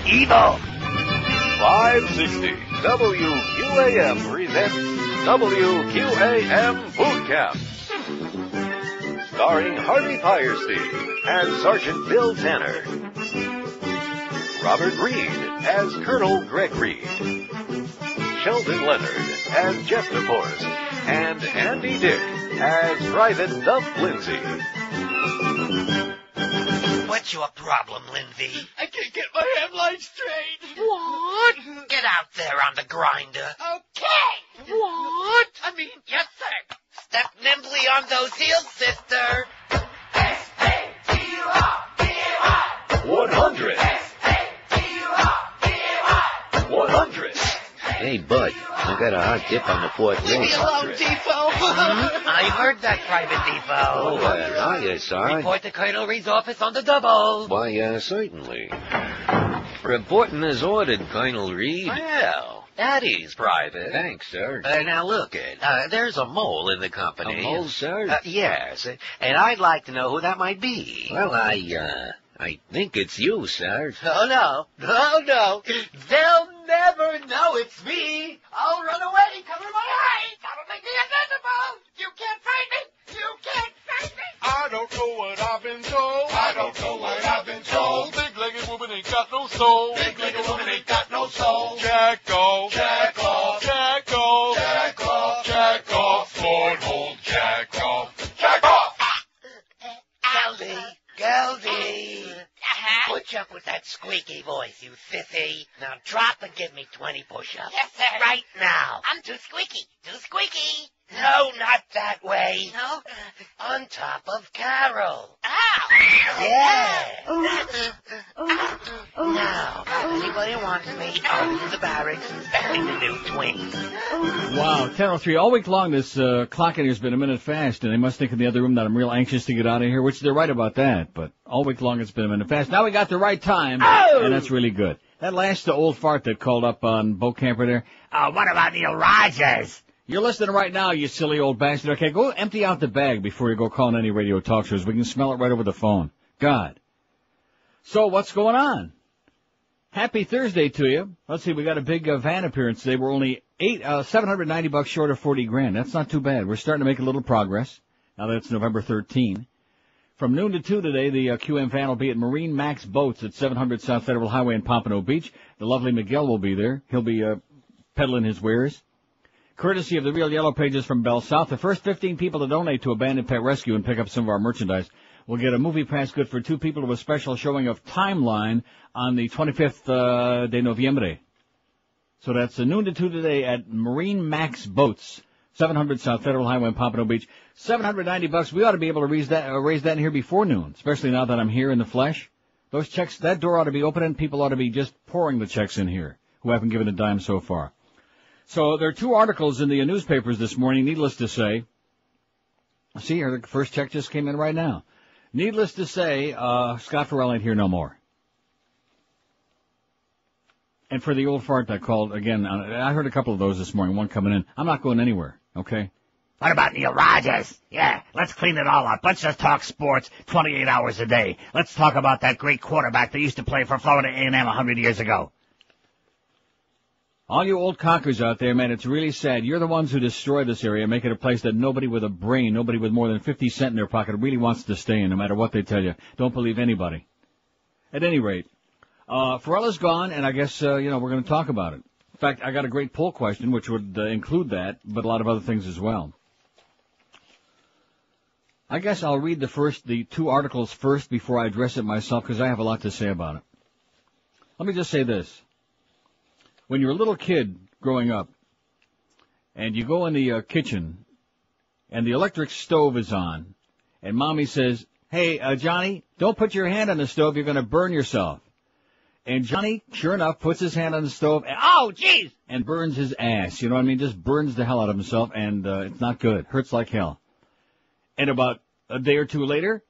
evil. 560 WQAM presents WQAM Boot Camp. Starring Harvey Firestein as Sergeant Bill Tanner. Robert Reed as Colonel Greg Reed. Sheldon Leonard as Jeff DeForest. And Andy Dick as Private Duff Lindsay. What's your problem, Lindsay? I can't get my headlights straight. What? Get out there on the grinder. Okay. What? I mean, yes, sir. Step nimbly on those heels, sister. 100. 100. Hey, Bud, I got a hot dip on the fourth Leave me race. alone, Defo. I heard that, Private Defoe. Hiya, Sarge. Report to Colonel Reed's office on the double. Why, certainly. Reporting as ordered, Colonel Reed. Well, that is private. Thanks, sir. Now look, there's a mole in the company. A mole, sir? Yes, and I'd like to know who that might be. Well, I think it's you, sir. Oh, no. They'll never know it's me. I'll run away, cover my eyes. I'll make me invisible. You can't find me. I don't know what I've been told. Big-legged woman ain't got no soul. Jack off. Lord, hold Jack off. Geldy. Put up with that squeaky voice, you sissy. Now drop and give me 20 push-ups. Yes, sir. Right now. I'm too squeaky. No, not that way. No? On top of Carol. Ow. Yeah. Now, if anybody wants me, I'll be in the barracks in the new twins. Wow, 10:03. All week long, this clock in here's been a minute fast, and they must think in the other room that I'm real anxious to get out of here, which they're right about that. But all week long, it's been a minute fast. Now we got the right time, and that's really good. That last old fart that called up on Bo Camper there. What about Neil Rogers? You're listening right now, you silly old bastard. Okay, go empty out the bag before you go calling any radio talk shows. We can smell it right over the phone. God. So what's going on? Happy Thursday to you. Let's see, we got a big van appearance today. We're only $790 short of 40 grand. That's not too bad. We're starting to make a little progress now that it's November 13. From noon to 2 today, the QM van will be at Marine Max Boats at 700 South Federal Highway in Pompano Beach. The lovely Miguel will be there. He'll be peddling his wares. Courtesy of the Real Yellow Pages from Bell South, the first 15 people to donate to Abandoned Pet Rescue and pick up some of our merchandise will get a movie pass good for 2 people to a special showing of Timeline on the 25th de Noviembre. So that's noon to 2 today at Marine Max Boats, 700 South Federal Highway in Pompano Beach. $790. We ought to be able to raise that in here before noon, especially now that I'm here in the flesh. Those checks, that door ought to be open and people ought to be just pouring the checks in here who haven't given a dime so far. So there are 2 articles in the newspapers this morning, needless to say. See, here, the first check just came in right now. Needless to say, Scott Ferrall ain't here no more. And for the old fart that called, again, I heard a couple of those this morning, one coming in. I'm not going anywhere, okay? What about Neil Rogers? Yeah, let's clean it all up. Let's just talk sports 28 hours a day. Let's talk about that great quarterback that used to play for Florida A&M 100 years ago. All you old cockers out there, man, it's really sad. You're the ones who destroy this area, make it a place that nobody with a brain, nobody with more than 50 cents in their pocket really wants to stay in, no matter what they tell you. Don't believe anybody. At any rate, Ferrall is gone, and I guess, we're going to talk about it. In fact, I got a great poll question, which would include that, but a lot of other things as well. I guess I'll read the 2 articles first before I address it myself, because I have a lot to say about it. Let me just say this. When you're a little kid growing up, and you go in the kitchen, and the electric stove is on, and Mommy says, hey, Johnny, don't put your hand on the stove, you're going to burn yourself. And Johnny, sure enough, puts his hand on the stove, and, oh, jeez, and burns his ass. You know what I mean? Just burns the hell out of himself, and it's not good. Hurts like hell. And about a day or 2 later,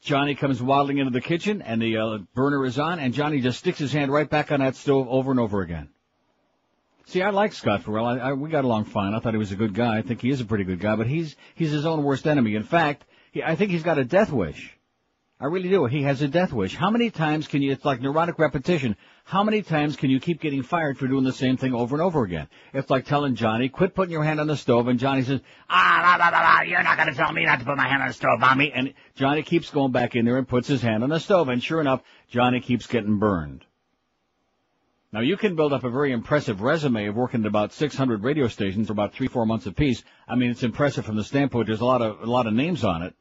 Johnny comes waddling into the kitchen, and the burner is on, and Johnny just sticks his hand right back on that stove over and over again. See, I like Scott Ferrall. We got along fine. I thought he was a good guy. I think he is a pretty good guy, but he's his own worst enemy. In fact, I think he's got a death wish. I really do. He has a death wish. How many times can you, it's like neurotic repetition, how many times can you keep getting fired for doing the same thing over and over again? It's like telling Johnny, quit putting your hand on the stove, and Johnny says, you're not going to tell me not to put my hand on the stove, Mommy. And Johnny keeps going back in there and puts his hand on the stove, and sure enough, Johnny keeps getting burned. Now, you can build up a very impressive resume of working at about 600 radio stations for about 3-4 months apiece. I mean, it's impressive from the standpoint there's a lot of names on it.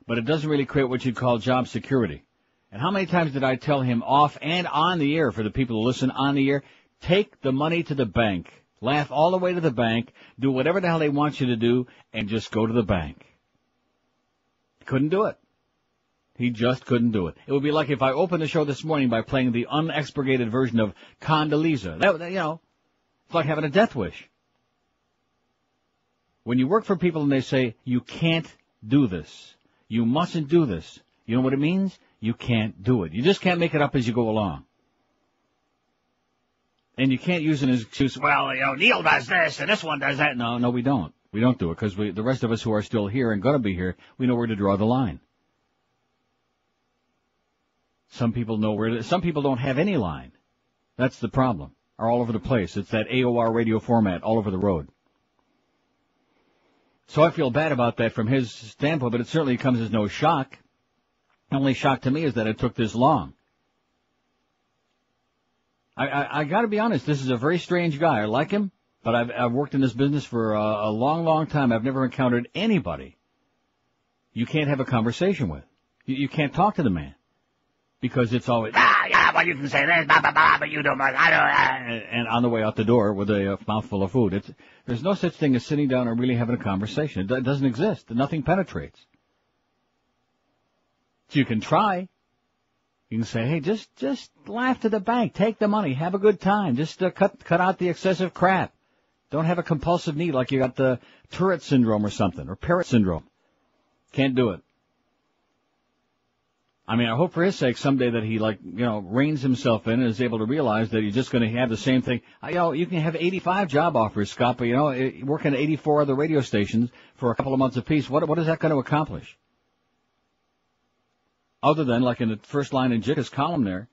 But it doesn't really create what you'd call job security. And how many times did I tell him off and on the air, for the people who listen on the air, take the money to the bank, laugh all the way to the bank, do whatever the hell they want you to do, and just go to the bank. Couldn't do it. He just couldn't do it. It would be like if I opened the show this morning by playing the unexpurgated version of Condoleezza. It's like having a death wish. When you work for people and they say, you can't do this, you mustn't do this, you know what it means? You can't do it. You just can't make it up as you go along. And you can't use it as an excuse, well, Neil does this and this one does that. No, we don't. We don't do it because the rest of us who are still here and going to be here, we know where to draw the line. Some people know some people don't have any line. That's the problem. Are all over the place. It's that AOR radio format all over the road. So I feel bad about that from his standpoint, but it certainly comes as no shock. The only shock to me is that it took this long. I got to be honest, this is a very strange guy. I like him, but I've worked in this business for a long, long time. I've never encountered anybody you can't have a conversation with. You can't talk to the man because it's always, well, you can say this, but you don't, and on the way out the door with a mouthful of food. There's no such thing as sitting down and really having a conversation. It doesn't exist. Nothing penetrates. So you can try. You can say, hey, just laugh to the bank. Take the money. Have a good time. Just cut out the excessive crap. Don't have a compulsive need like you got the Tourette syndrome or something, or parrot syndrome. Can't do it. I mean, I hope for his sake someday that he, reins himself in and is able to realize that he's just going to have the same thing. You can have 85 job offers, Scott, but, working at 84 other radio stations for a couple of months apiece, what is that going to accomplish? Other than, like in the first line in Jicha's column there,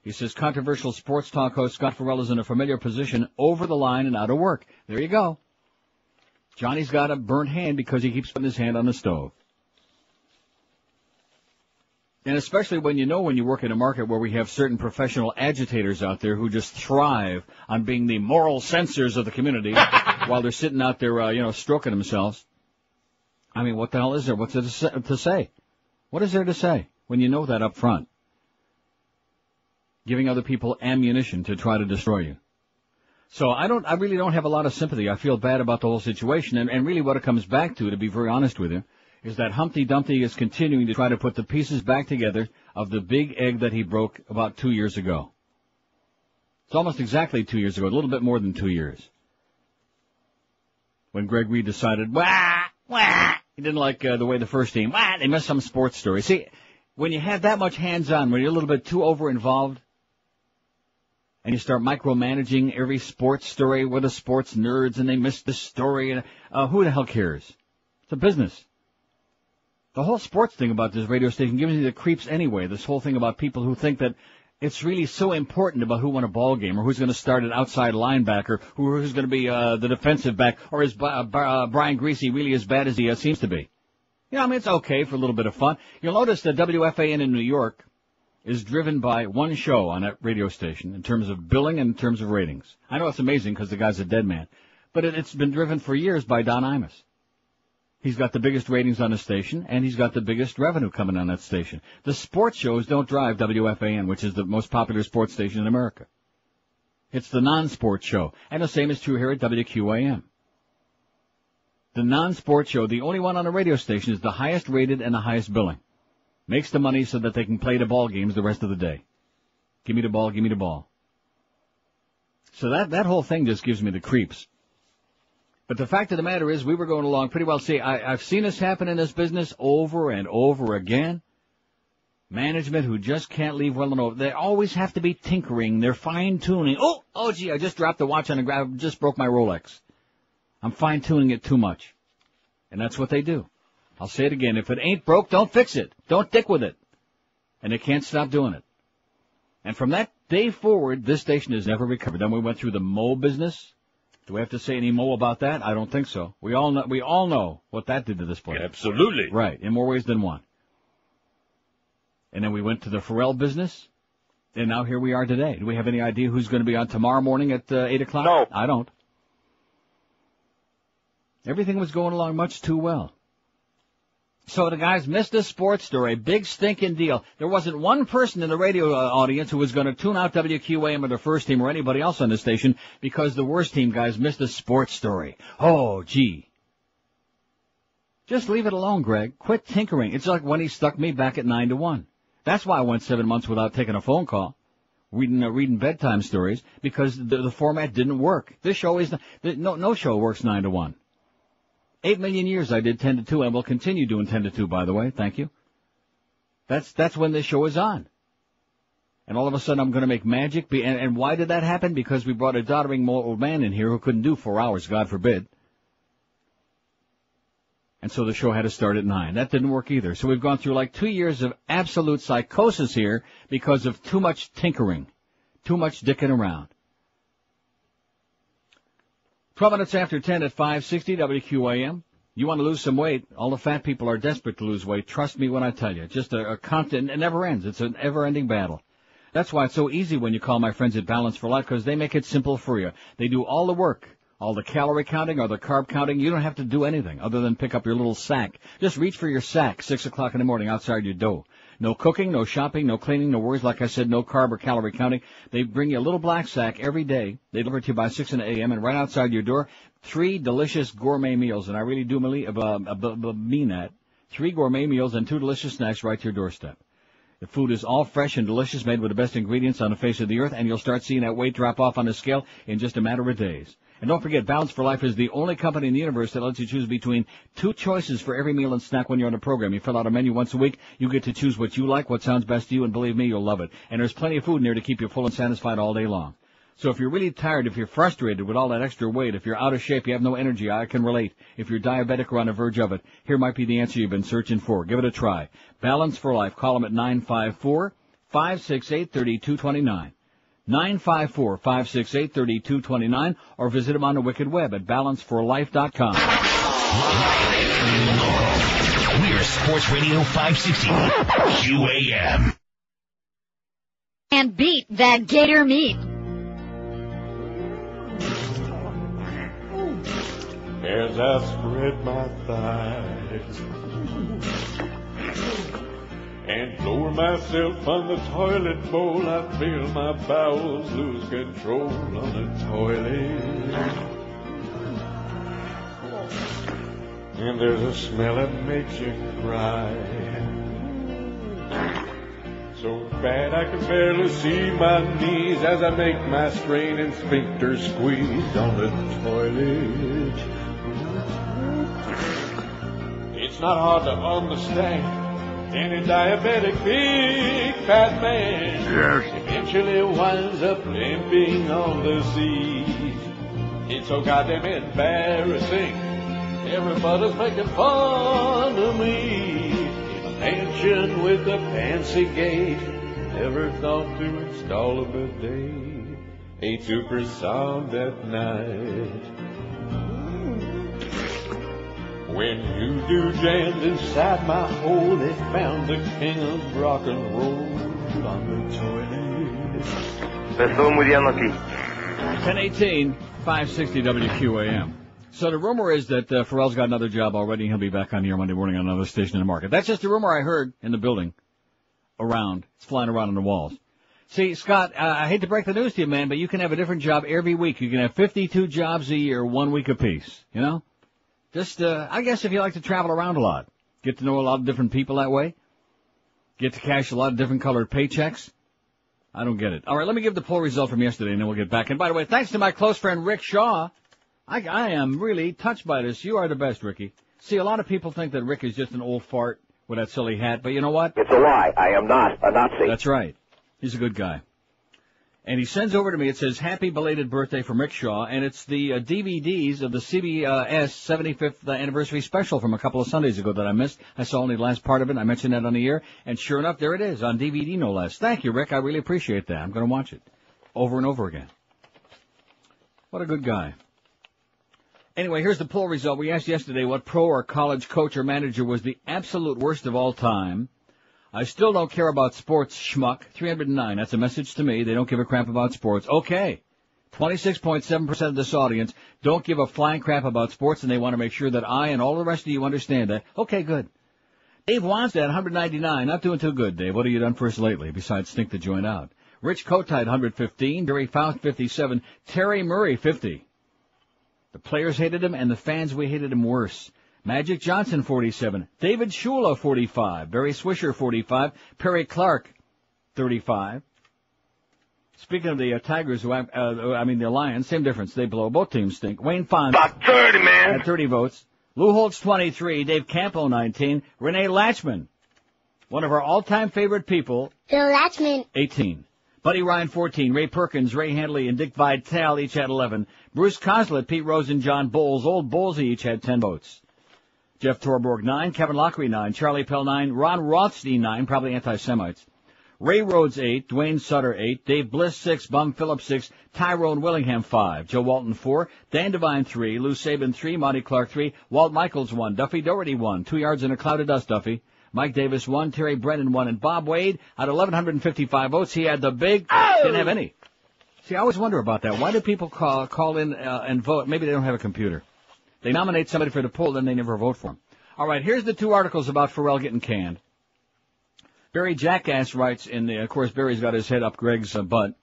he says, controversial sports talk host Scott Ferrall is in a familiar position, over the line and out of work. There you go. Johnny's got a burnt hand because he keeps putting his hand on the stove. And especially when you work in a market where we have certain professional agitators out there who just thrive on being the moral censors of the community while they're sitting out there, stroking themselves. I mean, what the hell is there? What's there to say? What is there to say when you know that up front? Giving other people ammunition to try to destroy you. So I really don't have a lot of sympathy. I feel bad about the whole situation. And really what it comes back to be very honest with you, is that Humpty Dumpty is continuing to try to put the pieces back together of the big egg that he broke about 2 years ago. It's almost exactly 2 years ago, a little bit more than 2 years. When Greg Reed decided, he didn't like the way the first team, they missed some sports story. See, when you have that much hands-on, when you're a little bit too over-involved, and you start micromanaging every sports story with the sports nerds, and they missed this story, and who the hell cares? It's a business. The whole sports thing about this radio station gives me the creeps anyway. This whole thing about people who think that it's really so important about who won a ball game or who's going to start an outside linebacker, who's going to be the defensive back, or is Brian Greasy really as bad as he seems to be? It's okay for a little bit of fun. You'll notice that WFAN in New York is driven by one show on that radio station in terms of billing and in terms of ratings. I know it's amazing because the guy's a dead man, but it's been driven for years by Don Imus. He's got the biggest ratings on the station, and he's got the biggest revenue coming on that station. The sports shows don't drive WFAN, which is the most popular sports station in America. It's the non-sports show, and the same is true here at WQAM. The non-sports show, the only one on the radio station, is the highest rated and the highest billing. Makes the money so that they can play the ball games the rest of the day. Give me the ball, give me the ball. So that whole thing just gives me the creeps. But the fact of the matter is, we were going along pretty well. See, I've seen this happen in this business over and over again. Management who just can't leave well enough. They always have to be tinkering. They're fine-tuning. Oh, gee, I just dropped the watch on the ground. Just broke my Rolex. I'm fine-tuning it too much. And that's what they do. I'll say it again. If it ain't broke, don't fix it. Don't dick with it. And they can't stop doing it. And from that day forward, this station has never recovered. Then we went through the Mo business. Do we have to say any more about that? I don't think so. We all know what that did to this place. Absolutely. Right, in more ways than one. And then we went to the Ferrall business, and now here we are today. Do we have any idea who's going to be on tomorrow morning at 8 o'clock? No. I don't. Everything was going along much too well. So the guys missed a sports story, big stinking deal. There wasn't one person in the radio audience who was going to tune out WQAM or the first team or anybody else on the station because the worst team guys missed a sports story. Oh, gee. Just leave it alone, Greg. Quit tinkering. It's like when he stuck me back at 9-1. That's why I went 7 months without taking a phone call, reading bedtime stories, because the format didn't work. This show is no show works 9-1. 8 million years I did 10-2, and will continue doing 10-2, by the way. Thank you. That's when this show is on. And all of a sudden I'm going to make magic. And why did that happen? Because we brought a doddering old man in here who couldn't do 4 hours, God forbid. And so the show had to start at 9. That didn't work either. So we've gone through like 2 years of absolute psychosis here because of too much tinkering, too much dicking around. 12 minutes after 10 at 560 WQAM. You want to lose some weight? All the fat people are desperate to lose weight. Trust me when I tell you. Just a constant, it never ends. It's an ever-ending battle. That's why it's so easy when you call my friends at Balance for Life, because they make it simple for you. They do all the work, all the calorie counting or the carb counting. You don't have to do anything other than pick up your little sack. Just reach for your sack 6 o'clock in the morning outside your door. No cooking, no shopping, no cleaning, no worries. Like I said, no carb or calorie counting. They bring you a little black sack every day. They deliver it to you by 6 a.m. and right outside your door, 3 delicious gourmet meals. And I really do mean that. 3 gourmet meals and 2 delicious snacks right to your doorstep. The food is all fresh and delicious, made with the best ingredients on the face of the earth, and you'll start seeing that weight drop off on the scale in just a matter of days. And don't forget, Balance for Life is the only company in the universe that lets you choose between 2 choices for every meal and snack when you're on the program. You fill out a menu once a week. You get to choose what you like, what sounds best to you, and believe me, you'll love it. And there's plenty of food in there to keep you full and satisfied all day long. So if you're really tired, if you're frustrated with all that extra weight, if you're out of shape, you have no energy, I can relate. If you're diabetic or on the verge of it, here might be the answer you've been searching for. Give it a try. Balance for Life. Call them at 954-568-3229. 954-568-3229, or visit them on the wicked web at balanceforlife.com. We're Sports Radio 560 QAM. And beat that gator meat. As I spread my thighs and lower myself on the toilet bowl, I feel my bowels lose control on the toilet. And there's a smell that makes you cry, so bad I can barely see my knees as I make my strain and sphincter squeeze on the toilet. It's not hard to understand. Any diabetic big fat man eventually winds up limping on the seat. It's so goddamn embarrassing. Everybody's making fun of me. In a mansion with a fancy gate, never thought to install a bidet. A super sound at night. When voodoo jammed inside my hole, they found the king of rock and roll on the toilet. 1018, 560 WQAM. So the rumor is that Ferrall's got another job already. He'll be back on here Monday morning on another station in the market. That's just a rumor I heard in the building around. It's flying around on the walls. See, Scott, I hate to break the news to you, man, but you can have a different job every week. You can have 52 jobs a year, 1 week apiece, you know? Just, I guess if you like to travel around a lot, get to know a lot of different people that way, get to cash a lot of different colored paychecks. I don't get it. All right, let me give the poll result from yesterday, and then we'll get back. And by the way, thanks to my close friend Rick Shaw, I am really touched by this. You are the best, Ricky. See, a lot of people think that Rick is just an old fart with that silly hat, but you know what? It's a lie. I am not a Nazi. That's right. He's a good guy. And he sends over to me, it says, happy belated birthday from Rickshaw, and it's the DVDs of the CBS 75th anniversary special from a couple of Sundays ago that I missed. I saw only the last part of it. I mentioned that on the air, and sure enough, there it is, on DVD no less. Thank you, Rick. I really appreciate that. I'm going to watch it over and over again. What a good guy. Anyway, here's the poll result. We asked yesterday what pro or college coach or manager was the absolute worst of all time. I still don't care about sports, schmuck. 309. That's a message to me. They don't give a crap about sports. Okay. 26.7% of this audience don't give a flying crap about sports, and they want to make sure that I and all the rest of you understand that. Okay, good. Dave Wanstead, 199. Not doing too good, Dave. What have you done for us lately besides stink the joint out? Rich Kotite, 115. Barry Faust, 57. Terry Murray, 50. The players hated him, and the fans, we hated him worse. Magic Johnson, 47. David Shula, 45. Barry Swisher, 45. Perry Clark, 35. Speaking of the Tigers, the Lions, same difference. They blow. Both teams stink. Wayne Fonz. About 30, man. At 30 votes. Lou Holtz, 23. Dave Campo, 19. Renee Latchman, one of our all-time favorite people. Bill Latchman. 18. Buddy Ryan, 14. Ray Perkins, Ray Handley, and Dick Vitale each had 11. Bruce Coslett, Pete Rose, and John Bowles, old Bowlesy, each had 10 votes. Jeff Torborg, 9. Kevin Lockery, 9. Charlie Pell, 9. Ron Rothstein, 9. Probably anti-Semites. Ray Rhodes, 8. Dwayne Sutter, 8. Dave Bliss, 6. Bum Phillips, 6. Tyrone Willingham, 5. Joe Walton, 4. Dan Devine, 3. Lou Saban, 3. Monty Clark, 3. Walt Michaels, 1. Duffy Doherty, 1. 2 yards in a cloud of dust, Duffy. Mike Davis, 1. Terry Brennan, 1. And Bob Wade, out of 1,155 votes, he had the big... Didn't have any. See, I always wonder about that. Why do people call in and vote? Maybe they don't have a computer. They nominate somebody for the poll, then they never vote for him. All right, here's the 2 articles about Ferrall getting canned. Barry Jackass writes of course, Barry's got his head up Greg's butt.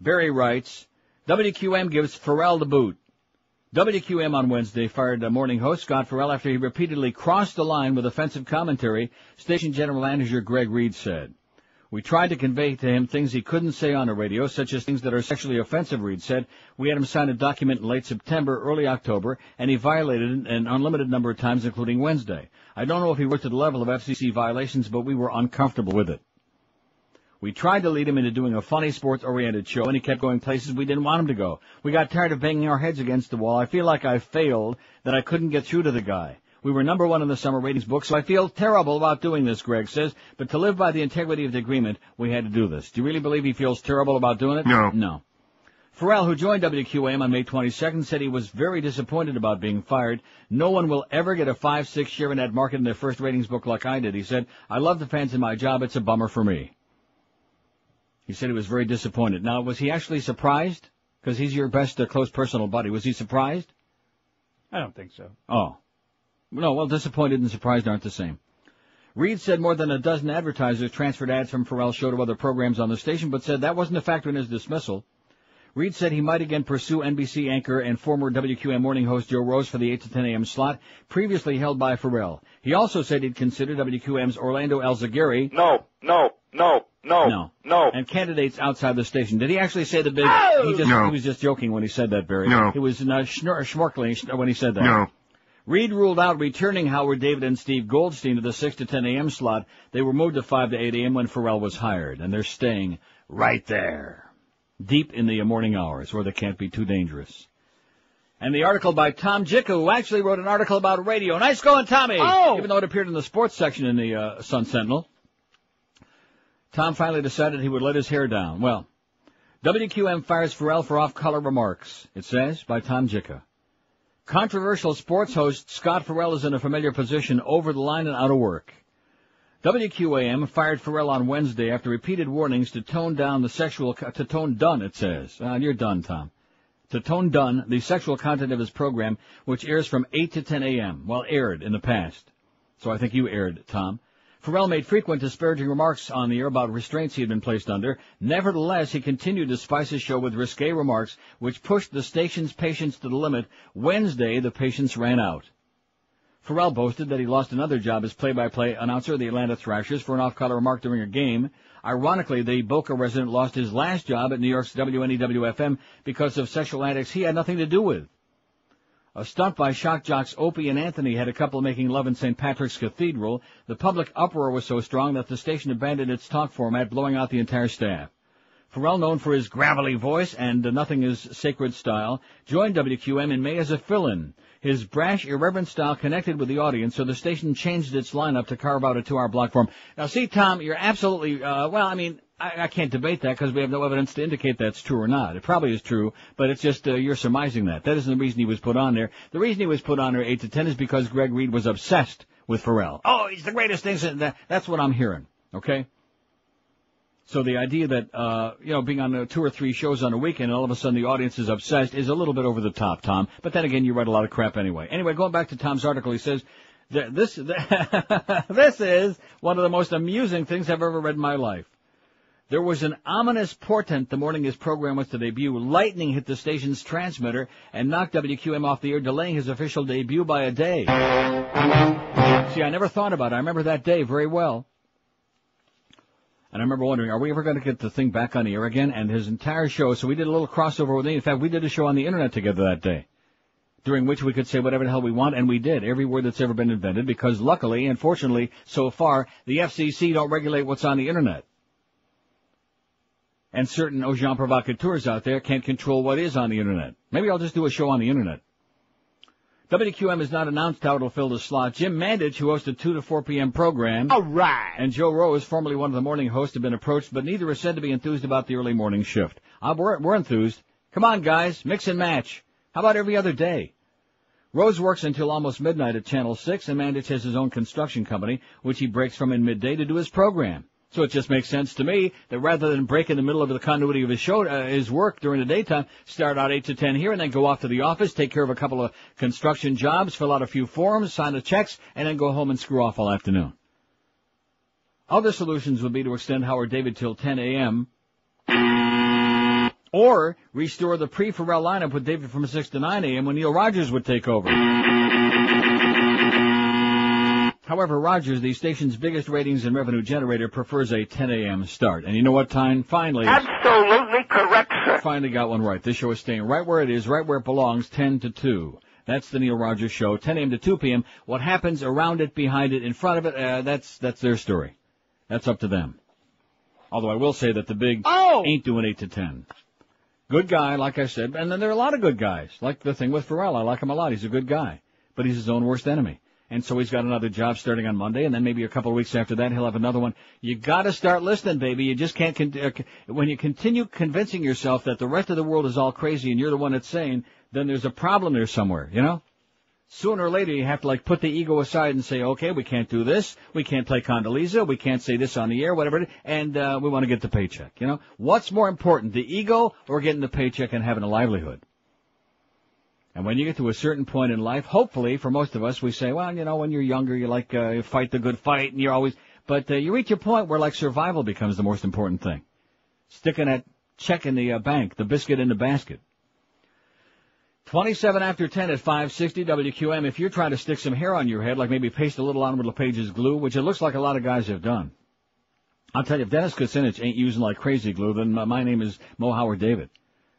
Barry writes, WQAM gives Ferrall the boot. WQAM on Wednesday fired morning host Scott Ferrall after he repeatedly crossed the line with offensive commentary, station general manager Greg Reed said. We tried to convey to him things he couldn't say on the radio, such as things that are sexually offensive, Reed said. We had him sign a document in late September, early October, and he violated it an unlimited number of times, including Wednesday. I don't know if he worked to the level of FCC violations, but we were uncomfortable with it. We tried to lead him into doing a funny sports-oriented show, and he kept going places we didn't want him to go. We got tired of banging our heads against the wall. I feel like I failed, that I couldn't get through to the guy. We were number 1 in the summer ratings book, so I feel terrible about doing this, Greg says. But to live by the integrity of the agreement, we had to do this. Do you really believe he feels terrible about doing it? No. No. Ferrall, who joined WQAM on May 22nd, said he was very disappointed about being fired. No one will ever get a 5-6 share in that market in their first ratings book like I did. He said, I love the fans in my job. It's a bummer for me. He said he was very disappointed. Now, was he actually surprised? Because he's your best close personal buddy. Was he surprised? I don't think so. Oh. No, well, disappointed and surprised aren't the same. Reed said more than a dozen advertisers transferred ads from Ferrall's show to other programs on the station, but said that wasn't a factor in his dismissal. Reed said he might again pursue NBC anchor and former WQAM morning host Joe Rose for the 8 to 10 a.m. slot, previously held by Ferrall. He also said he'd consider WQAM's Orlando Alzagiri. No. And candidates outside the station. Did he actually say the big... No. He was just joking when he said that, Barry. No. He was schmorkling when he said that. No. Reed ruled out returning Howard David and Steve Goldstein to the 6 to 10 a.m. slot. They were moved to 5 to 8 a.m. when Ferrall was hired, and they're staying right there, deep in the morning hours, where they can't be too dangerous. And the article by Tom Jicha, who actually wrote an article about radio. Nice going, Tommy! Oh! Even though it appeared in the sports section in the Sun Sentinel. Tom finally decided he would let his hair down. Well, WQAM fires Ferrall for off-color remarks, it says, by Tom Jicha. Controversial sports host Scott Ferrall is in a familiar position, over the line and out of work. WQAM fired Ferrall on Wednesday after repeated warnings to tone down the sexual... to tone down, it says. You're done, Tom. To tone down the sexual content of his program, which airs from 8 to 10 a.m., aired in the past. So I think you aired, Tom. Ferrall made frequent disparaging remarks on the air about restraints he had been placed under. Nevertheless, he continued to spice his show with risque remarks, which pushed the station's patience to the limit. Wednesday, the patience ran out. Ferrall boasted that he lost another job as play-by-play announcer of the Atlanta Thrashers for an off-color remark during a game. Ironically, the Boca resident lost his last job at New York's WNEW-FM because of sexual antics he had nothing to do with. A stunt by shock jocks Opie and Anthony had a couple making love in St. Patrick's Cathedral. The public uproar was so strong that the station abandoned its talk format, blowing out the entire staff. Ferrall, known for his gravelly voice and Nothing is Sacred style, joined WQM in May as a fill-in. His brash, irreverent style connected with the audience, so the station changed its lineup to carve out a 2-hour block for him. Now, see, Tom, you're absolutely, I can't debate that because we have no evidence to indicate that's true or not. It probably is true, but it's just you're surmising that. That isn't the reason he was put on there. The reason he was put on there 8 to 10 is because Greg Reed was obsessed with Ferrall. Oh, he's the greatest thing. That's what I'm hearing, okay? So the idea that, being on 2 or 3 shows on a weekend and all of a sudden the audience is obsessed is a little bit over the top, Tom. But then again, you write a lot of crap anyway. Anyway, going back to Tom's article, he says, this is one of the most amusing things I've ever read in my life. There was an ominous portent the morning his program was to debut. Lightning hit the station's transmitter and knocked WQM off the air, delaying his official debut by a day. See, I never thought about it. I remember that day very well. And I remember wondering, are we ever going to get the thing back on the air again? And his entire show, so we did a little crossover with me. In fact, we did a show on the Internet together that day, during which we could say whatever the hell we want, and we did, every word that's ever been invented, because luckily and fortunately, so far, the FCC don't regulate what's on the Internet. And certain agents provocateurs out there can't control what is on the Internet. Maybe I'll just do a show on the Internet. WQM has not announced how it'll fill the slot. Jim Mandich, who hosts a 2 to 4 p.m. program, All right. and Joe Rose, formerly one of the morning hosts, have been approached, but neither is said to be enthused about the early morning shift. We're enthused. Come on, guys, mix and match. How about every other day? Rose works until almost midnight at Channel 6, and Mandich has his own construction company, which he breaks from in midday to do his program. So it just makes sense to me that rather than break in the middle of the continuity of his show, his work during the daytime, start out 8 to 10 here and then go off to the office, take care of a couple of construction jobs, fill out a few forms, sign the checks, and then go home and screw off all afternoon. Other solutions would be to extend Howard David till 10 a.m. or restore the pre-Ferrall lineup with David from 6 to 9 a.m. when Neil Rogers would take over. However, Rogers, the station's biggest ratings and revenue generator, prefers a 10 a.m. start. And you know what, Tyne? Finally. Absolutely correct, sir. Finally got one right. This show is staying right where it is, right where it belongs, 10 to 2. That's the Neil Rogers Show, 10 a.m. to 2 p.m. What happens around it, behind it, in front of it, that's their story. That's up to them. Although I will say that the big ain't doing 8 to 10. Good guy, like I said, and then there are a lot of good guys. Like the thing with Ferrall, I like him a lot. He's a good guy. But he's his own worst enemy. And so he's got another job starting on Monday, and then maybe a couple of weeks after that he'll have another one. You got to start listening, baby. You just can't. When you continue convincing yourself that the rest of the world is all crazy and you're the one that's sane, then there's a problem there somewhere. You know. Sooner or later you have to put the ego aside and say, okay, we can't do this, we can't play Condoleezza, we can't say this on the air, whatever, and we want to get the paycheck. You know, what's more important, the ego or getting the paycheck and having a livelihood? And when you get to a certain point in life, hopefully, for most of us, we say, well, you know, when you're younger, you you fight the good fight, and you're always, but you reach a point where, survival becomes the most important thing. Sticking that check in the bank, the biscuit in the basket. 27 after 10 at 560 WQM. If you're trying to stick some hair on your head, maybe paste a little on with LePage's glue, which it looks like a lot of guys have done. I'll tell you, if Dennis Kucinich ain't using like crazy glue, then my name is Mo Howard David.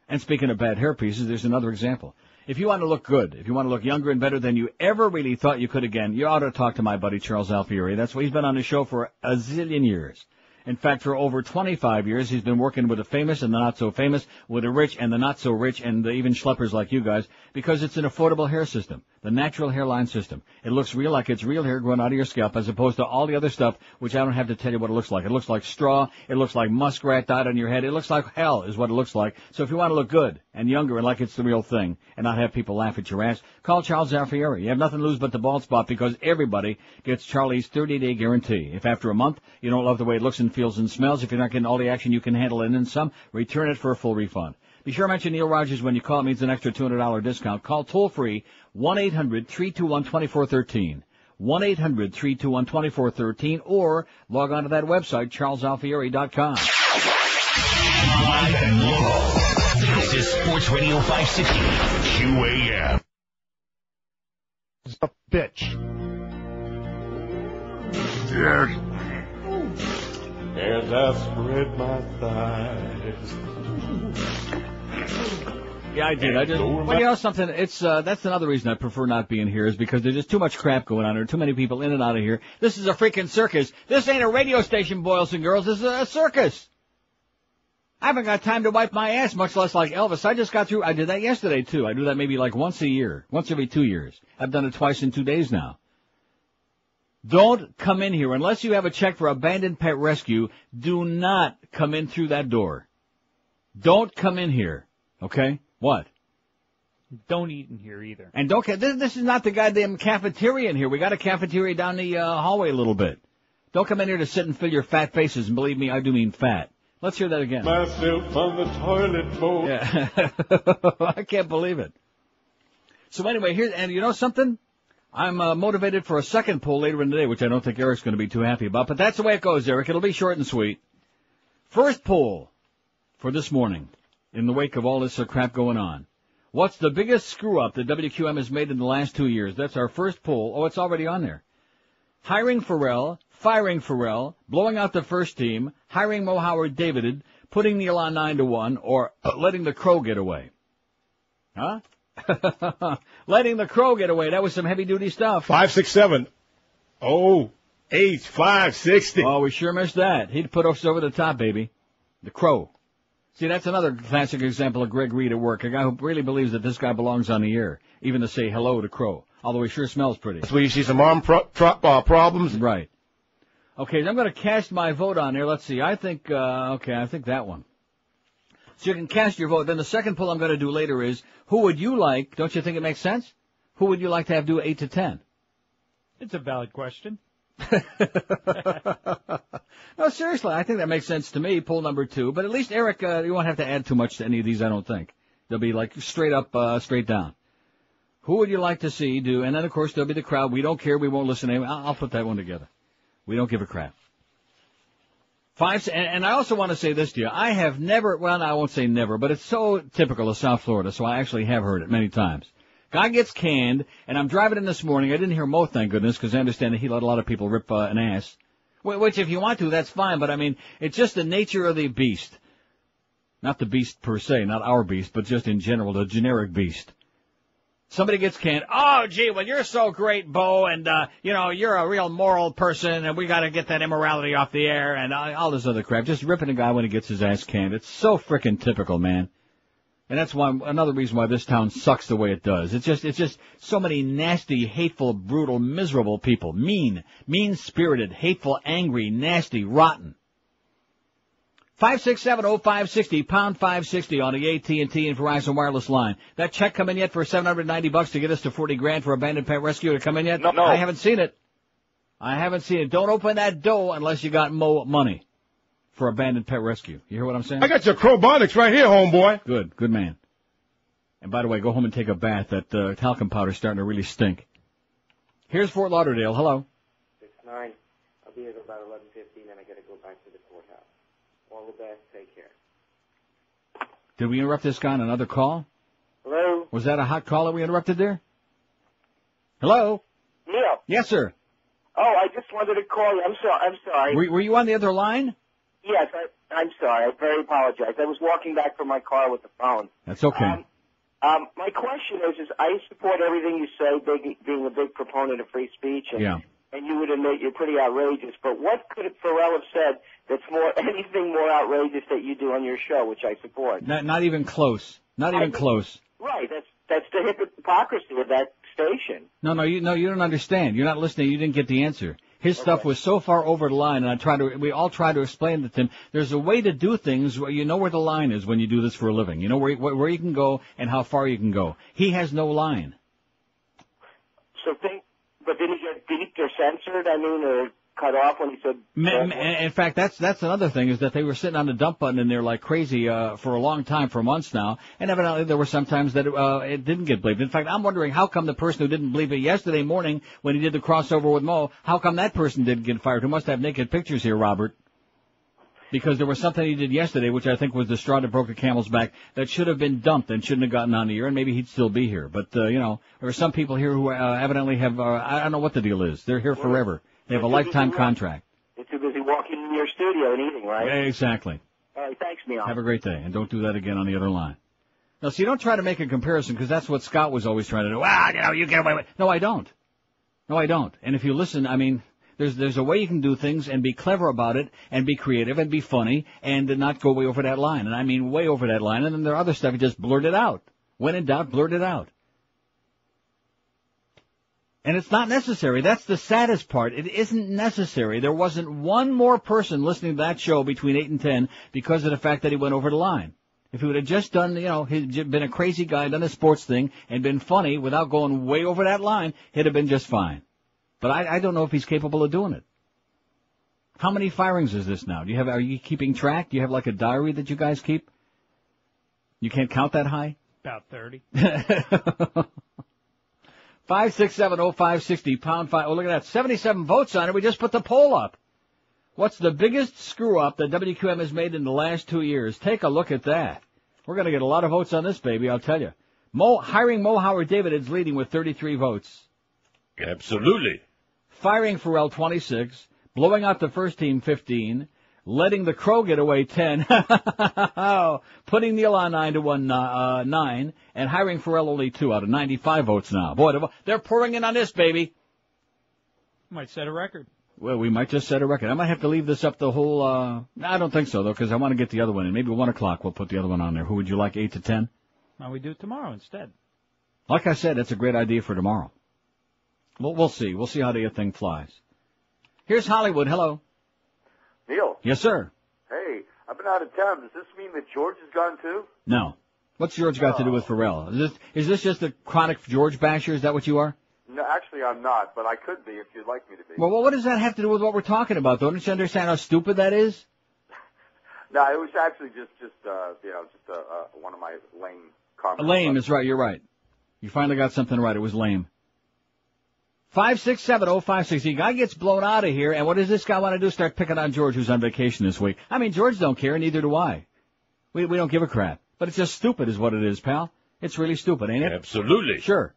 And speaking of bad hair pieces, there's another example. If you want to look good, if you want to look younger and better than you ever really thought you could again, you ought to talk to my buddy Charles Alfieri. That's why he's been on the show for a zillion years. In fact, for over 25 years, he's been working with the famous and the not-so-famous, with the rich and the not-so-rich, and even schleppers like you guys, because it's an affordable hair system, the natural hairline system. It looks real like it's real hair growing out of your scalp, as opposed to all the other stuff, which I don't have to tell you what it looks like. It looks like straw. It looks like muskrat dyed on your head. It looks like hell is what it looks like. So if you want to look good and younger and like it's the real thing, and not have people laugh at your ass, call Charles Alfieri. You have nothing to lose but the bald spot, because everybody gets Charlie's 30-day guarantee. If after a month you don't love the way it looks and feels and smells, if you're not getting all the action you can handle and then some, return it for a full refund. Be sure to mention Neil Rogers when you call. It means an extra $200 discount. Call toll-free 1-800-321-2413. 1-800-321-2413, or log on to that website, charlesalfieri.com. Live and local. This is Sports Radio 560 QAM. It's a bitch. Yes. As I spread my thighs. Yeah, I did. Well, you know something? It's that's another reason I prefer not being here, is because there's just too much crap going on. There are too many people in and out of here. This is a freaking circus. This ain't a radio station, boys and girls. This is a circus. I haven't got time to wipe my ass, much less like Elvis. I just got through. I did that yesterday, too. I do that maybe like once a year, once every 2 years. I've done it twice in 2 days now. Don't come in here. Unless you have a check for abandoned pet rescue, do not come in through that door. Don't come in here. Okay? What? Don't eat in here either. And don't this is not the goddamn cafeteria in here. We got a cafeteria down the hallway a little bit. Don't come in here to sit and fill your fat faces, and believe me, I do mean fat. Let's hear that again. Myself on the toilet bowl. Yeah. I can't believe it. So anyway, here, and you know something? I'm motivated for a second poll later in the day, which I don't think Eric's going to be too happy about, but that's the way it goes, Eric. It'll be short and sweet. First poll for this morning, in the wake of all this crap going on. What's the biggest screw-up that WQAM has made in the last 2 years? That's our first poll. Oh, it's already on there. Hiring Ferrall, firing Ferrall, blowing out the first team, hiring Mo Howard Davided, putting Neil on 9-1, or letting the Crow get away. Huh? Letting the Crow get away. That was some heavy-duty stuff. 567. Oh, H560. Oh, we sure missed that. He'd put us over the top, baby. The Crow. See, that's another classic example of Greg Reed at work, a guy who really believes that this guy belongs on the air, even to say hello to Crow, although he sure smells pretty. That's where you see some arm problems. Right. Okay, I'm going to cast my vote on there. Let's see. I think that one. So you can cast your vote. Then the second poll I'm going to do later is, who would you like, don't you think it makes sense? Who would you like to have do 8 to 10? It's a valid question. No, seriously, I think that makes sense to me, poll number 2. But at least, Eric, you won't have to add too much to any of these, I don't think. They'll be like straight up, straight down. Who would you like to see do? And then, of course, there'll be the crowd. We don't care. We won't listen to anyone. I'll put that one together. We don't give a crap. And I also want to say this to you. I have never, well, I won't say never, but it's so typical of South Florida, so I actually have heard it many times. Guy gets canned, and I'm driving in this morning. I didn't hear Mo, thank goodness, because I understand that he let a lot of people rip an ass. Which, if you want to, that's fine, but I mean, it's just the nature of the beast. Not the beast per se, not our beast, but just in general, the generic beast. Somebody gets canned. Oh, gee, well, you're so great, Bo, and, you're a real moral person, and we got to get that immorality off the air, and all this other crap. Just ripping a guy when he gets his ass canned. It's so frickin' typical, man. And that's another reason why this town sucks the way it does. It's just so many nasty, hateful, brutal, miserable people. Mean-spirited, hateful, angry, nasty, rotten. 5670560, pound 560 on the AT&T and Verizon wireless line. That check come in yet for $790 to get us to $40,000 for abandoned pet rescue to come in yet? No. I haven't seen it. Don't open that door unless you got Mo money for abandoned pet rescue. You hear what I'm saying? I got your Crowbonics right here, homeboy. Good man. And by the way, go home and take a bath. That talcum powder's starting to really stink. Here's Fort Lauderdale. Hello. 6-9. I'll be here till about 11:15, and I got to go back to the courthouse. All the best. Take care. Did we interrupt this guy on another call? Hello? Was that a hot call that we interrupted there? Hello? Neil. Yes, sir. Oh, I just wanted to call you. I'm sorry. Were you on the other line? Yes, I'm sorry. I very apologize. I was walking back from my car with the phone. That's okay. My question is I support everything you say, being a big proponent of free speech, and you would admit you're pretty outrageous. But what could Ferrall have said that's anything more outrageous that you do on your show, which I support? Not even close. Not even close. Right. That's the hypocrisy of that station. No, you don't understand. You're not listening. You didn't get the answer. His stuff was so far over the line, and we all try to explain to him, there's a way to do things where you know where the line is when you do this for a living. You know where you can go and how far you can go. He has no line. But did he get beeped or censored, or cut off when he said... In fact, that's another thing, is that they were sitting on the dump button in there like crazy for a long time, for months now, and evidently there were some times that it didn't get bleeped. In fact, I'm wondering how come the person who didn't bleep it yesterday morning when he did the crossover with Mo, how come that person didn't get fired? Who must have naked pictures here, Robert? Because there was something he did yesterday, which I think was the straw that broke the camel's back, that should have been dumped and shouldn't have gotten on the air, and maybe he'd still be here. But, there are some people here who evidently have, I don't know what the deal is. They're here forever. They have a lifetime contract. You're too busy walking in your studio and eating, right? Exactly. All right, thanks, Neil. Have a great day, and don't do that again on the other line. Now, see, don't try to make a comparison, because that's what Scott was always trying to do. Well, you get away with it. No, I don't. And if you listen, There's a way you can do things and be clever about it and be creative and be funny and not go way over that line. And I mean way over that line. And then there are other stuff you just blurt it out. When in doubt, blurt it out. And it's not necessary. That's the saddest part. It isn't necessary. There wasn't one more person listening to that show between 8 and 10 because of the fact that he went over the line. If he would have just done, he'd been a crazy guy, done a sports thing, and been funny without going way over that line, he'd have been just fine. But I don't know if he's capable of doing it. How many firings is this now? Are you keeping track? Do you have like a diary that you guys keep? You can't count that high? About 30. 5670560 pound 5. Oh, look at that. 77 votes on it. We just put the poll up. What's the biggest screw-up that WQAM has made in the last 2 years? Take a look at that. We're going to get a lot of votes on this, baby, I'll tell you. Hiring Mo Howard David is leading with 33 votes. Absolutely. Firing Ferrall, 26. Blowing out the first team, 15. Letting the Crow get away, 10. Putting Neil on 9 and hiring Ferrall only 2 out of 95 votes now. Boy, they're pouring in on this, baby. Might set a record. Well, we might just set a record. I might have to leave this up the whole, I don't think so, though, because I want to get the other one in. Maybe 1 o'clock we'll put the other one on there. Who would you like, 8 to 10? Why don't we do it tomorrow instead? Like I said, that's a great idea for tomorrow. We'll see. We'll see how the thing flies. Here's Hollywood. Hello. Neil. Yes, sir. Hey, I've been out of town. Does this mean that George is gone too? No. What's George got to do with Ferrall? Is this just a chronic George basher? Is that what you are? No, actually I'm not, but I could be if you'd like me to be. Well, what does that have to do with what we're talking about, though? Don't you understand how stupid that is? No, it was actually just one of my lame comments. Lame is right. You're right. You finally got something right. It was lame. 5670560. Guy gets blown out of here, and what does this guy want to do? Start picking on George, who's on vacation this week. I mean, George don't care, neither do I. We don't give a crap. But it's just stupid is what it is, pal. It's really stupid, ain't it? Absolutely. Sure.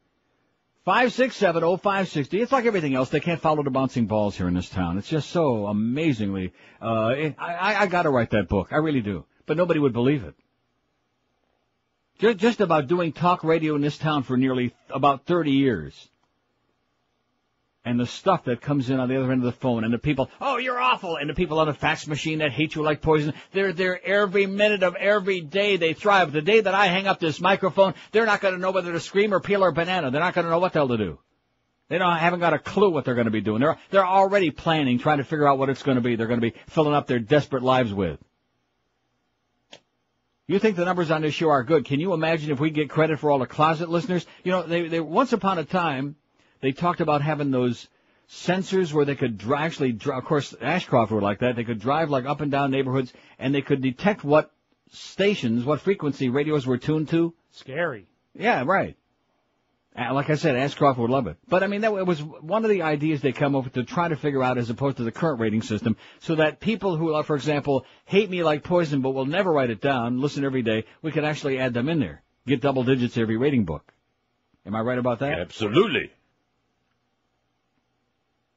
5670560. It's like everything else. They can't follow the bouncing balls here in this town. It's just so amazingly, I gotta write that book. I really do. But nobody would believe it. Just about doing talk radio in this town for nearly about 30 years. And the stuff that comes in on the other end of the phone, and the people, oh, you're awful, and the people on the fax machine that hate you like poison, they're there every minute of every day. They thrive. The day that I hang up this microphone, they're not going to know whether to scream or peel or banana. They're not going to know what the hell to do. They haven't got a clue what they're going to be doing. They're already planning, trying to figure out what it's going to be. They're going to be filling up their desperate lives with. You think the numbers on this show are good? Can you imagine if we get credit for all the closet listeners? You know, they once upon a time, they talked about having those sensors where they could of course, Ashcroft were like that. They could drive like up and down neighborhoods, and they could detect what stations, what frequency radios were tuned to. Scary. Yeah, right. Like I said, Ashcroft would love it. But, I mean, that was one of the ideas they come up with to try to figure out as opposed to the current rating system, so that people who, for example, hate me like poison but will never write it down, listen every day, we could actually add them in there. Get double digits every rating book. Am I right about that? Absolutely.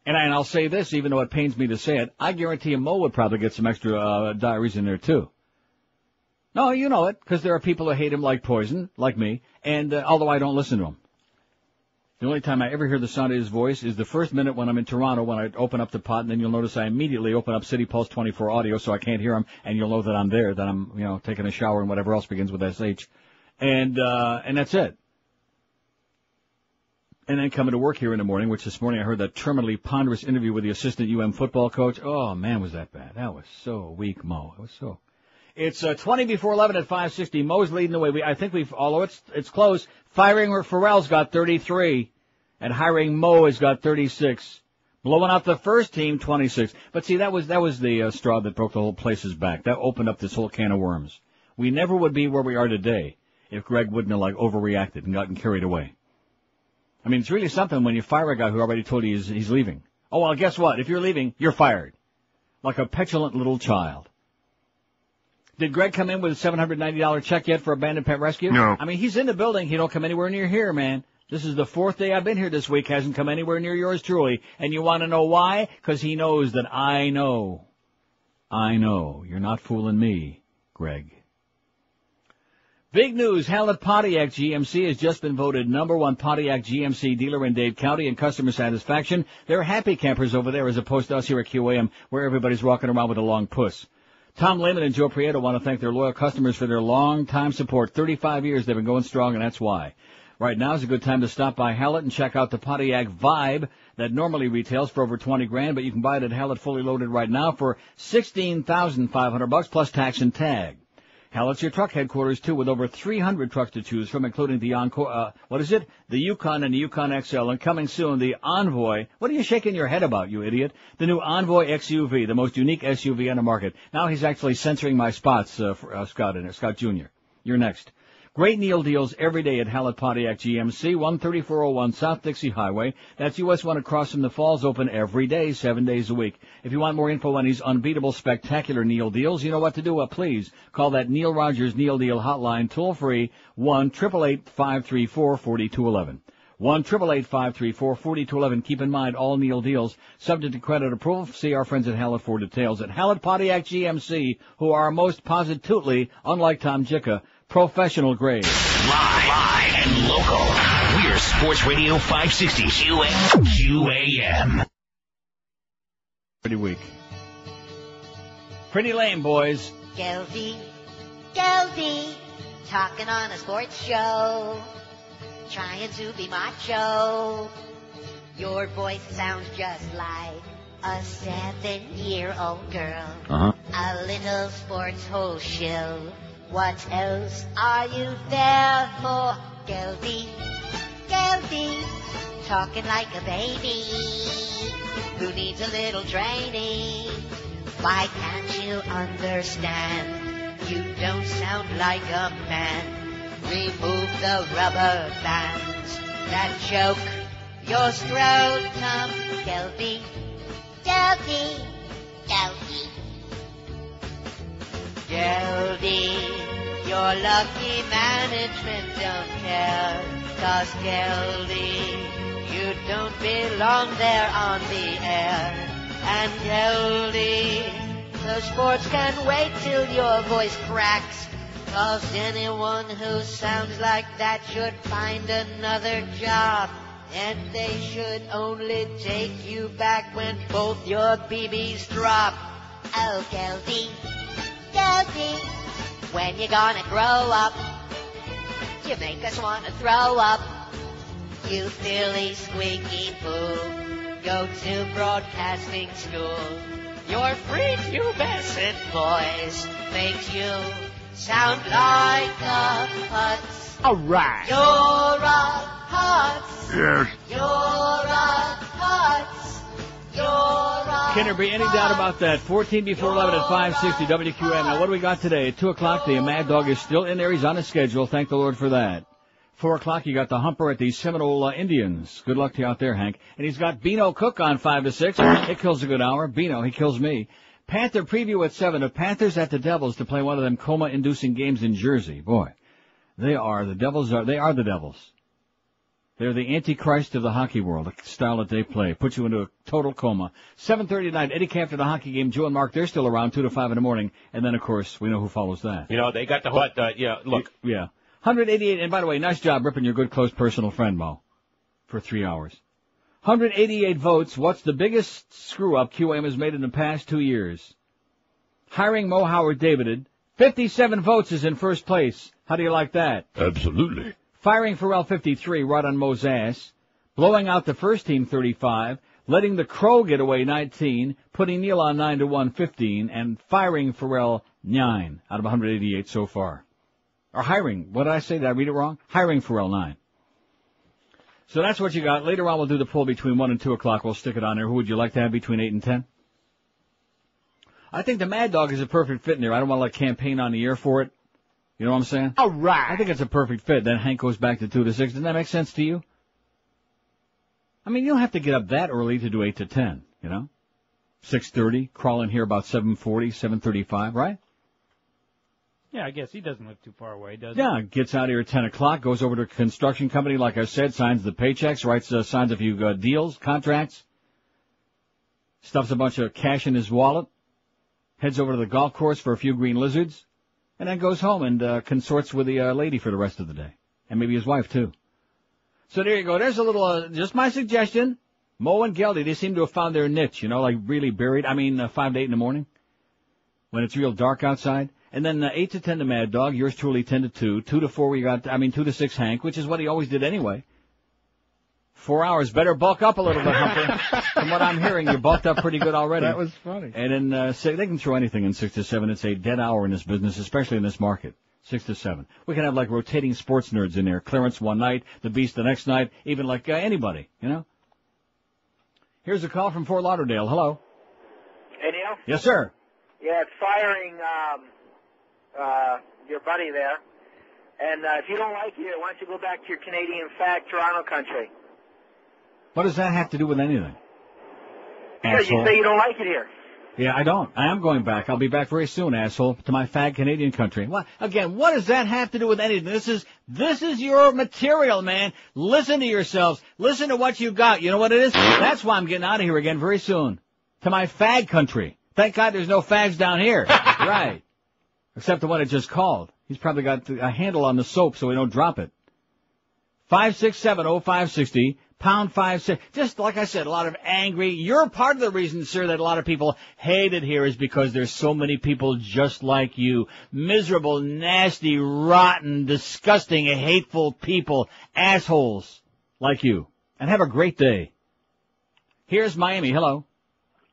And I'll say this, even though it pains me to say it, I guarantee Mo would probably get some extra diaries in there, too. No, you know it, because there are people who hate him like poison, like me, and although I don't listen to him. The only time I ever hear the sound of his voice is the first minute when I'm in Toronto, when I open up the pot, and then you'll notice I immediately open up City Pulse 24 audio so I can't hear him, and you'll know that I'm there, that I'm, taking a shower and whatever else begins with SH. And that's it. And then coming to work here in the morning, which this morning I heard that terminally ponderous interview with the assistant UM football coach. Oh, man, was that bad. That was so weak, Mo. It was so. It's 20 before 11 at 560. Mo's leading the way. I think although it's close, firing Ferrall's got 33, and hiring Mo has got 36. Blowing out the first team, 26. But see, that was the straw that broke the whole place's back. That opened up this whole can of worms. We never would be where we are today if Greg wouldn't have, overreacted and gotten carried away. I mean, it's really something when you fire a guy who already told you he's leaving. Oh, well, guess what? If you're leaving, you're fired. Like a petulant little child. Did Greg come in with a $790 check yet for abandoned pet rescue? No. I mean, he's in the building. He don't come anywhere near here, man. This is the 4th day I've been here this week. Hasn't come anywhere near yours truly. And you want to know why? Because he knows that I know. I know. You're not fooling me, Greg. Big news, Hallett Pontiac GMC has just been voted #1 Pontiac GMC dealer in Dade County in customer satisfaction. They're happy campers over there as opposed to us here at QAM where everybody's walking around with a long puss. Tom Lehman and Joe Prieto want to thank their loyal customers for their long-time support. 35 years they've been going strong, and that's why. Right now is a good time to stop by Hallett and check out the Pontiac Vibe that normally retails for over $20,000, but you can buy it at Hallett fully loaded right now for $16,500 plus tax and tag. Hallett's your truck headquarters, too, with over 300 trucks to choose from, including the the Yukon and the Yukon XL, and coming soon, the Envoy. What are you shaking your head about, you idiot? The new Envoy XUV, the most unique SUV on the market. Now he's actually censoring my spots, Scott Jr. You're next. Great Neil deals every day at Hallett Pontiac GMC, 13401 South Dixie Highway. That's US 1 across from the Falls, open every day, 7 days a week. If you want more info on these unbeatable, spectacular Neil deals, you know what to do. Please call that Neil Rogers Neil Deal hotline, toll-free, 1-888-534-4211. 1-888-534-4211. Keep in mind, all Neil deals, subject to credit approval. See our friends at Hallett for details. At Hallett Pontiac GMC, who are most positively, unlike Tom Jicha, professional grade. Live and local. We're Sports Radio 560 QAM. Pretty weak. Pretty lame, boys. Geldy, talking on a sports show, trying to be macho. Your voice sounds just like a 7-year-old girl. A little sports hole shill. What else are you there for? Geldy, talking like a baby who needs a little training. Why can't you understand? You don't sound like a man. Remove the rubber bands that choke your scrotum. Geldy, your lucky management don't care. 'Cause Geldy, you don't belong there on the air. And Geldy, the sports can wait till your voice cracks. 'Cause anyone who sounds like that should find another job. And they should only take you back when both your BBs drop. Oh, Geldy, when you gonna grow up? You make us want to throw up. You silly squeaky poo. Go to broadcasting school. Your prepubescent voice makes you sound like a putz. All right. You're a putz. Yes. You're a putz. Can there be any doubt about that? 14 before 11 at 560 WQAM. Now, what do we got today? At 2 o'clock, the Mad Dog is still in there. He's on his schedule. Thank the Lord for that. 4 o'clock, you got the Humper at the Seminole Indians. Good luck to you out there, Hank. And he's got Beano Cook on 5 to 6. It kills a good hour. Beano, he kills me. Panther preview at 7. The Panthers at the Devils to play one of them coma-inducing games in Jersey. Boy, they are the Devils. They're the Antichrist of the hockey world, the style that they play. Put you into a total coma. 7:30 tonight, Eddie Camp for the hockey game. Joe and Mark, they're still around 2 to 5 in the morning. And then, of course, we know who follows that. You know, they got the look. Yeah. 188, and by the way, nice job ripping your good, close personal friend, Mo, for 3 hours. 188 votes. What's the biggest screw-up QAM has made in the past 2 years? Hiring Mo Howard Davided. 57 votes is in first place. How do you like that? Absolutely. Firing Ferrall 53, right on Mo's ass. Blowing out the first team 35. Letting the Crow get away 19. Putting Neil on 9-1 15. And firing Ferrall 9 out of 188 so far. Or hiring. What did I say? Did I read it wrong? Hiring Ferrall 9. So that's what you got. Later on we'll do the poll between 1 and 2 o'clock. We'll stick it on there. Who would you like to have between 8 and 10? I think the Mad Dog is a perfect fit in there. I don't want to like campaign on the air for it. You know what I'm saying? All right. I think it's a perfect fit. Then Hank goes back to 2 to 6. Doesn't that make sense to you? I mean, you don't have to get up that early to do 8 to 10, you know? 6:30, crawl in here about 7:40, 7:35, right? Yeah, I guess he doesn't live too far away, does he? Yeah, gets out here at 10 o'clock, goes over to a construction company, like I said, signs the paychecks, signs a few deals, contracts, stuffs a bunch of cash in his wallet, heads over to the golf course for a few green lizards, and then goes home and consorts with the lady for the rest of the day. And maybe his wife, too. So there you go. There's a little, just my suggestion. Mo and Geldy, they seem to have found their niche, like really buried. 5 to 8 in the morning when it's real dark outside. And then 8 to 10 the Mad Dog, yours truly 10 to 2. 2 to 4 we got, 2 to 6 Hank, which is what he always did anyway. 4 hours. Better bulk up a little bit, Humper. From what I'm hearing, you're bulked up pretty good already. That was funny. And then they can throw anything in 6 to 7. It's a dead hour in this business, especially in this market. 6 to 7. We can have like rotating sports nerds in there. Clarence one night, the Beast the next night, even like anybody, Here's a call from Fort Lauderdale. Hello. Hey, Neil? Yes, sir. Yeah, it's firing your buddy there. And if you don't like it, why don't you go back to your Canadian fag Toronto country? What does that have to do with anything? Because you say you don't like it here. Yeah, I don't. I am going back. I'll be back very soon, asshole, to my fag Canadian country. What does that have to do with anything? This is your material, man. Listen to yourselves. Listen to what you got. You know what it is? That's why I'm getting out of here again very soon. To my fag country. Thank God there's no fags down here. Right. Except the one that just called. He's probably got a handle on the soap so we don't drop it. 567-0560, pound 56. Just like I said, a lot of angry. You're part of the reason, sir, that a lot of people hate it here is because there's so many people just like you. Miserable, nasty, rotten, disgusting, hateful people. Assholes like you. And have a great day. Here's Miami. Hello.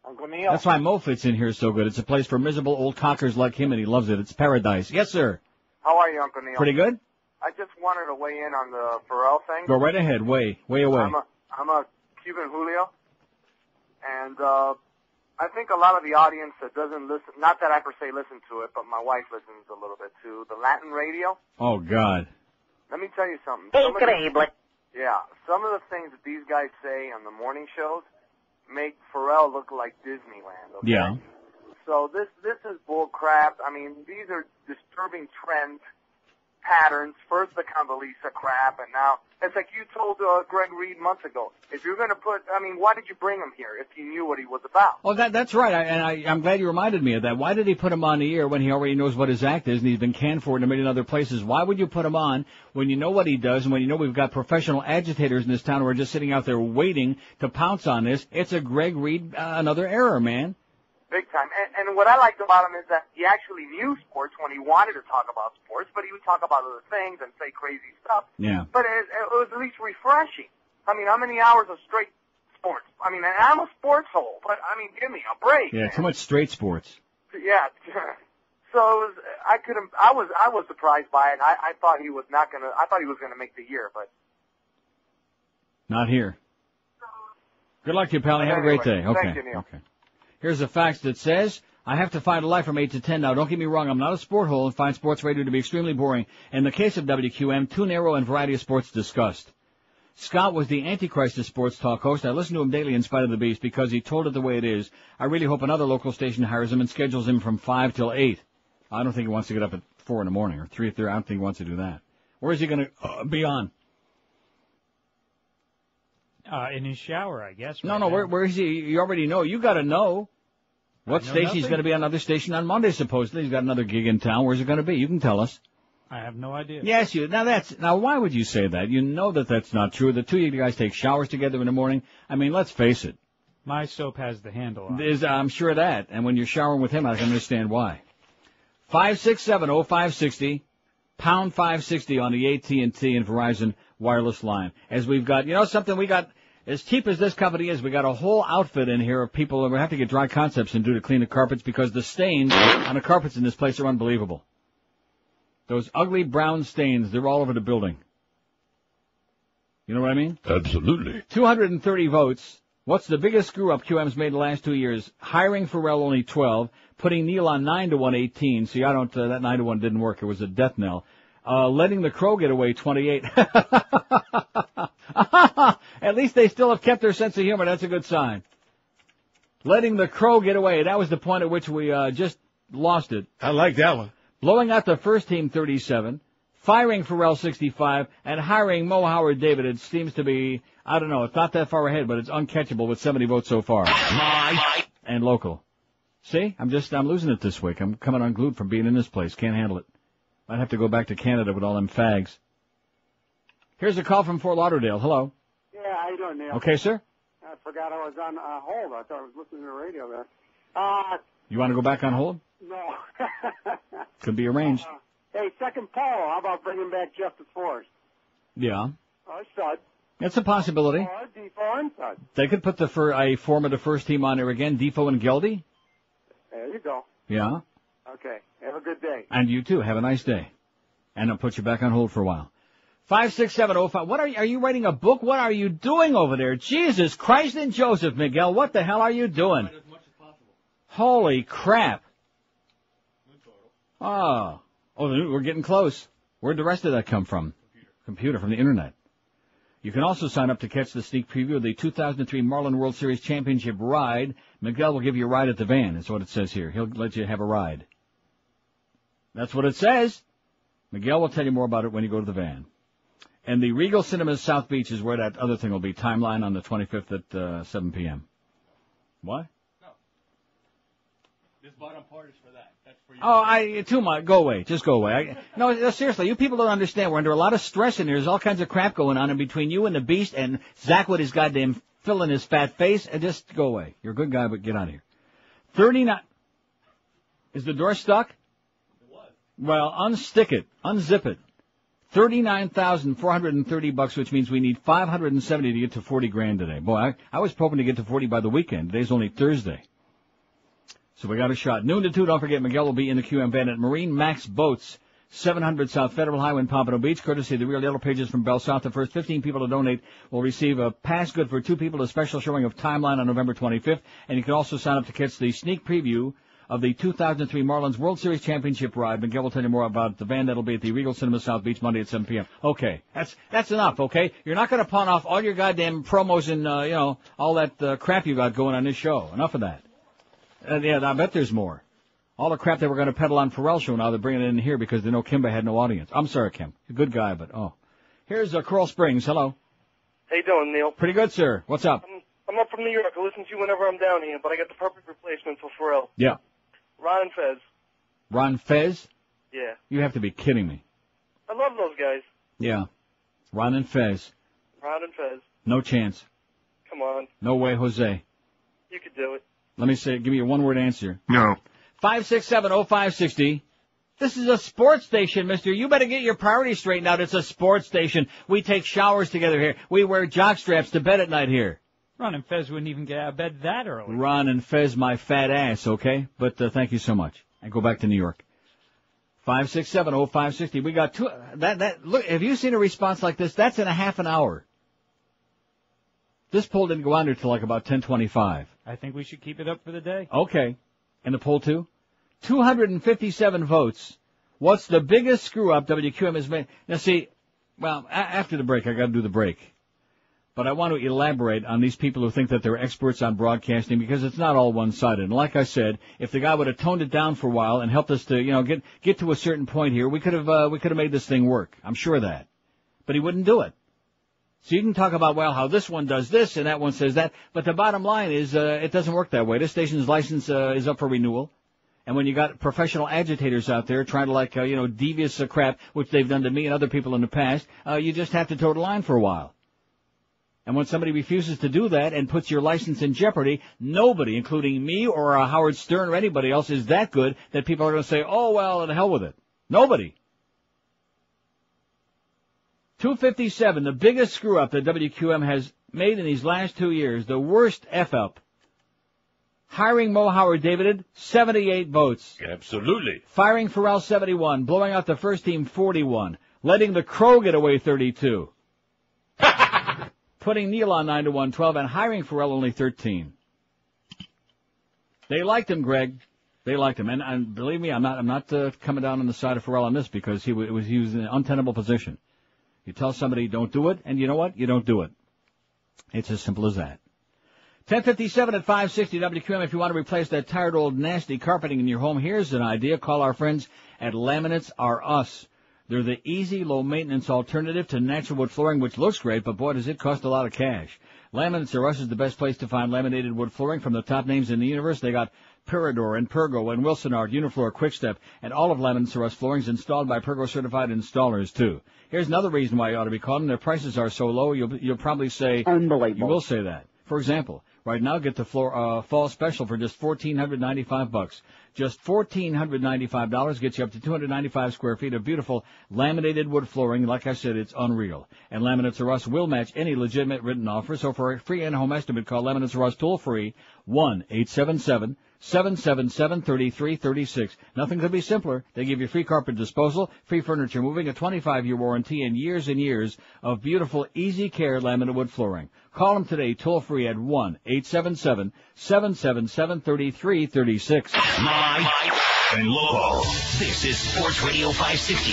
Uncle Neil. That's why Mo fits in here so good. It's a place for miserable old cockers like him, and he loves it. It's paradise. Yes, sir. How are you, Uncle Neil? Pretty good? I just wanted to weigh in on the Ferrall thing. Go right ahead. Way away. I'm a Cuban Julio, and I think a lot of the audience that doesn't listen, not that I per se listen to it, but my wife listens a little bit to the Latin radio. Oh, God. Let me tell you something. Increíble. Some of the things that these guys say on the morning shows make Ferrall look like Disneyland. Okay? Yeah. So this is bull crap. These are disturbing trends, patterns. First the Condoleezza crap, and now it's like you told Greg Reed months ago. If you're going to why did you bring him here if you knew what he was about? Oh, that's right. I'm glad you reminded me of that. Why did he put him on the air when he already knows what his act is and he's been canned for it in a million other places? Why would you put him on when you know what he does and when you know we've got professional agitators in this town who are just sitting out there waiting to pounce on this? It's a Greg Reed, another error, man. Big time. And what I liked about him is that he actually knew sports when he wanted to talk about sports, but he would talk about other things and say crazy stuff. Yeah. But it was at least refreshing. How many hours of straight sports? And I'm a sports hole, but give me a break. Yeah, man. too much straight sports. Yeah. So I was surprised by it. I thought he was gonna make the year, but not here. Good luck to you, pal. Have a great day. Okay. Thank you, Neil. Okay. Here's a fax that says, I have to find a life from 8 to 10 now. Don't get me wrong, I'm not a sport hole and find sports radio to be extremely boring. In the case of WQAM, too narrow and variety of sports discussed. Scott was the Antichrist of sports talk host. I listen to him daily in spite of the beast because he told it the way it is. I really hope another local station hires him and schedules him from 5 till 8. I don't think he wants to get up at 4 in the morning or 3 if I don't think he wants to do that. Where is he going to be on? In his shower, I guess. Right no, where is he? You already know. You got to know. What station? He's going to be on another station on Monday, supposedly. He's got another gig in town. Where's it going to be? You can tell us. I have no idea. Yes, now why would you say that? You know that that's not true. The two of you guys take showers together in the morning. Let's face it. My soap has the handle on it. I'm sure of that. And when you're showering with him, I can understand why. 567-0560, pound 560 on the AT&T and Verizon wireless line. As we've got, we got, as cheap as this company is, we got a whole outfit in here of people that we have to get Dry Concepts and do to clean the carpets because the stains on the carpets in this place are unbelievable. Those ugly brown stains, they're all over the building. You know what I mean? Absolutely. 230 votes. What's the biggest screw-up QM's made in the last 2 years? Hiring Ferrall only 12, putting Neil on 9-1, 18. See, that 9-1 didn't work. It was a death knell. Letting the Crow get away, 28. At least they still have kept their sense of humor. That's a good sign. Letting the Crow get away. That was the point at which we just lost it. I like that one. Blowing out the first team, 37. Firing Ferrall, 65. And hiring Mo Howard David, it seems to be, I don't know, it's not that far ahead, but it's uncatchable with 70 votes so far. And local. See? I'm losing it this week. I'm coming unglued from being in this place. Can't handle it. I'd have to go back to Canada with all them fags. Here's a call from Fort Lauderdale. Hello. Yeah, how you doing, Neil? Okay, sir. I forgot I was on hold. I thought I was listening to the radio there. You want to go back on hold? No. Could be arranged. Hey, second poll. How about bringing back Jeff DeForest? Yeah. Or Sud. It's a possibility. Or Defoe and Sud. They could put a form of the first team on there again, Defoe and Geldy. There you go. Yeah. Okay. Have a good day. And you too. Have a nice day. And I'll put you back on hold for a while. 56705. What are you writing a book? What are you doing over there? Jesus Christ and Joseph, Miguel. What the hell are you doing? As much as possible. Holy crap. Oh, we're getting close. Where'd the rest of that come from? Computer from the internet. You can also sign up to catch the sneak preview of the 2003 Marlin World Series Championship ride. Miguel will give you a ride at the van, is what it says here. He'll let you have a ride. That's what it says. Miguel will tell you more about it when you go to the van. And the Regal Cinemas South Beach is where that other thing will be. Timeline on the 25th at 7 p.m. What? No. This bottom part is for that. That's for you. Oh, too much. Go away. Just go away. No, seriously, you people don't understand. We're under a lot of stress in here. There's all kinds of crap going on in between you and the beast and Zach with his goddamn fill in his fat face. And just go away. You're a good guy, but get out of here. 39. Is the door stuck? It was. Well, unstick it. Unzip it. $39,430, which means we need 570 to get to 40 grand today. Boy, I was hoping to get to 40 by the weekend. Today's only Thursday. So we got a shot. Noon to 2, don't forget, Miguel will be in the QM van at Marine Max Boats, 700 South Federal Highway in Pompano Beach, courtesy of the Real Yellow Pages from Bell South. The first 15 people to donate will receive a pass good for 2 people, a special showing of Timeline on November 25th. And you can also sign up to catch the sneak preview of the 2003 Marlins World Series Championship ride. Miguel will tell you more about the van that'll be at the Regal Cinema South Beach Monday at 7 p.m. Okay, that's enough, okay? You're not going to pawn off all your goddamn promos and, all that crap you got going on this show. Enough of that. Yeah, I bet there's more. All the crap they were going to peddle on Ferrall show, now they're bringing it in here because they know Kimba had no audience. I'm sorry, Kim. You're a good guy, but, Here's Coral Springs. Hello. How you doing, Neil? Pretty good, sir. What's up? I'm up from New York. I listen to you whenever I'm down here, but I got the perfect replacement for Ferrall. Yeah. Ron and Fez. Ron Fez? Yeah. You have to be kidding me. I love those guys. Yeah. Ron and Fez. Ron and Fez. No chance. Come on. No way, Jose. You could do it. Let me give me a one-word answer. No. 5670560. This is a sports station, mister. You better get your priorities straightened out. It's a sports station. We take showers together here. We wear jock straps to bed at night here. Ron and Fez wouldn't even get out of bed that early. Ron and Fez, my fat ass, okay? But thank you so much. And go back to New York. 5670560. We got two. Look, have you seen a response like this? That's in a half an hour. This poll didn't go on until like about 10:25. I think we should keep it up for the day. Okay. And the poll too? 257 votes. What's the biggest screw up WQM has made? Now see, after the break, I got to do the break. But I want to elaborate on these people who think that they're experts on broadcasting because it's not all one-sided. And like I said, if the guy would have toned it down for a while and helped us to, get to a certain point here, we could have made this thing work. I'm sure of that. But he wouldn't do it. So you can talk about, how this one does this and that one says that. But the bottom line is, it doesn't work that way. This station's license, is up for renewal. And when you got professional agitators out there trying to devious crap, which they've done to me and other people in the past, you just have to toe the line for a while. And when somebody refuses to do that and puts your license in jeopardy, nobody, including me or Howard Stern or anybody else, is that good that people are going to say, the hell with it. Nobody. 257, the biggest screw-up that WQM has made in these last 2 years, the worst F-up. Hiring Mo Howard David, 78 votes. Absolutely. Firing Ferrall, 71. Blowing out the first team, 41. Letting the Crow get away, 32. Putting Neil on 9-112 and hiring Ferrall only 13. They liked him, Greg. They liked him, and believe me, I'm not coming down on the side of Ferrall on this because he was in an untenable position. You tell somebody don't do it, and you know what? You don't do it. It's as simple as that. 1057 at 560 WQM. If you want to replace that tired old nasty carpeting in your home, here's an idea. Call our friends at Laminates Are Us. They're the easy, low-maintenance alternative to natural wood flooring, which looks great, but boy, does it cost a lot of cash. Laminates Are Us is the best place to find laminated wood flooring from the top names in the universe. They got Peridor, and Pergo, and Wilsonart, Uniflor, Quickstep, and all of Laminates R Us flooring is installed by Pergo certified installers too. Here's another reason why you ought to be calling. Their prices are so low, you'll probably say, unbelievable. You will say that. For example, right now get the fall special for just $1,495. Just $1,495 gets you up to 295 square feet of beautiful laminated wood flooring. Like I said, it's unreal. And Laminates R Us will match any legitimate written offer. So for a free in-home estimate, call Laminates R Us toll-free 1-877-777-3336. Nothing could be simpler. They give you free carpet disposal, free furniture moving, a 25-year warranty, and years of beautiful, easy care laminate wood flooring. Call them today, toll-free at 1-877-777-3336. Live and local. This is Sports Radio 560.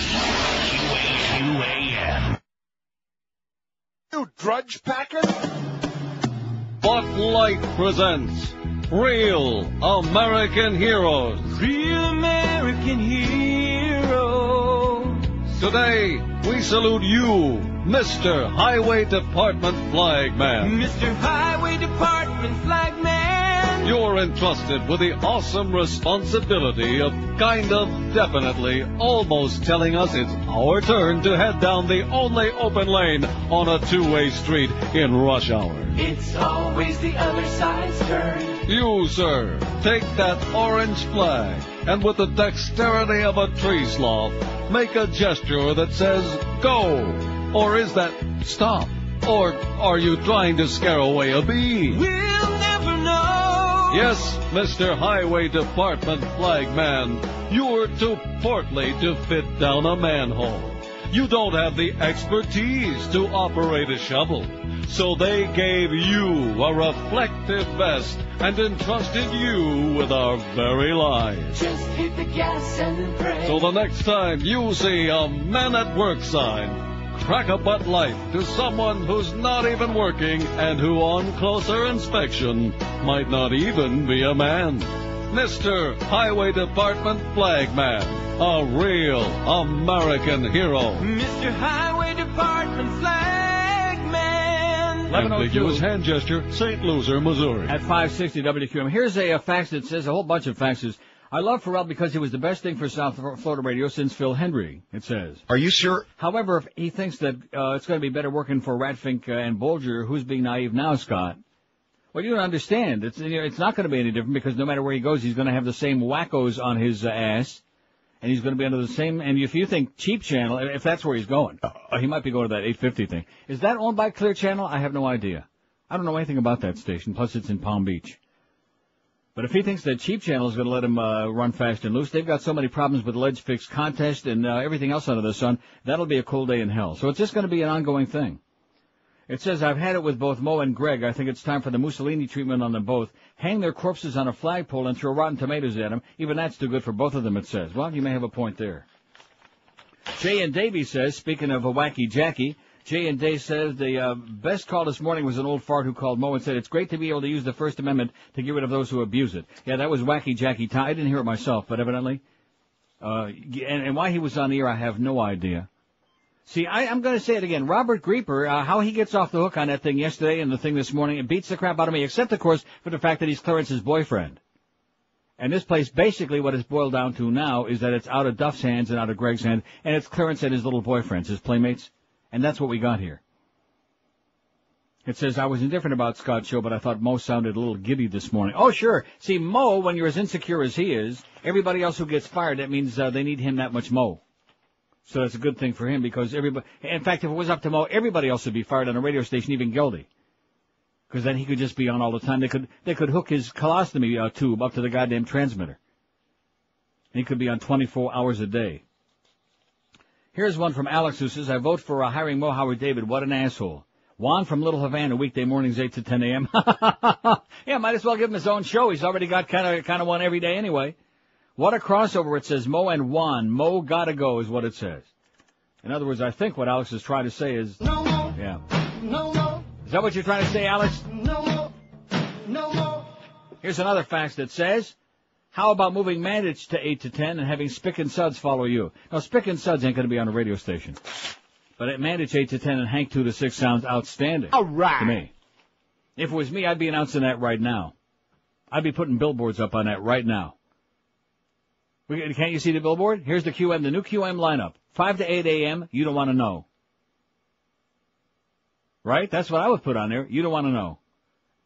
QAM. You drudge packer? Bud Light presents Real American Heroes. Real American Heroes. Today, we salute you, Mr. Highway Department Flagman. Mr. Highway Department Flagman. You're entrusted with the awesome responsibility of definitely, almost telling us it's our turn to head down the only open lane on a two-way street in rush hour. It's always the other side's turn. You, sir, take that orange flag and with the dexterity of a tree sloth, make a gesture that says, go. Or is that stop? Or are you trying to scare away a bee? We'll never know. Yes, Mr. Highway Department Flagman, you're too portly to fit down a manhole. You don't have the expertise to operate a shovel. So they gave you a reflective vest and entrusted you with our very lives. Just hit the gas and then pray. So the next time you see a man at work sign, crack a Bud Light to someone who's not even working and who on closer inspection might not even be a man. Mr. Highway Department Flagman, a real American hero. Mr. Highway Department Flagman. And the use hand gesture, St. Louis, Missouri. At 560 WQAM. Here's a fax that says, a whole bunch of faxes. I love Ferrall because he was the best thing for South Florida radio since Phil Hendry, it says. Are you sure? However, if he thinks that it's going to be better working for Ratfink and Bolger, who's being naive now, Scott? Well, you don't understand. It's not going to be any different because no matter where he goes, he's going to have the same wackos on his ass, and he's going to be under the same. And if you think Cheap Channel, if that's where he's going, he might be going to that 850 thing. Is that owned by Clear Channel? I have no idea. I don't know anything about that station. Plus, it's in Palm Beach. But if he thinks that Cheap Channel is going to let him run fast and loose, they've got so many problems with the Ledge Fix contest and everything else under the sun, that'll be a cold day in hell. So it's just going to be an ongoing thing. It says, I've had it with both Mo and Greg. I think it's time for the Mussolini treatment on them both. Hang their corpses on a flagpole and throw rotten tomatoes at them. Even that's too good for both of them, it says. Well, you may have a point there. Jay and Davey says, speaking of a wacky Jackie, Jay and Dave says the best call this morning was an old fart who called Mo and said, it's great to be able to use the First Amendment to get rid of those who abuse it. Yeah, that was wacky Jackie. I didn't hear it myself, but evidently. And why he was on the air, I have no idea. See, I'm going to say it again. Robert Grieper, how he gets off the hook on that thing yesterday and the thing this morning, it beats the crap out of me, except, of course, for the fact that he's Clarence's boyfriend. And this place, basically what it's boiled down to now is that it's out of Duff's hands and out of Greg's hand, and it's Clarence and his little boyfriends, his playmates. And that's what we got here. It says, I was indifferent about Scott's show, but I thought Mo sounded a little giddy this morning. Oh, sure. See, Mo, when you're as insecure as he is, everybody else who gets fired, that means they need him that much Mo. So that's a good thing for him because everybody, in fact, if it was up to Mo, everybody else would be fired on a radio station, even Geldy. Because then he could just be on all the time. They could hook his colostomy tube up to the goddamn transmitter. And he could be on 24 hours a day. Here's one from Alex who says, I vote for hiring Mo Howard David. What an asshole. Juan from Little Havana, weekday mornings 8 to 10 a.m. Yeah, might as well give him his own show. He's already got kind of one every day anyway. What a crossover. It says Mo and Juan. Mo gotta go is what it says. In other words, I think what Alex is trying to say is... No, no. Yeah. No, no. Is that what you're trying to say, Alex? No, no. No, no. Here's another fax that says... How about moving Mandich to 8 to 10 and having Spick and Suds follow you? Now, Spick and Suds ain't going to be on a radio station. But at Mandich 8 to 10 and Hank 2 to 6 sounds outstanding. All right. To me. If it was me, I'd be announcing that right now. I'd be putting billboards up on that right now. Can't you see the billboard? Here's the QM, the new QM lineup. 5 to 8 a.m., you don't want to know. Right? That's what I would put on there. You don't want to know.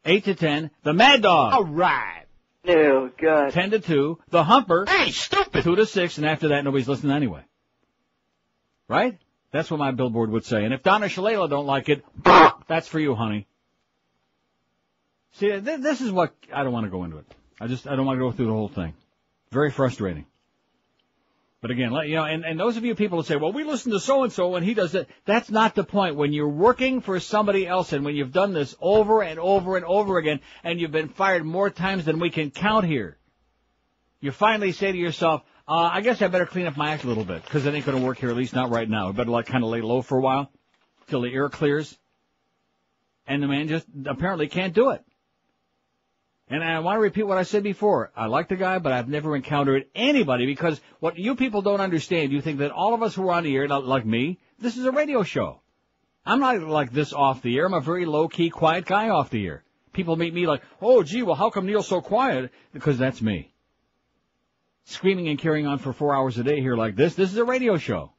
8 to 10, the Mad Dog. All right. No, God. 10 to 2, the Humper. Hey, stupid. 2 to 6, and after that, nobody's listening anyway. Right? That's what my billboard would say. And if Donna Shalala don't like it, that's for you, honey. See, this is what, I don't want to go into it. I don't want to go through the whole thing. Very frustrating. But again, and those of you people who say, well, we listen to so-and-so and he does it, that's not the point. When you're working for somebody else and when you've done this over and over and over again and you've been fired more times than we can count here, you finally say to yourself, I guess I better clean up my act a little bit because it ain't going to work here, at least not right now. I better kind of lay low for a while till the air clears. And the man just apparently can't do it. And I want to repeat what I said before. I like the guy, but I've never encountered anybody because what you people don't understand, you think that all of us who are on the air, not like me, this is a radio show. I'm not like this off the air. I'm a very low-key, quiet guy off the air. People meet me like, oh, gee, well, how come Neil's so quiet? Because that's me. Screaming and carrying on for 4 hours a day here like this is a radio show.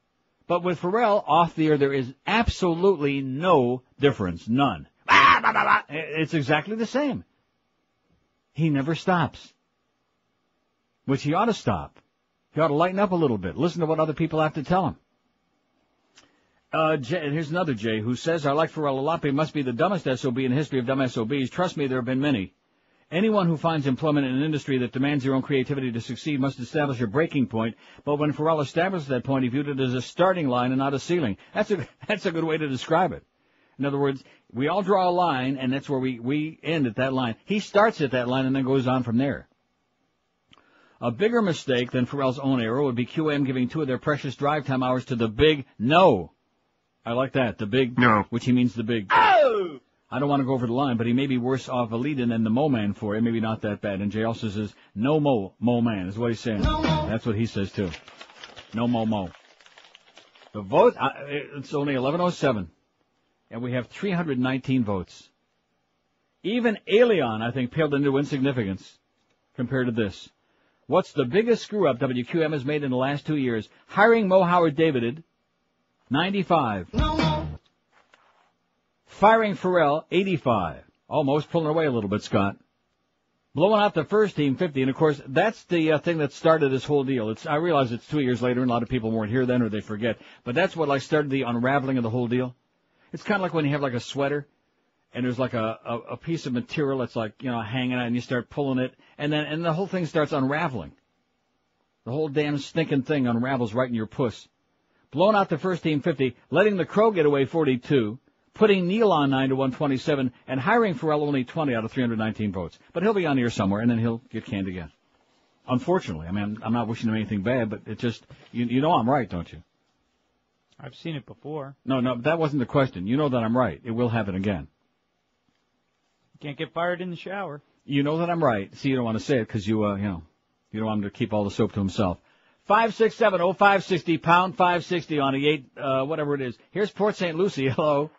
But with Ferrall, off the air, there is absolutely no difference. None. It's exactly the same. He never stops. Which he ought to stop. He ought to lighten up a little bit. Listen to what other people have to tell him. Here's another Jay who says, I like Ferrall a lot, but he must be the dumbest SOB in the history of dumb SOBs. Trust me, there have been many. Anyone who finds employment in an industry that demands their own creativity to succeed must establish a breaking point. But when Ferrall established that point, he viewed it as a starting line and not a ceiling. That's a good way to describe it. In other words, we all draw a line, and that's where we end at that line. He starts at that line and then goes on from there. A bigger mistake than Ferrall's own error would be QM giving 2 of their precious drive time hours to the big no. I like that, the big no, which he means the big. Oh! I don't want to go over the line, but he may be worse off a lead-in than the Mo Man for it. Maybe not that bad. And Jay also says, no Mo Man is what he's saying. No. That's what he says, too. No Mo. The vote, it's only 11:07. And we have 319 votes. Even Alien, I think, paled into insignificance compared to this. What's the biggest screw-up WQM has made in the last 2 years? Hiring Mo Howard Davided, 95. No. Firing Ferrall, 85. Almost pulling away a little bit, Scott. Blowing out the first team, 50. And, of course, that's the thing that started this whole deal. I realize it's 2 years later and a lot of people weren't here then or they forget. But that's what started the unraveling of the whole deal. It's kind of like when you have a sweater and there's a piece of material that's hanging out and you start pulling it and the whole thing starts unraveling. The whole damn stinking thing unravels right in your puss. Blowing out the first team 50, letting the Crow get away 42, putting Neil on 9 to 127 and hiring Ferrall only 20 out of 319 votes. But he'll be on here somewhere and then he'll get canned again. Unfortunately. I mean, I'm not wishing him anything bad, but it just, you know I'm right, don't you? I've seen it before. No, that wasn't the question. You know that I'm right. It will happen again. You can't get fired in the shower. You know that I'm right. See, you don't want to say it because you don't want him to keep all the soap to himself. 567-0560, pound 560 on the 8, whatever it is. Here's Port St. Lucie. Hello.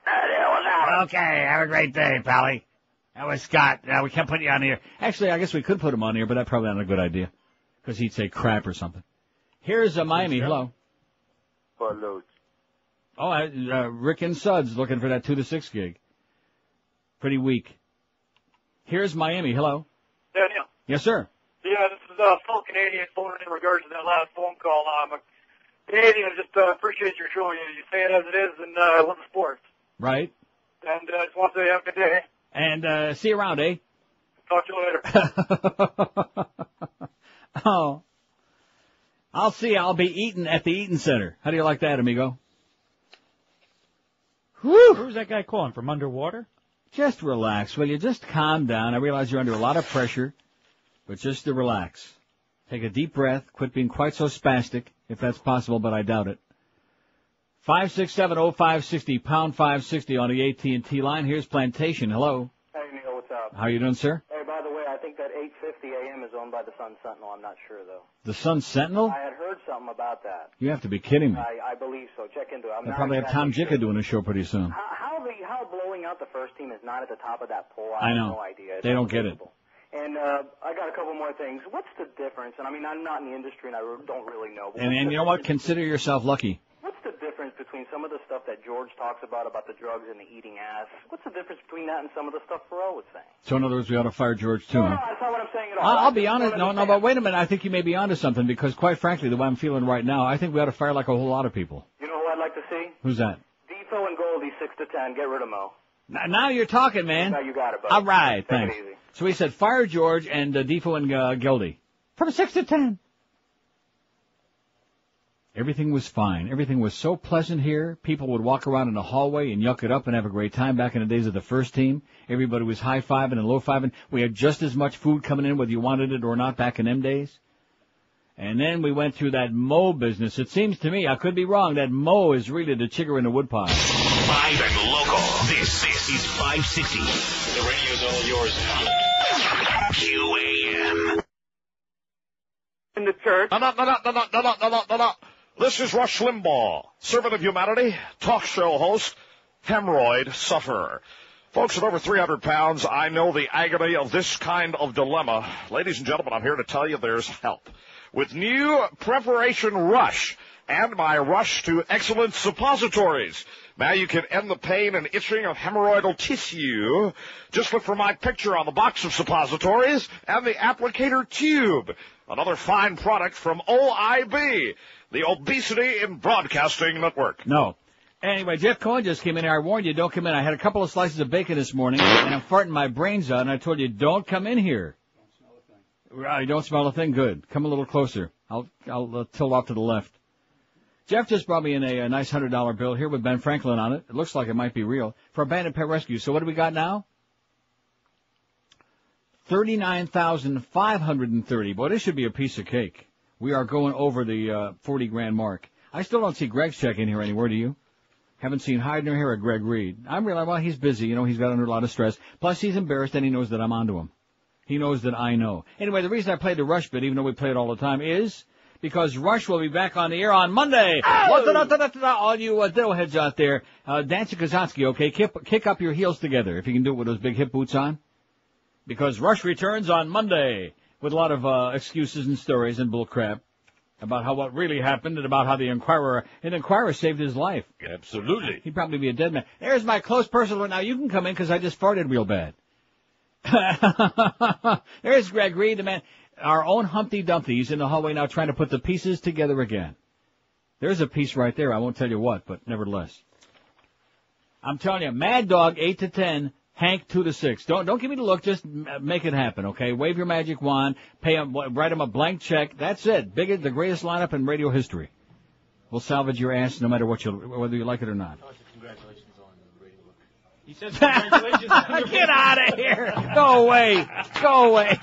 Okay, have a great day, Pally. That was Scott. We can't put you on here. Actually, I guess we could put him on here, but that's probably not a good idea because he'd say crap or something. Here's Miami. Hello. Hello. Oh, Rick and Suds looking for that 2 to 6 gig. Pretty weak. Here's Miami. Hello. Daniel. Yes, sir. Yeah, this is Phil Canadian phoning in regards to that last phone call. I'm a Canadian. I just appreciate your show. You say it as it is, and I love the sports. Right. And I just want to say have a good day. And see you around, eh? Talk to you later. Oh. I'll see. I'll be eating at the Eaton Center. How do you like that, amigo? Whew. Who's that guy calling? From underwater? Just relax, will you? Just calm down. I realize you're under a lot of pressure, but just to relax. Take a deep breath. Quit being quite so spastic, if that's possible, but I doubt it. 567-0560, pound 560 on the AT&T line. Here's Plantation. Hello. Hey, Neil, what's up? How you doing, sir? Hey, by the way, I think that 8:50 a.m. is owned by the Sun Sentinel. I'm not sure, though. The Sun Sentinel? I had heard something about that. You have to be kidding me. I believe so. Check into it. They'll probably have Tom Jicha doing a show pretty soon. How blowing out the first team is not at the top of that poll, I know. have no idea. They don't get it. And I got a couple more things. What's the difference? And I mean, I'm not in the industry and I don't really know. But And you know what? Consider yourself lucky. What's the difference between some of the stuff that George talks about the drugs and the eating ass? What's the difference between that and some of the stuff Ferrall was saying? So in other words, we ought to fire George too, No, huh? that's not what I'm saying at all. I'll be honest. No, but wait a minute. I think you may be onto something because, quite frankly, the way I'm feeling right now, I think we ought to fire like a whole lot of people. You know who I'd like to see? Who's that? Defoe and Goldie, 6 to 10. Get rid of Mo. Now you're talking, man. Now you got it, bud. All right, Take thanks. it easy. So he said fire George and Defoe and Gildy. From 6 to 10. Everything was fine. Everything was so pleasant here. People would walk around in the hallway and yuck it up and have a great time back in the days of the first team. Everybody was high-fiving and low-fiving. We had just as much food coming in whether you wanted it or not back in them days. And then we went through that Mo business. It seems to me, I could be wrong, that Mo is really the chigger in the woodpile. Live and local. This is 560. The radio's all yours now. WQAM. In the church. No. This is Rush Limbaugh, servant of humanity, talk show host, hemorrhoid sufferer. Folks at over 300 pounds, I know the agony of this kind of dilemma. Ladies and gentlemen, I'm here to tell you there's help. With new Preparation Rush and my Rush to Excellence suppositories. Now you can end the pain and itching of hemorrhoidal tissue. Just look for my picture on the box of suppositories and the applicator tube. Another fine product from OIB, the Obesity in Broadcasting Network. No. Anyway, Jeff Cohen just came in here. I warned you, don't come in. I had a couple of slices of bacon this morning, and I'm farting my brains out, and I told you, don't come in here. I don't smell a thing. Good. Come a little closer. I'll tilt off to the left. Jeff just brought me in a nice $100 bill here with Ben Franklin on it. It looks like it might be real. For Abandoned Pet Rescue. So what do we got now? $39,530. Boy, this should be a piece of cake. We are going over the 40 grand mark. I still don't see Greg's check in here anywhere, do you? Haven't seen hide nor hair of Greg Reed. I'm realizing, well, he's busy. You know, he's got under a lot of stress. Plus, he's embarrassed and he knows that I'm onto him. He knows that I know. Anyway, the reason I played the Rush bit, even though we play it all the time, is because Rush will be back on the air on Monday. Oh! All you diddleheads out there, Dancy Kazansky, okay, kick up your heels together if you can do it with those big hip boots on. Because Rush returns on Monday with a lot of excuses and stories and bullcrap about what really happened and about how the Inquirer saved his life. Absolutely. He'd probably be a dead man. There's my close personal. Now you can come in because I just farted real bad. There's Greg Reed, the man. Our own Humpty Dumpty. He's in the hallway now trying to put the pieces together again. There's a piece right there. I won't tell you what, but nevertheless. I'm telling you, Mad Dog 8 to 10, Hank 2 to 6. Don't give me the look. Just make it happen, okay? Wave your magic wand. Pay him. Write him a blank check. That's it. The greatest lineup in radio history. We'll salvage your ass no matter whether you like it or not. Congratulations on the radio look. He says congratulations. Get out of here. Go away. Go away.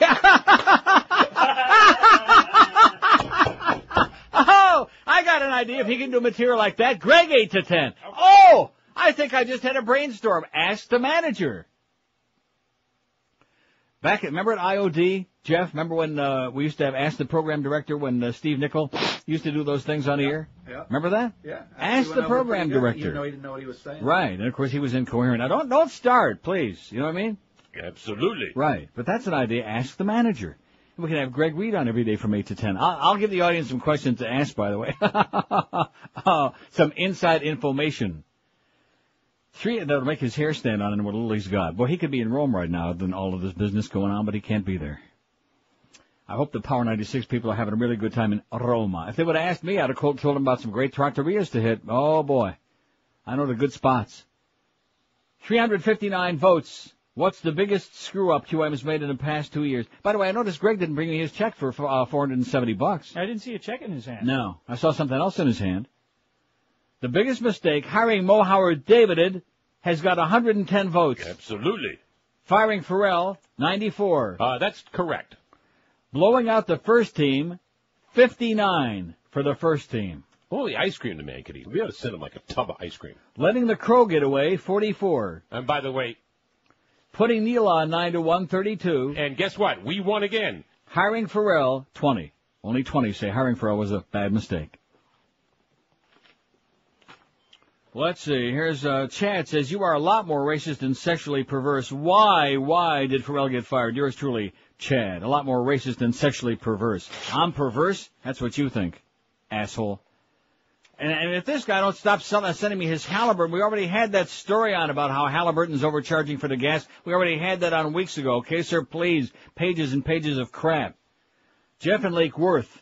Oh, I got an idea. If he can do material like that, Greg 8 to 10. Oh, I think I just had a brainstorm. Ask the manager. Remember at IOD, Jeff? Remember when we used to have Ask the Program Director when Steve Nickel used to do those things on the air? Yeah. Remember that? Yeah. Ask the Program Director. Even though he didn't know what he was saying. Right, and of course he was incoherent. Now don't start, please. You know what I mean? Absolutely. Right, but that's an idea. Ask the manager. We can have Greg Reed on every day from 8 to 10. I'll give the audience some questions to ask, by the way. Some inside information. That'll make his hair stand on end what little he's got. Boy, he could be in Rome right now than all of this business going on, but he can't be there. I hope the Power 96 people are having a really good time in Roma. If they would have asked me, I'd have told them about some great trattorias to hit. Oh, boy. I know the good spots. 359 votes. What's the biggest screw-up QM has made in the past 2 years? By the way, I noticed Greg didn't bring me his check for $470. I didn't see a check in his hand. No. I saw something else in his hand. The biggest mistake, hiring Mo Howard Davided, has got 110 votes. Absolutely. Firing Ferrall, 94. That's correct. Blowing out the first team, 59 for the first team. Only ice cream the man could eat. We ought to send him like a tub of ice cream. Letting the Crow get away, 44. And by the way, putting Neil on 9-1, 32. And guess what? We won again. Hiring Ferrall, 20. Only 20 say hiring Ferrall was a bad mistake. Let's see. Here's Chad says, you are a lot more racist and sexually perverse. Why did Ferrall get fired? Yours truly, Chad. A lot more racist and sexually perverse. I'm perverse? That's what you think, asshole. And if this guy don't stop sending me his Halliburton, we already had that story on about how Halliburton's overcharging for the gas. We already had that on weeks ago. Okay, sir, please. Pages and pages of crap. Jeff in Lake Worth.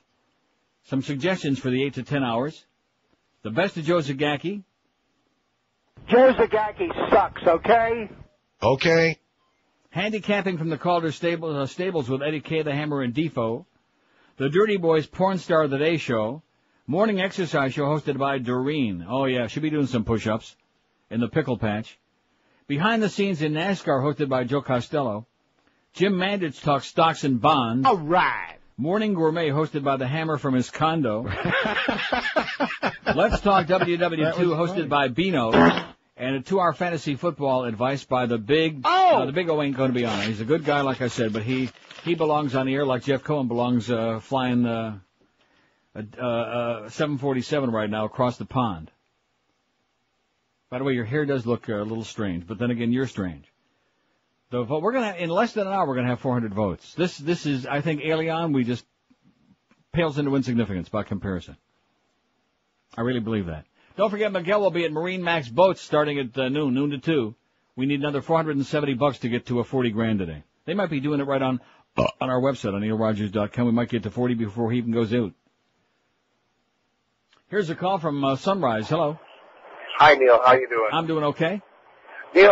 Some suggestions for the 8 to 10 hours. The best of Joe Zagacki. Joe Zagacki sucks, okay? Okay. Handicapping from the Calder stables with Eddie K, the Hammer, and Defoe. The Dirty Boys Porn Star of the Day Show. Morning exercise show hosted by Doreen. Oh, yeah, she'll be doing some push-ups in the pickle patch. Behind the scenes in NASCAR hosted by Joe Costello. Jim Mandich talks stocks and bonds. All right. Morning Gourmet hosted by the Hammer from his condo. Let's Talk WW2 hosted by Bino. And a 2-hour fantasy football advice by the Big. The Big O ain't going to be on it. He's a good guy, like I said, but he belongs on the air like Jeff Cohen belongs flying a 747 right now across the pond. By the way, your hair does look a little strange, but then again, you're strange. The vote, we're gonna in less than an hour, we're gonna have 400 votes. This is, I think, Alien. We just pales into insignificance by comparison. I really believe that. Don't forget, Miguel will be at Marine Max Boats starting at noon to 2. We need another $470 to get to a 40 grand today. They might be doing it right on our website on neilrogers.com. We might get to 40 before he even goes out. Here's a call from Sunrise. Hello. Hi, Neil. How you doing? I'm doing okay. Neil,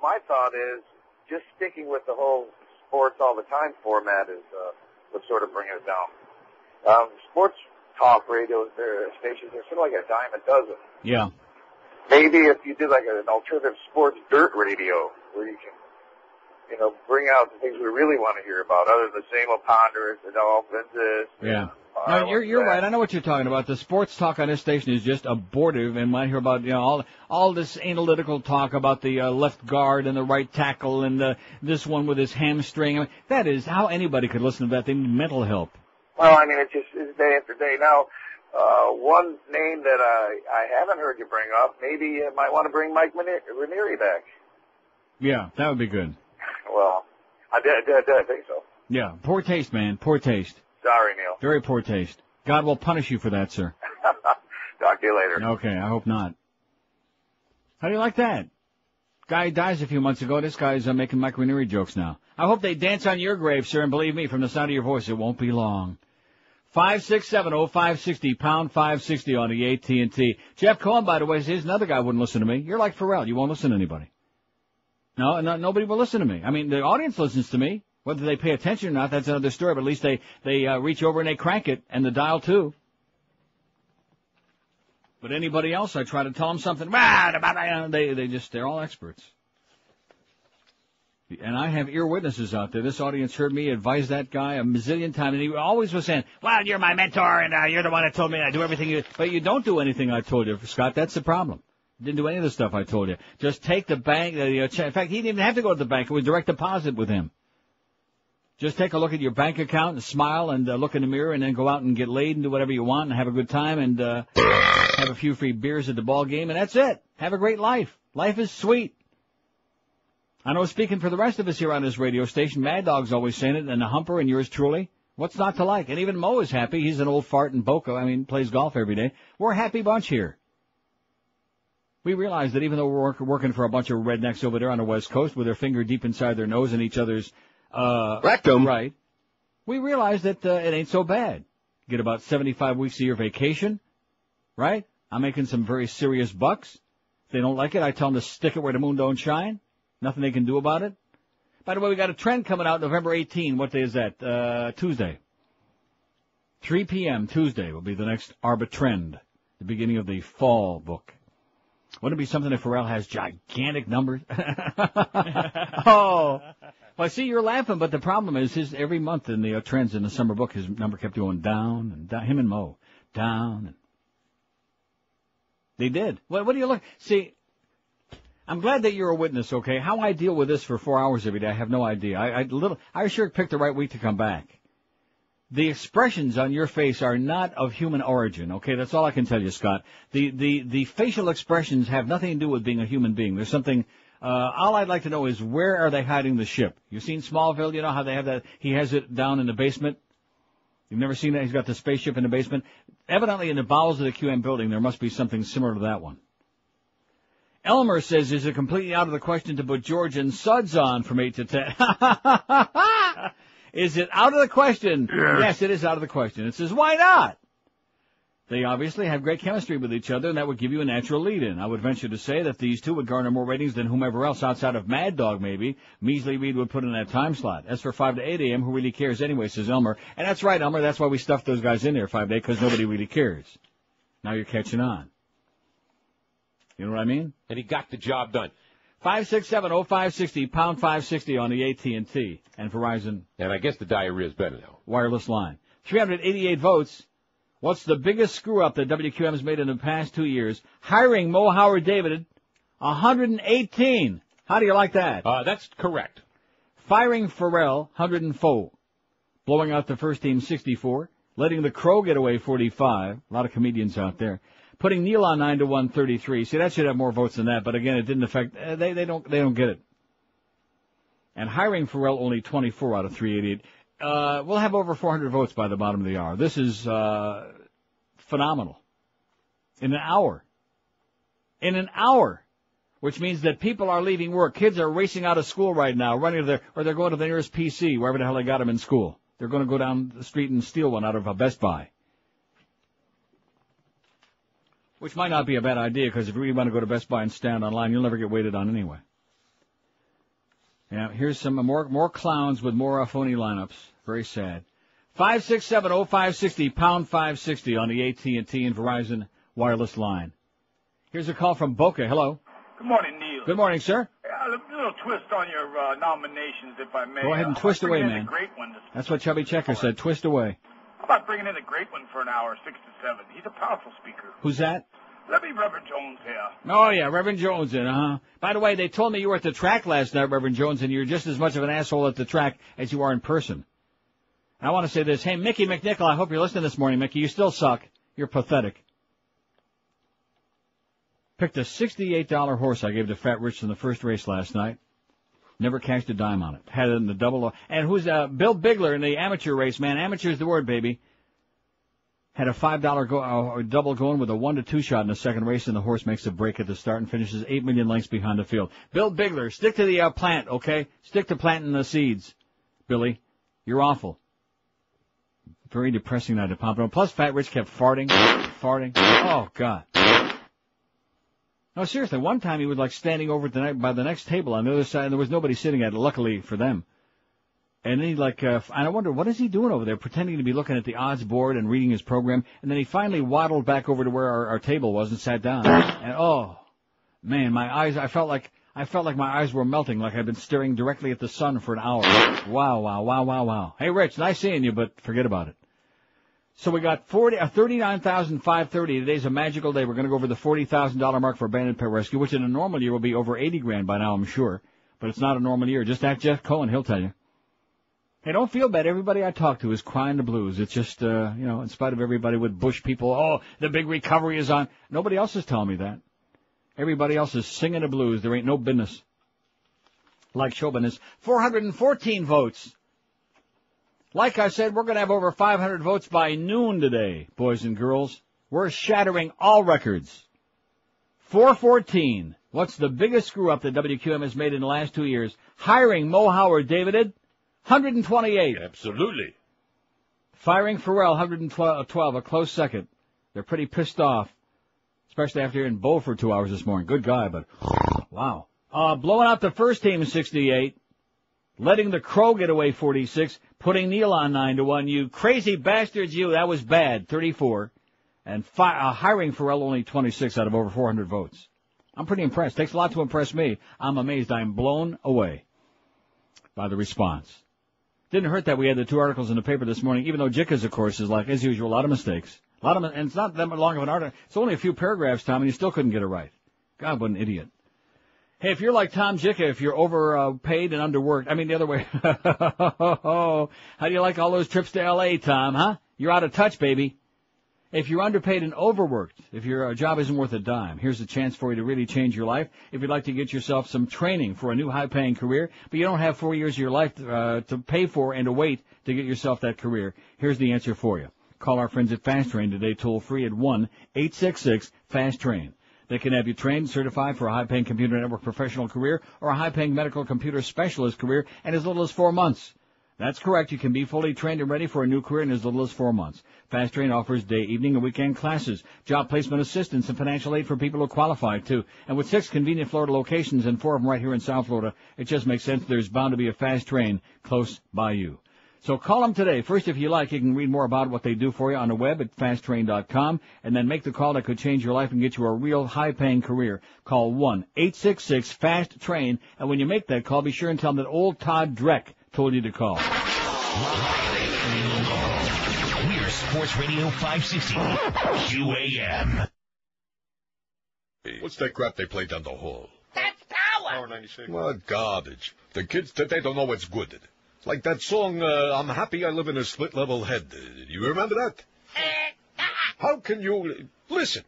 my thought is just sticking with the whole sports all the time format is would sort of bring it down. Sports talk radios, their stations, they're sort of like a dime a dozen. Yeah. Maybe if you did like an alternative sports dirt radio where you can, bring out the things we really want to hear about, other than the same old Ponderers, the Dolphins. Yeah. No, you're right. I know what you're talking about. The sports talk on this station is just abortive, and when I hear about all this analytical talk about the left guard and the right tackle and this one with his hamstring, that is how anybody could listen to that. They need mental help. Well, I mean, it's day after day. Now, one name that I haven't heard you bring up, maybe you might want to bring Mike Ranieri back. Yeah, that would be good. Well, I think so. Yeah, poor taste, man. Poor taste. Sorry, Neil. Very poor taste. God will punish you for that, sir. Talk to you later. Okay, I hope not. How do you like that? Guy dies a few months ago. This guy's making Mike Ranieri jokes now. I hope they dance on your grave, sir, and believe me, from the sound of your voice, it won't be long. 5670560, pound 560 on the AT&T. Jeff Cohen, by the way, says another guy wouldn't listen to me. You're like Ferrall. You won't listen to anybody. No, nobody will listen to me. I mean, the audience listens to me. Whether they pay attention or not, that's another story, but at least they reach over and they crank it, and the dial too. But anybody else, I try to tell them something, they're all experts. And I have ear witnesses out there. This audience heard me advise that guy a bazillion times, and he always was saying, well, you're my mentor, and you're the one that told me I do everything but you don't do anything I told you, Scott. That's the problem. Didn't do any of the stuff I told you. Just take the bank, in fact, he didn't even have to go to the bank. It was direct deposit with him. Just take a look at your bank account and smile and look in the mirror and then go out and get laid and do whatever you want and have a good time and have a few free beers at the ball game, and that's it. Have a great life. Life is sweet. I know, speaking for the rest of us here on this radio station, Mad Dog's always saying it, and the Humper and yours truly. What's not to like? And even Mo is happy. He's an old fart in Boca. I mean, plays golf every day. We're a happy bunch here. We realize that even though we're working for a bunch of rednecks over there on the West Coast with their finger deep inside their nose and each other's rectum. Right. We realize that it ain't so bad. Get about 75 weeks of your vacation, right? I'm making some very serious bucks. If they don't like it, I tell them to stick it where the moon don't shine. Nothing they can do about it. By the way, we got a trend coming out November 18. What day is that? Tuesday. 3 p.m. Tuesday will be the next Arbitrend, the beginning of the fall book. Wouldn't it be something if Ferrall has gigantic numbers? Oh. Well, I see you're laughing, but the problem is every month in the trends in the summer book, his number kept going down and down. Him and Mo, down. And they did. What do you look? See, I'm glad that you're a witness, okay? How I deal with this for 4 hours every day, I have no idea. I sure picked the right week to come back. The expressions on your face are not of human origin, okay? That's all I can tell you, Scott. The facial expressions have nothing to do with being a human being. There's something All I'd like to know is where are they hiding the ship? You've seen Smallville? You know how they have that? He has it down in the basement. You've never seen that? He's got the spaceship in the basement. Evidently, in the bowels of the QM building, there must be something similar to that one. Elmer says, is it completely out of the question to put George and Suds on from 8 to 10? Is it out of the question? Yes, it is out of the question. It says, why not? They obviously have great chemistry with each other, and that would give you a natural lead-in. I would venture to say that these two would garner more ratings than whomever else outside of Mad Dog, maybe. Measly Reed would put in that time slot. As for 5 to 8 a.m., who really cares anyway, says Elmer. And that's right, Elmer. That's why we stuffed those guys in there 5 to 8, because nobody really cares. Now you're catching on. You know what I mean? And he got the job done. 567-0560, pound 560 on the AT&T and Verizon. And I guess the diarrhea is better now. Wireless line. 388 votes. What's the biggest screw-up that WQM has made in the past 2 years? Hiring Mo Howard David, 118. How do you like that? That's correct. Firing Ferrall, 104. Blowing out the first team, 64. Letting the Crow get away, 45. A lot of comedians out there. Putting Neil on 9 to 133. See, that should have more votes than that, but again, it didn't affect, they don't get it. And hiring Ferrall, only 24 out of 388. We'll have over 400 votes by the bottom of the hour. This is, phenomenal. In an hour. In an hour. Which means that people are leaving work. Kids are racing out of school right now, running to or they're going to the nearest PC, wherever the hell they got them in school. They're going to go down the street and steal one out of a Best Buy. Which might not be a bad idea, because if you really want to go to Best Buy and stand online, you'll never get waited on anyway. Yeah, here's some more clowns with more phony lineups. Very sad. 567-0560, pound 560 on the AT&T and Verizon wireless line. Here's a call from Boca. Hello. Good morning, Neil. Good morning, sir. A little twist on your nominations, if I may. Go ahead and twist away, man. Great one That's what Chubby Checker said. Twist away. How about bringing in a great one for an hour, 6 to 7? He's a powerful speaker. Who's that? Let me Reverend Jones here. Oh, yeah, Reverend Jones in, By the way, they told me you were at the track last night, Reverend Jones, and you're just as much of an asshole at the track as you are in person. I want to say this. Hey, Mickey McNichol, I hope you're listening this morning, Mickey. You still suck. You're pathetic. Picked a $68 horse I gave to Fat Rich in the first race last night. Never cashed a dime on it. Had it in the double. And who's Bill Bigler in the amateur race, man. Amateur's the word, baby. Had a $5 double going with a 1 to 2 shot in the second race, and the horse makes a break at the start and finishes 8 million lengths behind the field. Bill Bigler, stick to the plant, okay? Stick to planting the seeds, Billy. You're awful. Very depressing night at Pompano. Plus, Fat Rich kept farting. Oh, God. No, seriously, one time he was like standing over by the next table on the other side, and there was nobody sitting at it, luckily for them. And then he and I wonder, what is he doing over there, pretending to be looking at the odds board and reading his program, and then he finally waddled back over to where our table was and sat down. And oh, man, my eyes, I felt like my eyes were melting, like I'd been staring directly at the sun for an hour. Wow. Hey, Rich, nice seeing you, but forget about it. So we got 39,530. Today's a magical day. We're going to go over the $40,000 mark for abandoned pet rescue, which in a normal year will be over 80 grand by now, I'm sure. But it's not a normal year. Just ask Jeff Cohen. He'll tell you. Hey, don't feel bad. Everybody I talk to is crying the blues. It's just, in spite of everybody with Bush people, oh, the big recovery is on. Nobody else is telling me that. Everybody else is singing the blues. There ain't no business. Like Chauvin 414 votes. Like I said, we're going to have over 500 votes by noon today, boys and girls. We're shattering all records. 414. What's the biggest screw-up that WQM has made in the last 2 years? Hiring Mo Howard David, 128. Absolutely. Firing Ferrall, 112, a close second. They're pretty pissed off, especially after hearing Bo for 2 hours this morning. Good guy, but wow. Blowing out the first team, 68. Letting the Crow get away, 46. Putting Neil on 9 to 1. You crazy bastards, you. That was bad, 34. And hiring Ferrall, only 26 out of over 400 votes. I'm pretty impressed. Takes a lot to impress me. I'm amazed. I'm blown away by the response. Didn't hurt that we had the 2 articles in the paper this morning, even though Jicha's, of course, is like, as usual, a lot of mistakes. And it's not that long of an article. It's only a few paragraphs, Tom, and you still couldn't get it right. God, what an idiot. Hey, if you're like Tom Jicha, if you're overpaid and underworked, I mean the other way. How do you like all those trips to L.A., Tom, huh? You're out of touch, baby. If you're underpaid and overworked, if your job isn't worth a dime, here's a chance for you to really change your life. If you'd like to get yourself some training for a new high-paying career, but you don't have 4 years of your life to pay for and to wait to get yourself that career, here's the answer for you. Call our friends at Fast Train today, toll-free at 1-866-FAST-TRAIN. They can have you trained and certified for a high-paying computer network professional career or a high-paying medical computer specialist career in as little as 4 months. That's correct. You can be fully trained and ready for a new career in as little as 4 months. Fast Train offers day, evening, and weekend classes, job placement assistance, and financial aid for people who qualify, too. And with 6 convenient Florida locations and 4 of them right here in South Florida, it just makes sense there's bound to be a Fast Train close by you. So call them today. First, if you like, you can read more about what they do for you on the web at fasttrain.com, and then make the call that could change your life and get you a real high-paying career. Call 1-866-FAST-TRAIN, and when you make that call, be sure and tell them that old Todd Dreck told you to call. We're Sports Radio 560 QAM. What's that crap they play down the hall? That's Power! Power 96. What garbage. The kids today don't know what's good. It's like that song, I'm happy I live in a split-level head. You remember that? How can you... Listen.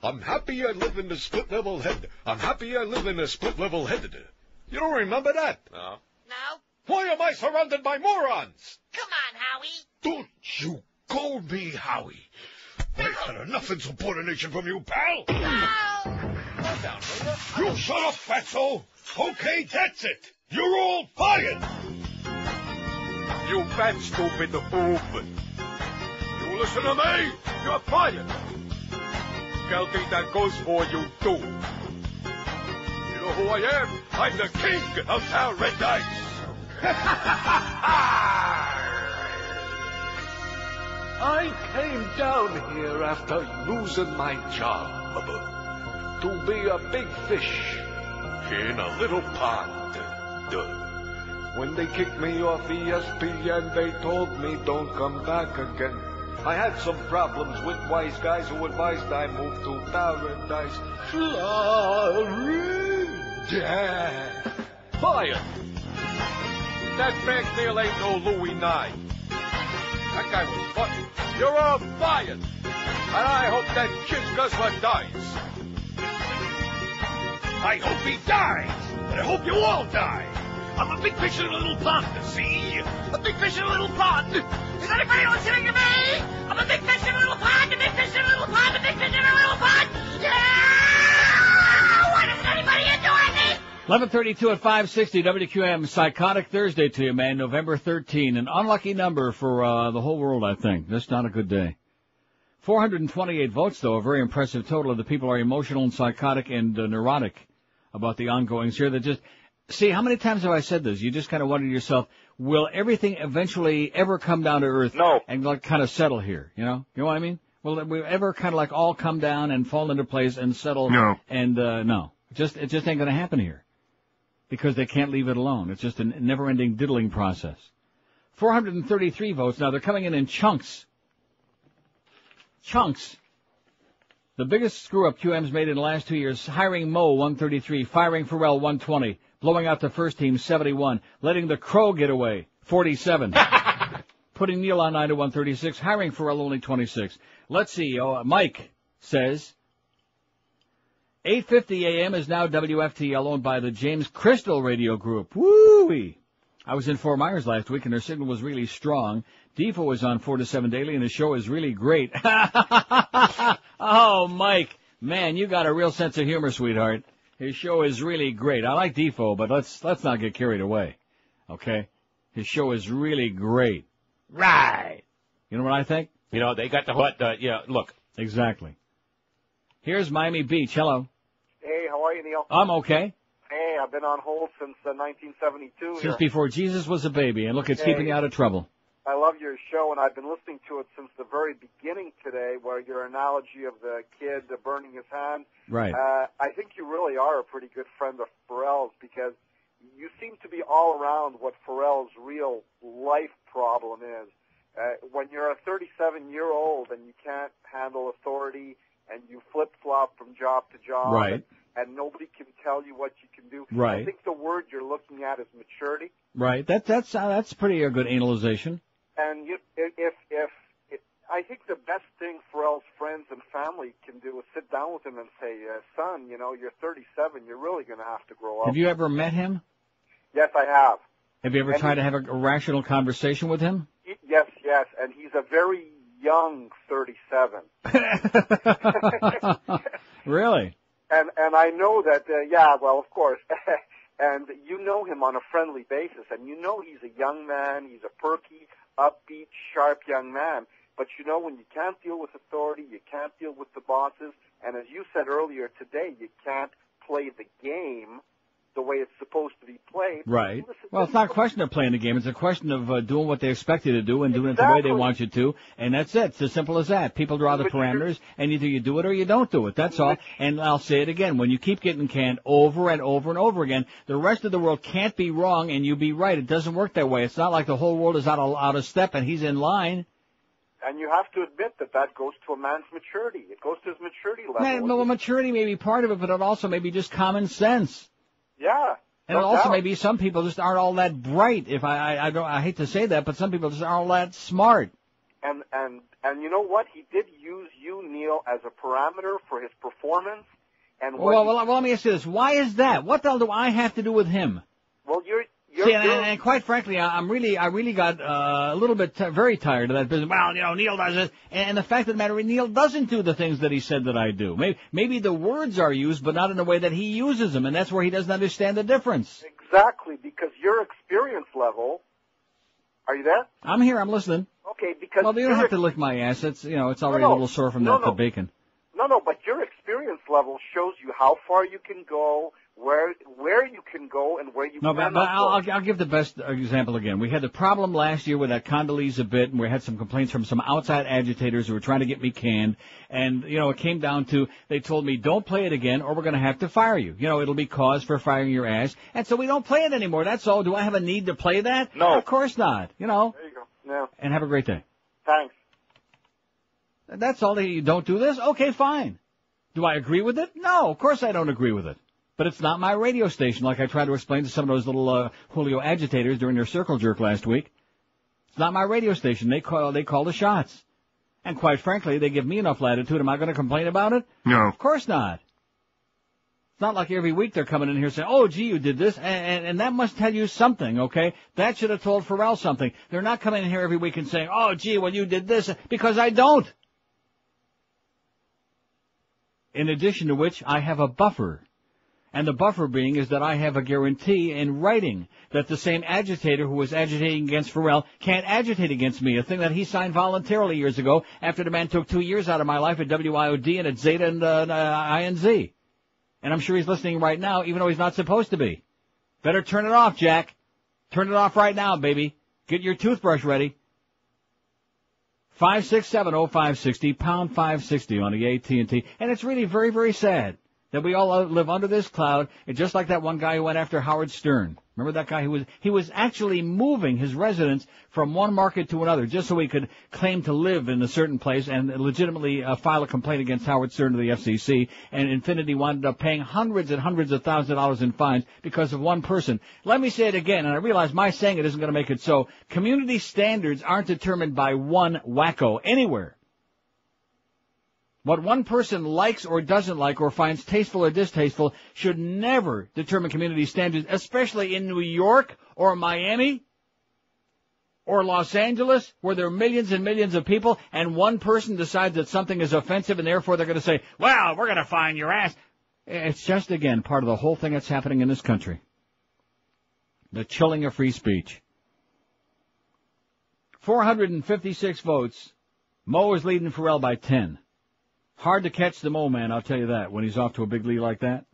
I'm happy I live in a split-level head. I'm happy I live in a split-level head. You don't remember that? No. Why am I surrounded by morons? Come on, Howie. Don't you call me Howie. I've had enough insubordination from you, pal. No. You shut up, fatso. Okay, that's it. You're all fired. You fat, stupid boob. You listen to me. You're fired. Skelty, that goes for you, too. You know who I am? I'm the king of paradise. I came down here after losing my job to be a big fish in a little pond. When they kicked me off ESPN, they told me don't come back again. I had some problems with wise guys who advised I move to paradise. Florida. Fired. That McNeil ain't no Louis Nye. That guy was funny. You're all fired. And I hope that kid Guzzler dies. I hope he dies. And I hope you all die. I'm a big fish in a little pond, see? A big fish in a little pond. Is anybody listening to me? I'm a big fish in a little pond, a big fish in a little pond, a big fish in a little pond. Yeah! Why doesn't anybody enjoy me? 11:32 at 560 WQAM. Psychotic Thursday to you, man. November 13. An unlucky number for the whole world, I think. That's not a good day. 428 votes, though, a very impressive total of the people are emotional and psychotic and neurotic about the ongoings here. That just... See, how many times have I said this? You just kind of wonder to yourself, will everything eventually ever come down to earth? No. And like kind of settle here, you know? You know what I mean? Will we ever kind of like all come down and fall into place and settle? No. And, no. It just ain't going to happen here. Because they can't leave it alone. It's just a never-ending diddling process. 433 votes. Now, they're coming in chunks. Chunks. The biggest screw-up QM's made in the last 2 years, hiring Mo, 133, firing Ferrall, 120, blowing out the first team, 71, letting the Crow get away, 47, putting Neil on 9 to 136, hiring Ferrall, only 26. Let's see, Mike says, 8:50 a.m. is now WFTL, owned by the James Crystal Radio Group. Woo-wee! I was in Fort Myers last week, and their signal was really strong. Defoe was on 4 to 7 daily, and the show is really great. Oh, Mike, man, you got a real sense of humor, sweetheart. His show is really great. I like Defoe, but let's not get carried away, okay? His show is really great. Right. You know what I think? You know, they got the... But, yeah, look. Exactly. Here's Miami Beach. Hello. Hey, how are you, Neil? I'm okay. Hey, I've been on hold since 1972. Since before Jesus was a baby, and look, it's keeping you out of trouble. I love your show, and I've been listening to it since the very beginning today, where your analogy of the kid burning his hand. Right. I think you really are a pretty good friend of Ferrall's, because you seem to be all around what Ferrall's real life problem is. When you're a 37-year-old and you can't handle authority and you flip-flop from job to job, right, and nobody can tell you what you can do, right, I think the word you're looking at is maturity. Right. That's pretty good analyzation. And if I think the best thing Ferrall's friends and family can do is sit down with him and say, son, you're 37. You're really going to have to grow up. Have you ever met him? Yes, I have. Have you ever tried to have a rational conversation with him? Yes, and he's a very young 37. Really? And I know that, well, of course. And you know him on a friendly basis, and you know he's a young man, he's a perky, upbeat, sharp young man. But when you can't deal with authority, you can't deal with the bosses, and as you said earlier today, you can't play the game the way it's supposed to be played. Right. Well, it's not a question of playing the game. It's a question of doing what they expect you to do and doing it the way they want you to. And that's it. It's as simple as that. People draw the parameters, and either you do it or you don't do it. That's all. And I'll say it again. When you keep getting canned over and over and over again, the rest of the world can't be wrong and you be right. It doesn't work that way. It's not like the whole world is out of step and he's in line. And you have to admit that goes to a man's maturity. It goes to his maturity level. Well, maturity may be part of it, but it also may be just common sense. Yeah. And it also may be some people just aren't all that bright. I hate to say that, but some people just aren't all that smart. And you know what? He did use you, Neil, as a parameter for his performance. And well, let me ask you this: why is that? What the hell do I have to do with him? Well, and quite frankly, I really got a little bit very tired of that business. Well, Neil does it, and the fact of the matter is, Neil doesn't do the things that he said that I do. Maybe the words are used, but not in the way that he uses them, and that's where he doesn't understand the difference. Exactly, because your experience level. Are you there? I'm here. I'm listening. Okay, because you don't have to lick my ass. It's it's already a little sore from the bacon. No, but your experience level shows you how far you can go, where you can go, and where you cannot go. But I'll give the best example again. We had the problem last year with that Condoleezza bit, and we had some complaints from some outside agitators who were trying to get me canned. And, it came down to, they told me, don't play it again, or we're going to have to fire you. It'll be cause for firing your ass. And so we don't play it anymore. That's all. Do I have a need to play that? No. Of course not. There you go. Yeah. And have a great day. Thanks. That's all. You don't do this? Okay, fine. Do I agree with it? No, of course I don't agree with it. But it's not my radio station, like I tried to explain to some of those little Julio agitators during their circle jerk last week. It's not my radio station. They call the shots. And quite frankly, they give me enough latitude. Am I going to complain about it? No. Of course not. It's not like every week they're coming in here saying, oh, gee, you did this, and that must tell you something, okay? That should have told Ferrall something. They're not coming in here every week and saying, oh, gee, well, you did this, because I don't. In addition to which, I have a buffer. And the buffer being is that I have a guarantee in writing that the same agitator who was agitating against Ferrall can't agitate against me, a thing that he signed voluntarily years ago after the man took 2 years out of my life at WIOD and at Zeta and INZ. And I'm sure he's listening right now, even though he's not supposed to be. Better turn it off, Jack. Turn it off right now, baby. Get your toothbrush ready. 5670560, pound 560 on the AT&T. And it's really very, very sad that we all live under this cloud, and just like that one guy who went after Howard Stern. Remember that guy he was actually moving his residence from one market to another just so he could claim to live in a certain place and legitimately file a complaint against Howard Stern to the FCC. And Infinity wound up paying hundreds and hundreds of thousands of dollars in fines because of one person. Let me say it again, and I realize my saying it isn't going to make it so. Community standards aren't determined by one wacko anywhere. What one person likes or doesn't like or finds tasteful or distasteful should never determine community standards, especially in New York or Miami or Los Angeles, where there are millions and millions of people, and one person decides that something is offensive and therefore they're going to say, well, we're going to fine your ass. It's just, again, part of the whole thing that's happening in this country. The chilling of free speech. 456 votes. Mo is leading Ferrall by 10. Hard to catch the Mo man, I'll tell you that, when he's off to a big lead like that.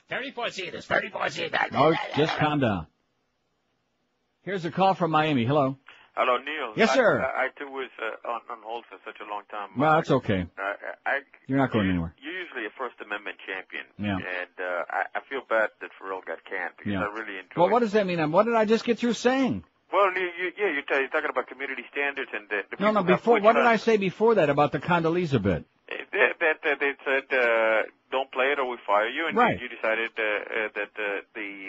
34-seaters, 34-seaters. Oh, just calm down. Here's a call from Miami. Hello. Hello, Neil. Yes, sir. I too was on hold for such a long time. Well, that's okay. You're not going anywhere. You're usually a First Amendment champion. Yeah. And I feel bad that Ferrall got canned because I really enjoyed it. Well, what does that mean? What did I just get through saying? Well, you're talking about community standards and the No, before. What did I say before that about the Condoleezza bit? That they said don't play it or we fire you, and right. you decided that the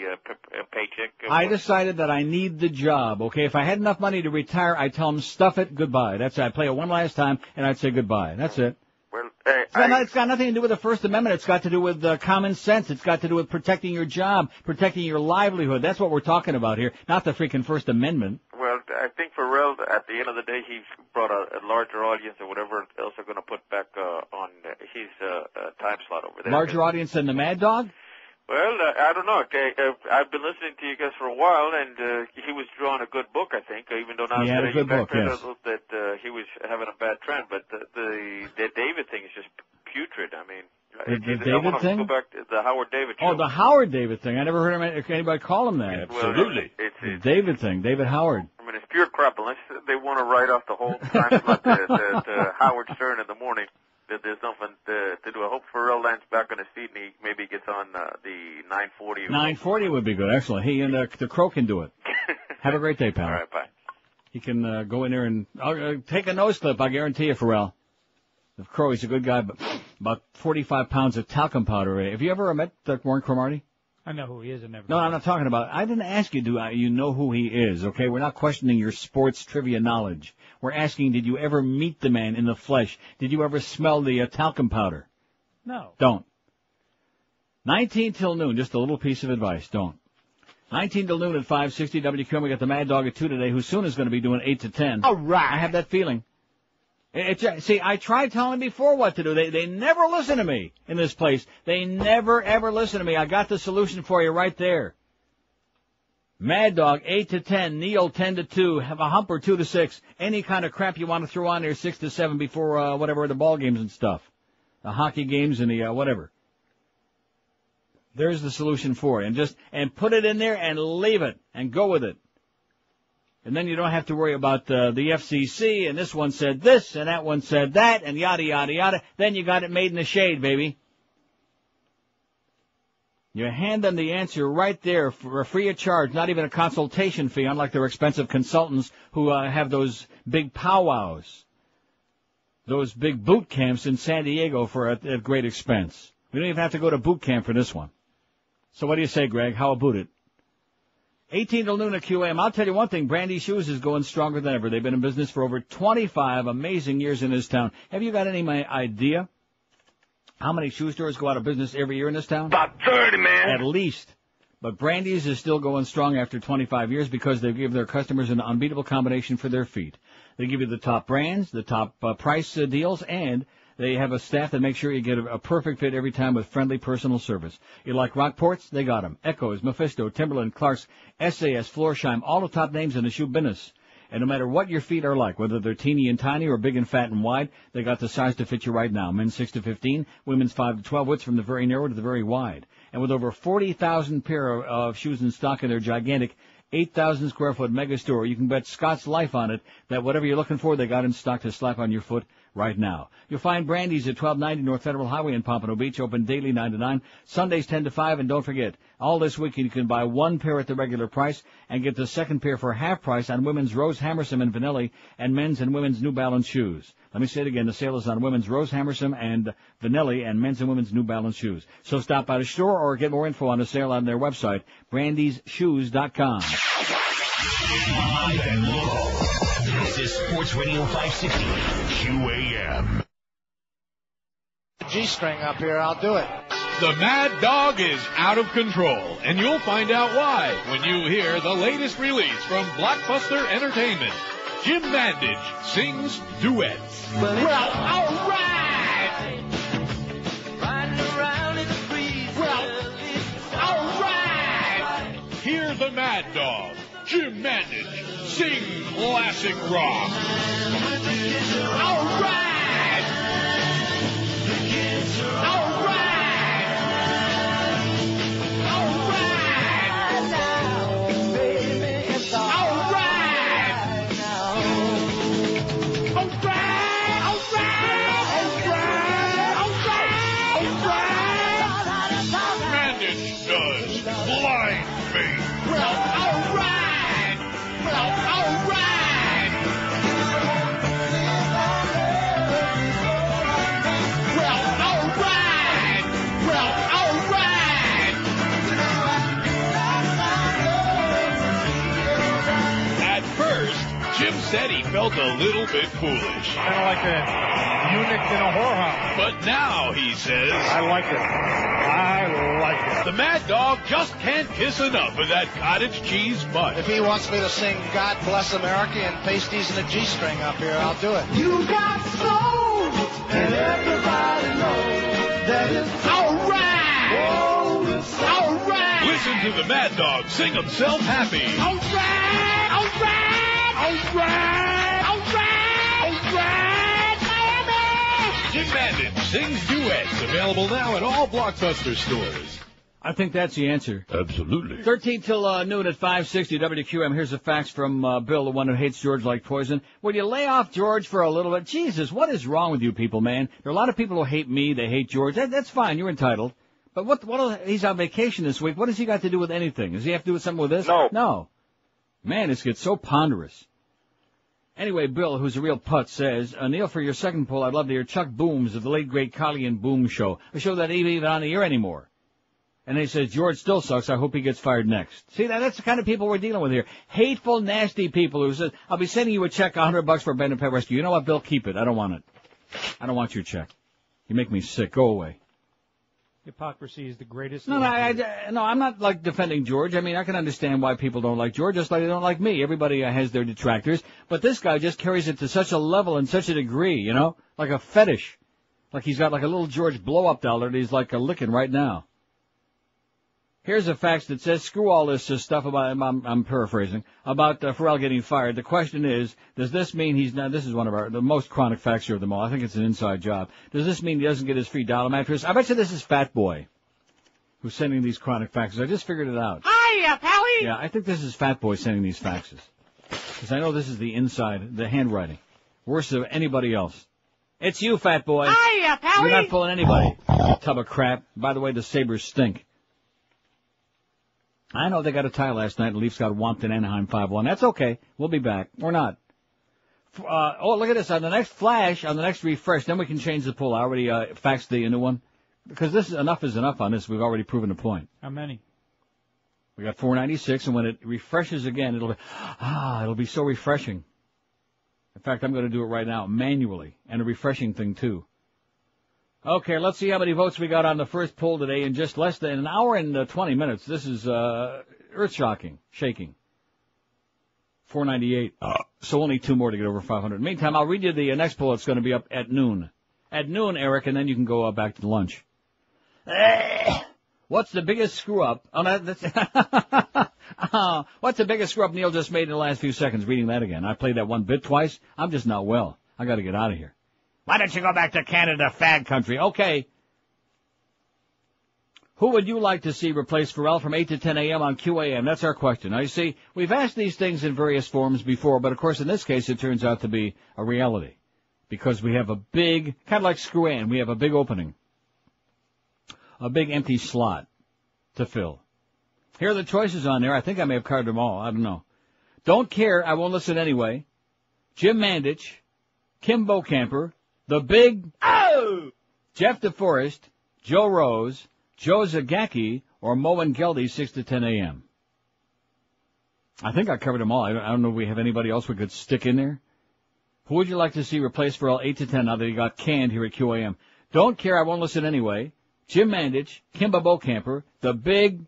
paycheck. I decided that I need the job, okay? If I had enough money to retire, I'd tell them, stuff it, goodbye. That's it. I'd play it one last time, and I'd say goodbye. That's it. Well, it's got nothing to do with the First Amendment. It's got to do with common sense. It's got to do with protecting your job, protecting your livelihood. That's what we're talking about here, not the freaking First Amendment. Well, I think Ferrall, at the end of the day, he's brought a larger audience or whatever else they're going to put back on his time slot over there. Larger audience than the Mad Dog? Well, I don't know. I've been listening to you guys for a while, and he was drawing a good book, I think, even though now he had a good book, yes. That he was having a bad trend. But the David thing is just putrid. I mean, the David thing? Go back to the Howard David show. Oh, the Howard David thing. I never heard anybody call him that. Absolutely. The David thing, David Howard. I mean, it's pure crap. Unless they want to write off the whole time slot to Howard Stern in the morning. There's nothing to do. I hope Ferrall lands back on his feet and he maybe gets on the 940. 940 would be good, excellent. He and the Crow can do it. Have a great day, pal. All right, bye. He can go in there and take a nose clip, I guarantee you, Ferrall. The Crow, he's a good guy, but about 45 pounds of talcum powder. Have you ever met Warren Cromartie? I know who he is. No, I'm not talking about. I didn't ask you, do you know who he is, okay? We're not questioning your sports trivia knowledge. We're asking, did you ever meet the man in the flesh? Did you ever smell the talcum powder? No. Don't. 19 till noon, just a little piece of advice. Don't. 19 till noon at 560 WQAM. We got the Mad Dog at 2 today, who soon is going to be doing 8 to 10. All right. I have that feeling. See, I tried telling them before what to do. They never listen to me in this place. They never, ever listen to me. I got the solution for you right there. Mad Dog, 8 to 10. Neil, 10 to 2. Have a humper, 2 to 6. Any kind of crap you want to throw on there, 6 to 7 before, whatever, the ball games and stuff. The hockey games and the, whatever. There's the solution for you. And put it in there and leave it. And go with it. And then you don't have to worry about the FCC, and this one said this, and that one said that, and yada, yada, yada. Then you got it made in the shade, baby. You hand them the answer right there for free of charge, not even a consultation fee, unlike their expensive consultants who have those big powwows, those big boot camps in San Diego at great expense. We don't even have to go to boot camp for this one. So what do you say, Greg? How about it? 18 till noon at QAM. I'll tell you one thing, Brandy Shoes is going stronger than ever. They've been in business for over 25 amazing years in this town. Have you got any idea how many shoe stores go out of business every year in this town? About 30, man. At least. But Brandy's is still going strong after 25 years because they give their customers an unbeatable combination for their feet. They give you the top brands, the top price deals, and they have a staff that makes sure you get a perfect fit every time with friendly personal service. You like Rockports? They got them. Echoes, Mephisto, Timberland, Clark's, SAS, Florsheim, all the top names in the shoe business. And no matter what your feet are like, whether they're teeny and tiny or big and fat and wide, they got the size to fit you right now. Men's 6 to 15, women's 5 to 12, widths from the very narrow to the very wide. And with over 40,000 pair of shoes in stock in their gigantic 8,000 square foot mega store, you can bet Scott's life on it that whatever you're looking for, they got in stock to slap on your foot right now. You'll find Brandy's at 1290 North Federal Highway in Pompano Beach, open daily 9 to 9, Sundays 10 to 5, and don't forget, all this week you can buy one pair at the regular price and get the second pair for half price on women's Rose Hammerson and Vanilli and men's and women's New Balance shoes. Let me say it again, the sale is on women's Rose Hammerson and Vanilli and men's and women's New Balance shoes. So stop by the store or get more info on the sale on their website, brandysshoes.com. Live and local. This is Sports Radio 560 QAM. G-string up here, I'll do it. The Mad Dog is out of control, and you'll find out why when you hear the latest release from Blockbuster Entertainment. Jim Mandich sings duets. Well, all right! Riding around in the breeze. Well, all right! Hear the Mad Dog, Jim Mandich, sing classic rock. All right! All right! All right! Now, baby, it's all right! Now. All right! All right! All right! All right! Mandich does Blind Faith. Well, all right! Well, all right! said he felt a little bit foolish. Kind of like a eunuch in a whorehouse. But now he says, I like it. I like it. The Mad Dog just can't kiss enough of that cottage cheese butt. If he wants me to sing God Bless America and pasties and a G-string up here, I'll do it. You got soul, and everybody knows that it's all right. Oh, it's all right. Listen to the Mad Dog sing himself happy. All right, all right, all right, all right, all right, Miami. Jim Mandich sings duets, available now at all Blockbuster stores. I think that's the answer. Absolutely. 13 till noon at 560 WQAM. Here's a fax from Bill, the one who hates George like poison. Would you lay off George for a little bit? Jesus, what is wrong with you people, man? There are a lot of people who hate me. They hate George. That's fine. You're entitled. But he's on vacation this week. What does he got to do with anything? Does he have to do with something with this? No. Man, this gets so ponderous. Anyway, Bill, who's a real putt, says, Neil, for your second poll, I'd love to hear Chuck Booms of the late great Collie and Boom show. A show that ain't even on the air anymore. And he says, George still sucks. I hope he gets fired next. See, that's the kind of people we're dealing with here. Hateful, nasty people who says, I'll be sending you a check, $100 for abandoned pet rescue. You know what, Bill? Keep it. I don't want it. I don't want your check. You make me sick. Go away. Hypocrisy is the greatest. No, I'm not like defending George. I mean, I can understand why people don't like George, just like they don't like me. Everybody has their detractors. But this guy just carries it to such a level and such a degree, you know? Like a fetish. Like he's got like a little George blow-up doll that he's like licking right now. Here's a fax that says, screw all this stuff about, I'm paraphrasing, about Ferrall getting fired. The question is, does this mean he's not, this is one of the most chronic facts here of them all. I think it's an inside job. Does this mean he doesn't get his free dollar mattress? I bet you this is Fat Boy who's sending these chronic faxes. I just figured it out. Hiya, Pally! Yeah, I think this is Fat Boy sending these faxes. Because I know this is the inside, the handwriting. Worse than anybody else. It's you, Fat Boy. Hiya, Pally! You're not fooling anybody. Tub of crap. By the way, the Sabres stink. I know they got a tie last night, and the Leafs got whomped in Anaheim 5-1. That's okay. We'll be back. Or not. Look at this. On the next flash, on the next refresh, then we can change the poll. I already faxed the new one. Because this is enough on this. We've already proven the point. How many? We got 496, and when it refreshes again, it'll be so refreshing. In fact, I'm going to do it right now, manually, and a refreshing thing, too. Okay, let's see how many votes we got on the first poll today in just less than an hour and 20 minutes. This is earth-shocking, shaking. 498. So only two more to get over 500. Meantime, I'll read you the next poll. It's going to be up at noon. At noon, Eric, and then you can go back to lunch. What's the biggest screw-up? What's the biggest screw-up Neil just made in the last few seconds? Reading that again. I played that one bit twice. I'm just not well. I got to get out of here. Why don't you go back to Canada, fag country? Okay. Who would you like to see replace Ferrall from 8 to 10 a.m. on QAM? That's our question. Now, you see, we've asked these things in various forms before, but of course in this case it turns out to be a reality. Because we have a big, kind of like Screw-Ann, we have a big opening. A big empty slot to fill. Here are the choices on there. I think I may have carved them all. I don't know. Don't care. I won't listen anyway. Jim Mandich, Kim Bocamper, the Big Jeff DeForest, Joe Rose, Joe Zagacki, or Mo and Geldy, 6 to 10 a.m. I think I covered them all. I don't know if we have anybody else we could stick in there. Who would you like to see replace Ferrall 8 to 10 now that he got canned here at QAM? Don't care. I won't listen anyway. Jim Mandich, Kimba Bocamper, the Big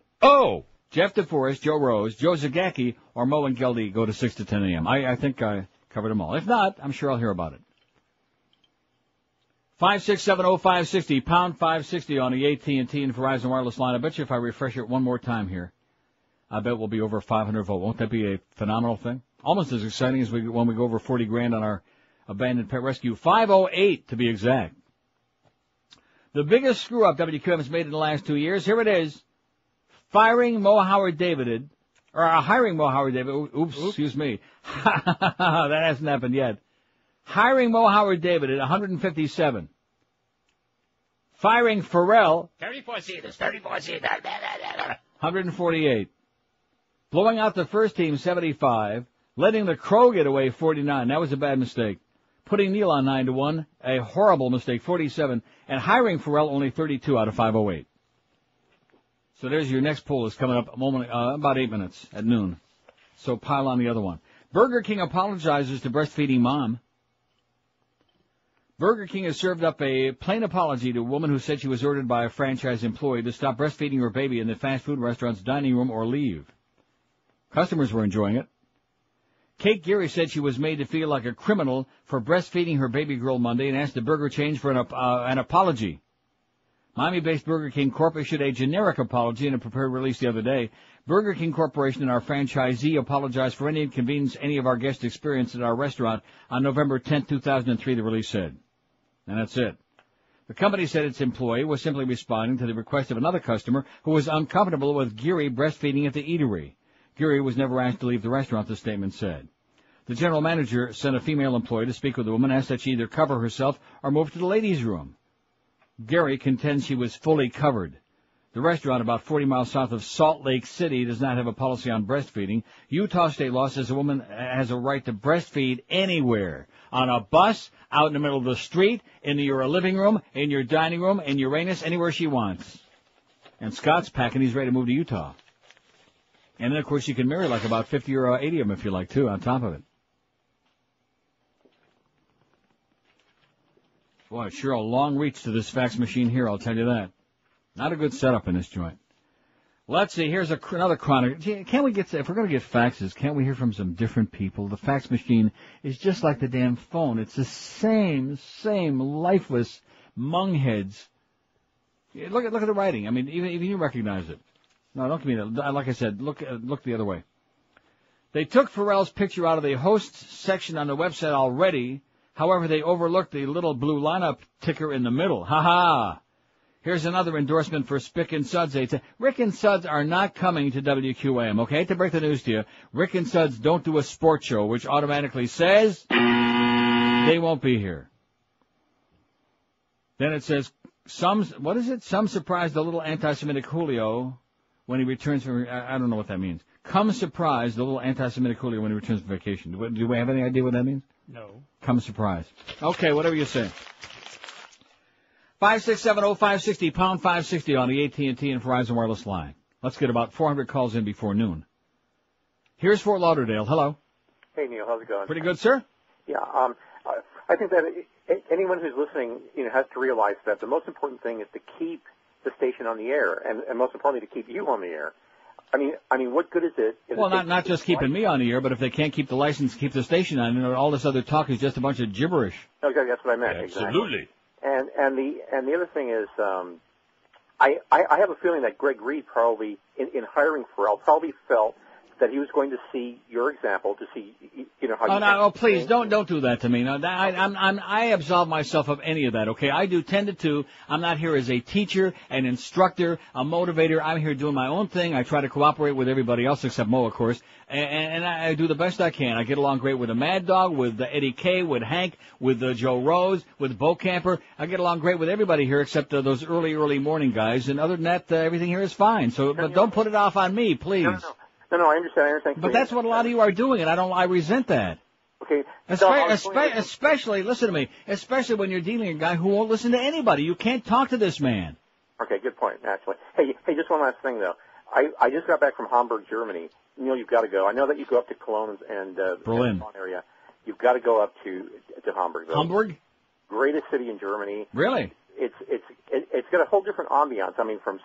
Jeff DeForest, Joe Rose, Joe Zagacki, or Mo and Geldy go to 6 to 10 a.m. I think I covered them all. If not, I'm sure I'll hear about it. 5670560, pound 560 on the AT&T and Verizon wireless line. I bet you if I refresh it one more time here, I bet we'll be over 500 votes. Won't that be a phenomenal thing? Almost as exciting as when we go over 40 grand on our abandoned pet rescue. 508 to be exact. The biggest screw-up WQAM has made in the last 2 years. Here it is. Hiring Mo Howard-David. Oops, excuse me. That hasn't happened yet. Hiring Mo Howard-David at 157. Firing Ferrall. 34 seaters. 148. Blowing out the first team, 75. Letting the Crow get away, 49. That was a bad mistake. Putting Neil on 9-1, a horrible mistake, 47. And hiring Ferrall, only 32 out of 508. So there's your next poll is coming up about 8 minutes at noon. So pile on the other one. Burger King apologizes to breastfeeding mom. Burger King has served up a plain apology to a woman who said she was ordered by a franchise employee to stop breastfeeding her baby in the fast food restaurant's dining room or leave. Customers were enjoying it. Kate Geary said she was made to feel like a criminal for breastfeeding her baby girl Monday and asked the burger chain for an apology. Miami-based Burger King Corp issued a generic apology in a prepared release the other day. Burger King Corporation and our franchisee apologized for any inconvenience any of our guests experienced at our restaurant on November 10, 2003, the release said. And that's it. The company said its employee was simply responding to the request of another customer who was uncomfortable with Geary breastfeeding at the eatery. Geary was never asked to leave the restaurant, the statement said. The general manager sent a female employee to speak with the woman, asked that she either cover herself or move to the ladies' room. Geary contends she was fully covered. The restaurant, about 40 miles south of Salt Lake City, does not have a policy on breastfeeding. Utah state law says a woman has a right to breastfeed anywhere. On a bus, out in the middle of the street, in your living room, in your dining room, in Uranus, anywhere she wants. And Scott's packing, he's ready to move to Utah. And then, of course, you can marry like about 50 or 80 of them if you like, too, on top of it. Boy, it's sure a long reach to this fax machine here, I'll tell you that. Not a good setup in this joint. Let's see, here's another chronic. Can't we get, if we're going to get faxes, can't we hear from some different people? The fax machine is just like the damn phone. It's the same lifeless mungheads. Look at the writing. I mean, even you recognize it. No, don't give me that. Like I said, look the other way. They took Ferrall's picture out of the hosts section on the website already. However, they overlooked the little blue lineup ticker in the middle. Ha ha! Here's another endorsement for Spick and Suds. Rick and Suds are not coming to WQAM, okay? To break the news to you, Rick and Suds don't do a sports show, which automatically says they won't be here. Then it says, some surprise the little anti-Semitic Julio when he returns from, I don't know what that means. Come surprise the little anti-Semitic Julio when he returns from vacation. Do we have any idea what that means? No. Come surprise. Okay, whatever you say. 5670560, pound 560 on the AT&T and Verizon wireless line. Let's get about 400 calls in before noon. Here's Fort Lauderdale. Hello. Hey, Neil. How's it going? Pretty good, sir. Yeah. I think that anyone who's listening, has to realize that the most important thing is to keep the station on the air, and most importantly, to keep you on the air. I mean, what good is it? Well, not just keeping me on the air, but if they can't keep the license, keep the station on, all this other talk is just a bunch of gibberish. Okay, that's what I meant. Absolutely. Exactly. And the other thing is, I have a feeling that Greg Reed probably, in hiring Ferrall, probably felt that he was going to see your example, to see, how please, don't do that to me. No, I absolve myself of any of that, okay? I do 10 to 2. I'm not here as a teacher, an instructor, a motivator. I'm here doing my own thing. I try to cooperate with everybody else except Mo, of course, and I do the best I can. I get along great with the Mad Dog, with Eddie K, with Hank, with Joe Rose, with Bo Camper. I get along great with everybody here except those early morning guys, and other than that, everything here is fine. So, but don't put it off on me, please. No, I understand. But that's what a lot of you are doing, and I resent that. Okay. Especially, listen to me, especially when you're dealing with a guy who won't listen to anybody. You can't talk to this man. Okay, good point, actually. Hey, just one last thing, though. I just got back from Hamburg, Germany. Neil, you've got to go. I know that you go up to Cologne and Berlin area. You've got to go up to Hamburg, though. Hamburg? Greatest city in Germany. Really? It's got a whole different ambiance. I mean, from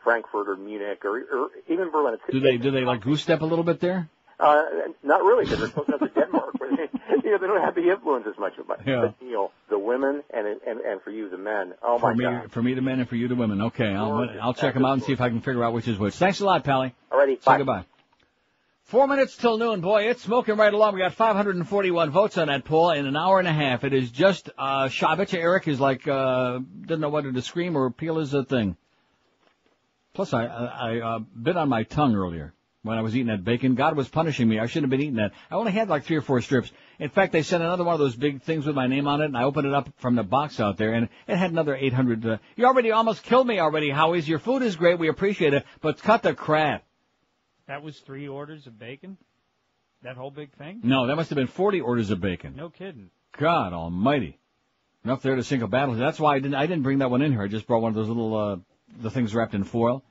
Frankfurt or Munich or even Berlin. Do they like goose step a little bit there? Not really, because they're close enough to Denmark, where they don't have the influence as much. But Neil, the women and for you, the men. Oh my God. For me, the men, and for you, the women. Okay, I'll check them out and see if I can figure out which is which. Thanks a lot, Pally. Alrighty, bye. Say goodbye. 4 minutes till noon, boy. It's smoking right along. We got 541 votes on that poll in an hour and a half. It is just I bet you Eric is like doesn't know whether to scream or peel his thing. Plus, I bit on my tongue earlier when I was eating that bacon. God was punishing me. I shouldn't have been eating that. I only had like 3 or 4 strips. In fact, they sent another one of those big things with my name on it, and I opened it up from the box out there, and it had another 800. You already almost killed me already, Howie's. Your food is great. We appreciate it, but cut the crap. That was 3 orders of bacon? That whole big thing? No, that must have been 40 orders of bacon. No kidding. God almighty. Enough there to sink a battle. That's why I didn't bring that one in here. I just brought one of those little, the things wrapped in foil.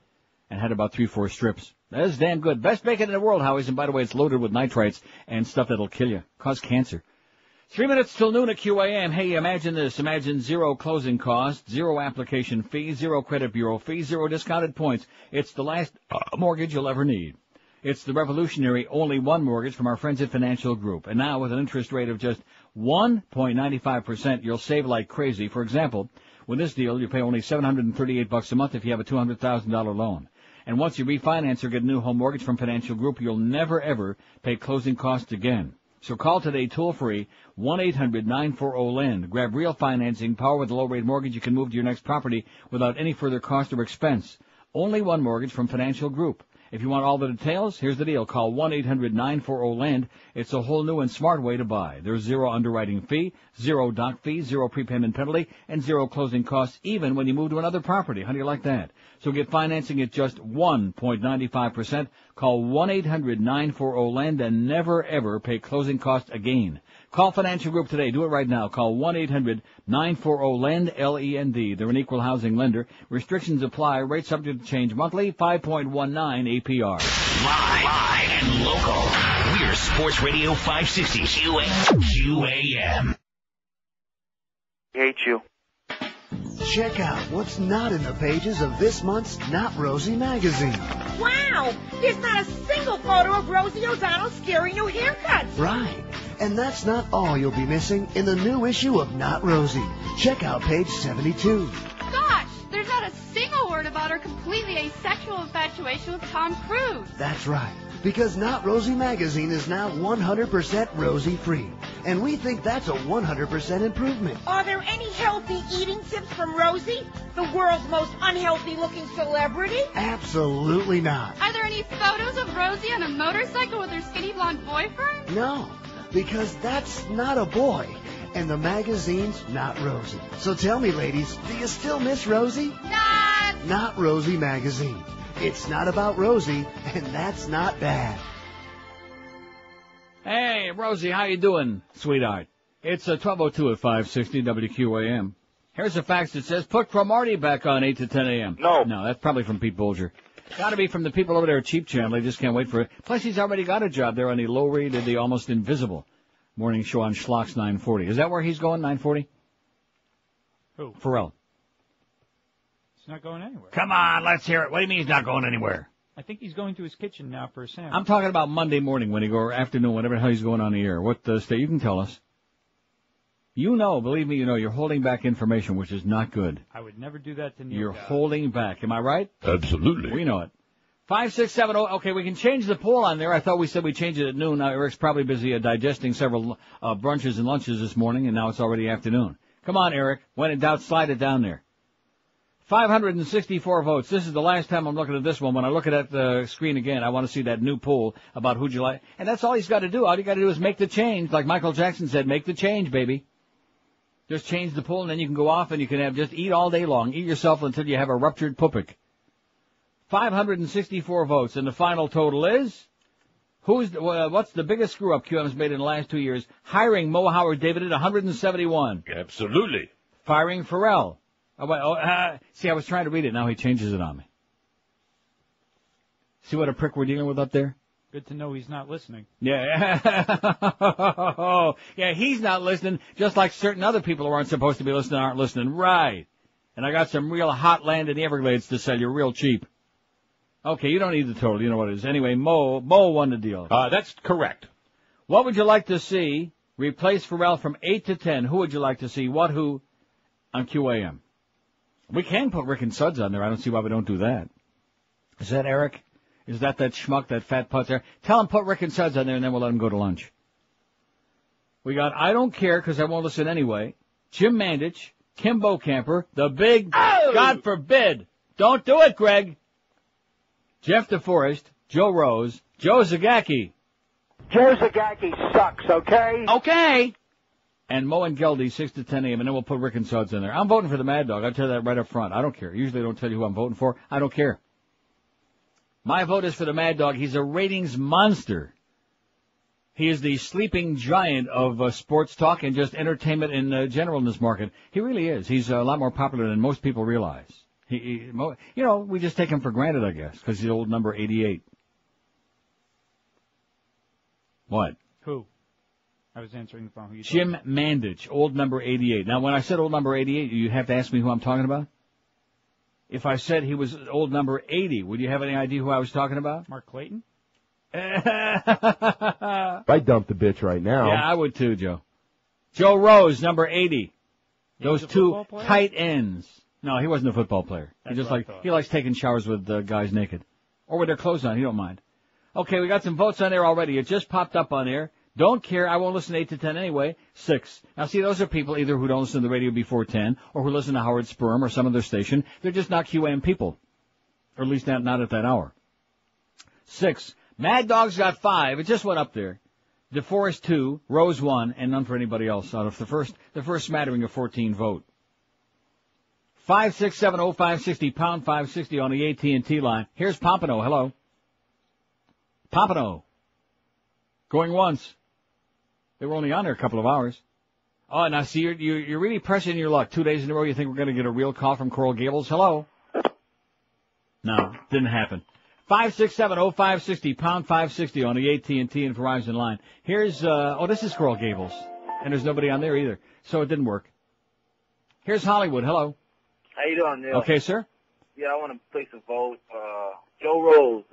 and had about 3-4 strips. That is damn good. Best bacon in the world, Howie's, and by the way, it's loaded with nitrites and stuff that'll kill you, cause cancer. 3 minutes till noon at QAM. Hey, imagine this. Imagine 0 closing costs, 0 application fee, 0 credit bureau fee, 0 discounted points. It's the last mortgage you'll ever need. It's the revolutionary only one mortgage from our friends at Financial Group. And now with an interest rate of just 1.95%, you'll save like crazy. For example, with this deal, you pay only $738 a month if you have a $200,000 loan. And once you refinance or get a new home mortgage from Financial Group, you'll never ever pay closing costs again. So call today toll-free, 1-800-940-LEND. Grab real financing, power with a low-rate mortgage. You can move to your next property without any further cost or expense. Only one mortgage from Financial Group. If you want all the details, here's the deal. Call 1-800-940-LEND. It's a whole new and smart way to buy. There's 0 underwriting fee, 0 doc fee, 0 prepayment penalty, and 0 closing costs even when you move to another property. How do you like that? So get financing at just 1.95%. Call 1-800-940-LEND and never ever pay closing costs again. Call Financial Group today. Do it right now. Call 1-800-940-LEND, L-E-N-D. They're an equal housing lender. Restrictions apply. Rates subject to change monthly. 5.19 APR. Live and local. We're Sports Radio 560 QAM. Hate you. Check out what's not in the pages of this month's Not Rosie magazine. Wow! There's not a single photo of Rosie O'Donnell's scary new haircuts. Right. And that's not all you'll be missing in the new issue of Not Rosie. Check out page 72. Gosh, there's not a single word about her completely asexual infatuation with Tom Cruise. That's right. Because Not Rosie magazine is now 100% Rosie-free. And we think that's a 100% improvement. Are there any healthy eating tips from Rosie, the world's most unhealthy-looking celebrity? Absolutely not. Are there any photos of Rosie on a motorcycle with her skinny blonde boyfriend? No, because that's not a boy. And the magazine's not Rosie. So tell me, ladies, do you still miss Rosie? Not Rosie magazine. It's not about Rosie, and that's not bad. Hey, Rosie, how you doing, sweetheart? It's 12:02 at 560 WQAM. Here's a fax that says, put Cromartie back on 8 to 10 a.m. No, that's probably from Pete Bolger. Got to be from the people over there at Cheap Channel. They just can't wait for it. Plus, he's already got a job there on the low-rated, the almost invisible morning show on Schlock's 940. Is that where he's going, 940? Who? Ferrall. He's not going anywhere. Come on, let's hear it. What do you mean he's not going anywhere? I think he's going to his kitchen now for a sandwich. I'm talking about Monday morning when he go, or afternoon, whatever the hell he's going on the air. What state? You can tell us. You know, believe me, you know, you're holding back information, which is not good. I would never do that to Neil. You're holding back. Am I right? Absolutely. We know it. 5670. Okay, we can change the poll on there. I thought we said we'd change it at noon. Now Eric's probably busy digesting several brunches and lunches this morning, and now it's already afternoon. Come on, Eric. When in doubt, slide it down there. 564 votes. This is the last time I'm looking at this one. When I look at the screen again, I want to see that new poll about who'd you like. And that's all he's got to do. All you got to do is make the change. Like Michael Jackson said, make the change, baby. Just change the poll, and then you can go off and you can just eat all day long. Eat yourself until you have a ruptured pupik. 564 votes, and the final total is? What's the biggest screw-up QM's made in the last 2 years? Hiring Mo Howard David at 171. Absolutely. Firing Ferrall. See, I was trying to read it. Now he changes it on me. See what a prick we're dealing with up there? Good to know he's not listening. Yeah. Yeah, he's not listening, just like certain other people who aren't supposed to be listening aren't listening. Right. And I got some real hot land in the Everglades to sell you real cheap. Okay, you don't need the total. You know what it is. Anyway, Mo won the deal. That's correct. What would you like to see replace Ferrall from 8 to 10? Who would you like to see? Who on QAM? We can put Rick and Suds on there. I don't see why we don't do that. Is that Eric? Is that schmuck, that fat putz there? Tell him put Rick and Suds on there, and then we'll let him go to lunch. We got I Don't Care, because I won't listen anyway. Jim Mandich, Kim Bocamper, the big, God forbid. Don't do it, Greg. Jeff DeForest, Joe Rose, Joe Zagacki. Joe Zagacki sucks, okay? Okay. And Mo and Geldy, 6 to 10 a.m., and then we'll put Rick and Suds in there. I'm voting for the Mad Dog. I'll tell you that right up front. I don't care. Usually I don't tell you who I'm voting for. I don't care. My vote is for the Mad Dog. He's a ratings monster. He is the sleeping giant of sports talk and just entertainment in general in this market. He really is. He's a lot more popular than most people realize. We just take him for granted, I guess, because he's old number 88. What? Who? I was answering the phone. Who you Jim talking Mandich, old number 88. Now, when I said old number 88, you have to ask me who I'm talking about? If I said he was old number 80, would you have any idea who I was talking about? Mark Clayton? I dumped the bitch right now. Yeah, I would too, Joe. Joe Rose, number 80. Those two tight ends. No, he wasn't a football player. He likes taking showers with guys naked. Or with their clothes on, he don't mind. Okay, we got some votes on there already. It just popped up on there. Don't care. I won't listen to 8 to 10 anyway. 6. Now, see, those are people either who don't listen to the radio before 10 or who listen to Howard Sperm or some other station. They're just not QAM people. Or at least not at that hour. 6. Mad Dog's got 5. It just went up there. DeForest 2, Rose 1, and none for anybody else out of the first smattering of 14 vote. 5670560, pound 560 on the AT&T line. Here's Pompano. Hello. Pompano. Going once. They were only on there a couple of hours. Oh, now see, you're really pressing your luck. 2 days in a row, you think we're going to get a real call from Coral Gables? Hello? No, didn't happen. 5670560, pound 560 on the AT&T and Verizon line. Here's, this is Coral Gables. And there's nobody on there either. So it didn't work. Here's Hollywood. Hello. How you doing, Neil? Okay, sir. Yeah, I want to place a vote. Joe Rose,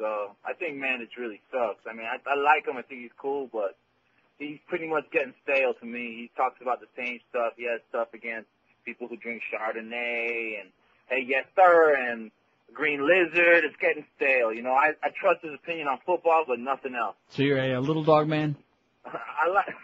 I think Mandich really sucks. I mean, I like him. I think he's cool, but he's pretty much getting stale to me. He talks about the same stuff. He has stuff against people who drink Chardonnay and, hey, yes, sir, and Green Lizard. It's getting stale. You know, I trust his opinion on football, but nothing else. So you're a little dog man? I like...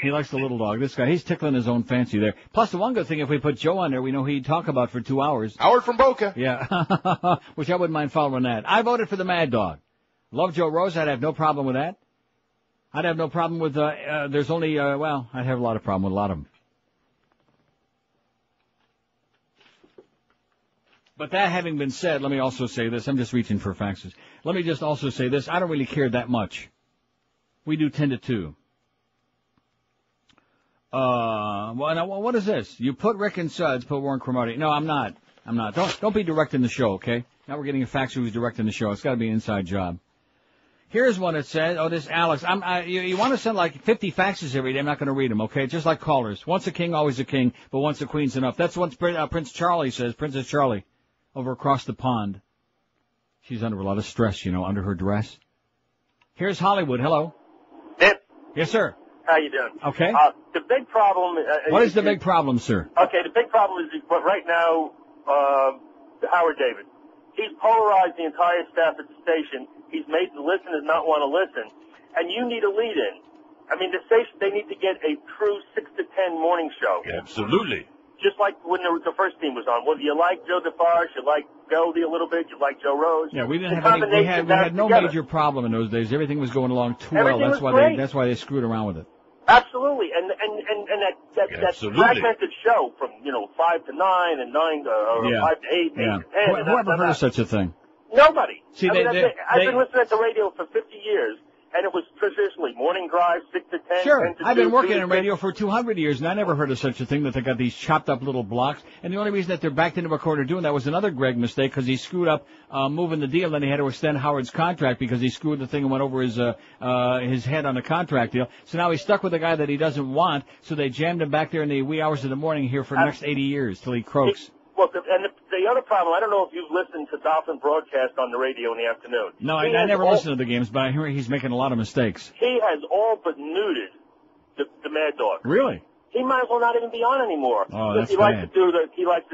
He likes the little dog. This guy, he's tickling his own fancy there. Plus, the one good thing, if we put Joe on there, we know who he'd talk about for 2 hours. Howard from Boca. Yeah, which I wouldn't mind following that. I voted for the Mad Dog. Love Joe Rose. I'd have no problem with that. I'd have no problem with, there's only, I'd have a lot of problem with a lot of them. But that having been said, let me also say this. I'm just reaching for faxes. Let me just also say this. I don't really care that much. We do 10 to 2. What is this? You put Rick and Suds, put Warren Cromartie. No, I'm not. Don't be directing the show, okay? Now we're getting a faxer who's directing the show. It's got to be an inside job. Here's one that says, this Alex. You want to send like 50 faxes every day. I'm not going to read them, okay? Just like callers. Once a king, always a king, but once a queen's enough. That's what Prince Charlie says. Princess Charlie, over across the pond. She's under a lot of stress, under her dress. Here's Hollywood. Hello. Nip. Yes, sir. How you doing? Okay. The big problem... what is the big problem, sir? Okay, the big problem is right now, Howard David. He's polarized the entire staff at the station. He's made the listeners not want to listen. And you need a lead-in. I mean, the station, they need to get a true 6 to 10 morning show. Absolutely. Just like when the first team was on. Whether you like Joe DeFarge, you like Goldie a little bit, you like Joe Rose. Yeah, we didn't have any. We had no major problem in those days. Everything was going along too well. That's why they screwed around with it. Absolutely, and that fragmented show from 5 to 9 and 9 to or 5 to 8, 8 to 10. Whoever heard of such a thing? Nobody. See, I've been listening to radio for 50 years. And it was traditionally morning drive, 6 to 10. Sure. 10 to I've been 2, working 2 in radio for 200 years, and I never heard of such a thing that they got these chopped up little blocks. And the only reason that they're backed into a corner doing that was another Greg mistake because he screwed up moving the deal. Then he had to extend Howard's contract because he screwed the thing and went over his head on the contract deal. So now he's stuck with a guy that he doesn't want. So they jammed him back there in the wee hours of the morning here for the next 80 years till he croaks. Well, the other problem, I don't know if you've listened to Dolphin broadcast on the radio in the afternoon. No, I never listen to the games, but I hear he's making a lot of mistakes. He has all but neutered the Mad Dog. Really? He might as well not even be on anymore. Oh, that's he likes to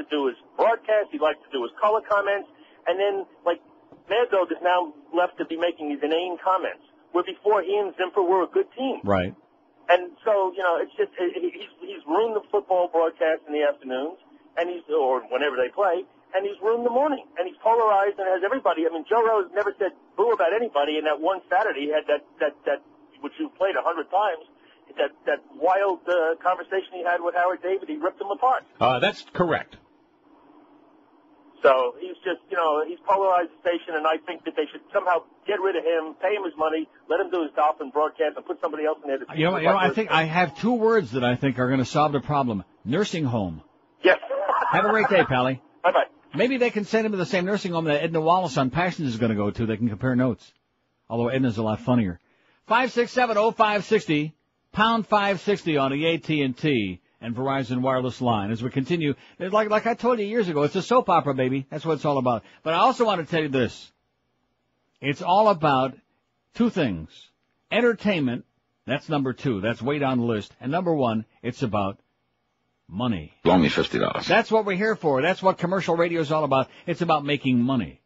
do his broadcast, he likes to do his color comments, and then Mad Dog is now left to be making these inane comments. Where before he and Zimper were a good team. Right. And so, it's just he's ruined the football broadcast in the afternoons. Or whenever they play, and he's ruined the morning, and he's polarized and has everybody. I mean, Joe Rose never said boo about anybody, and that one Saturday he had that which you played 100 times, that wild conversation he had with Howard David, he ripped him apart. That's correct. So he's just, he's polarized the station, and I think that they should somehow get rid of him, pay him his money, let him do his Dolphin broadcast, and put somebody else in there. I think I have 2 words that I think are going to solve the problem: nursing home. Yes. Have a great day, Pally. Bye-bye. Maybe they can send him to the same nursing home that Edna Wallace on Passions is going to go to. They can compare notes. Although Edna's a lot funnier. 567-0560, pound 560 on the AT&T and Verizon wireless line. As we continue, like I told you years ago, it's a soap opera, baby. That's what it's all about. But I also want to tell you this. It's all about two things. Entertainment, that's number 2. That's way down the list. And number 1, it's about money. Loan me $50. That's what we're here for. That's what commercial radio is all about. It's about making money.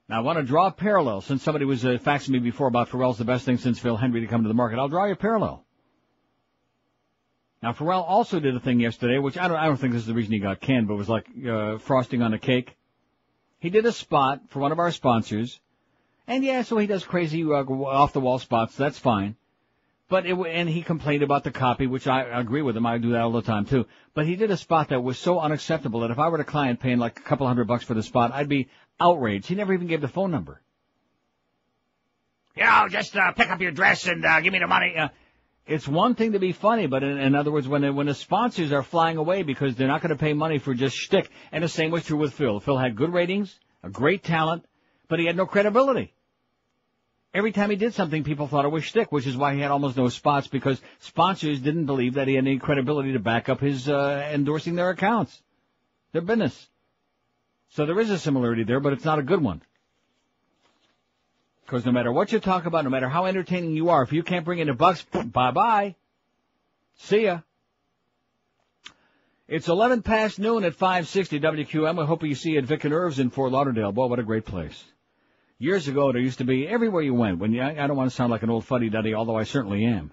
Now, I want to draw a parallel, since somebody was faxing me before about Ferrall's the best thing since Phil Henry to come to the market. I'll draw you a parallel. Now, Ferrall also did a thing yesterday, which I don't think this is the reason he got canned, but it was like frosting on a cake. He did a spot for one of our sponsors, and yeah, so he does crazy off-the-wall spots. That's fine. But and he complained about the copy, which I agree with him. I do that all the time too. But he did a spot that was so unacceptable that if I were a client paying like a couple $100 for the spot, I'd be outraged. He never even gave the phone number. Just pick up your dress and give me the money. It's one thing to be funny, but in other words, when the sponsors are flying away because they're not going to pay money for just shtick, and the same was true with Phil. Phil had good ratings, a great talent, but he had no credibility. Every time he did something, people thought it was shtick, which is why he had almost no spots, because sponsors didn't believe that he had any credibility to back up his endorsing their accounts, their business. So there is a similarity there, but it's not a good one. Because no matter what you talk about, no matter how entertaining you are, if you can't bring in the bucks, bye-bye. See ya. It's 11 past noon at 560 WQAM. I hope you see at Vic and Irv's in Fort Lauderdale. Boy, what a great place. Years ago, there used to be, everywhere you went, I don't want to sound like an old fuddy-duddy, although I certainly am.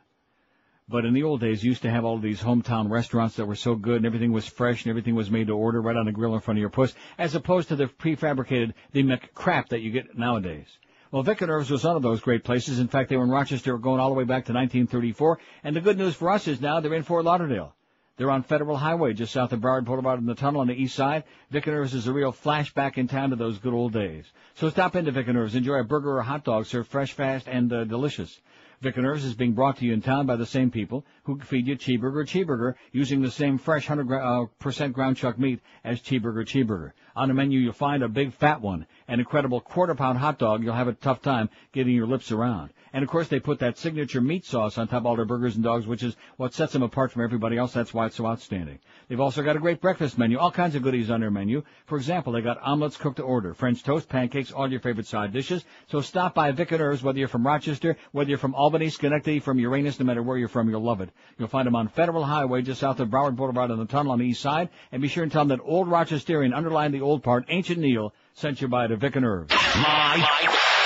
But in the old days, you used to have all these hometown restaurants that were so good, and everything was fresh, and everything was made to order right on the grill in front of your puss, as opposed to the prefabricated, the McCrap that you get nowadays. Well, Vic and Irv's was one of those great places. In fact, they were in Rochester going all the way back to 1934. And the good news for us is now they're in Fort Lauderdale. They're on Federal Highway just south of Broward Boulevard in the tunnel on the east side. Vic and Irv's is a real flashback in town to those good old days. So stop into Vic and Irv's. Enjoy a burger or a hot dog served fresh, fast, and delicious. Vic and Irv's is being brought to you in town by the same people who feed you cheeseburger using the same fresh 100% ground chuck meat as cheeseburger. On the menu, you'll find a big fat one, an incredible quarter-pound hot dog. You'll have a tough time getting your lips around. And, of course, they put that signature meat sauce on top of all their burgers and dogs, which is what sets them apart from everybody else. That's why it's so outstanding. They've also got a great breakfast menu, all kinds of goodies on their menu. For example, they got omelets cooked to order, French toast, pancakes, all your favorite side dishes. So stop by Vic and Irv's, whether you're from Rochester, whether you're from Albany, Schenectady, from Uranus, no matter where you're from, you'll love it. You'll find them on Federal Highway just south of Broward Boulevard on the tunnel on the east side. And be sure and tell them that old Rochesterian, underline the old part, Ancient Neil, sent you by to Vic and Irv's. Live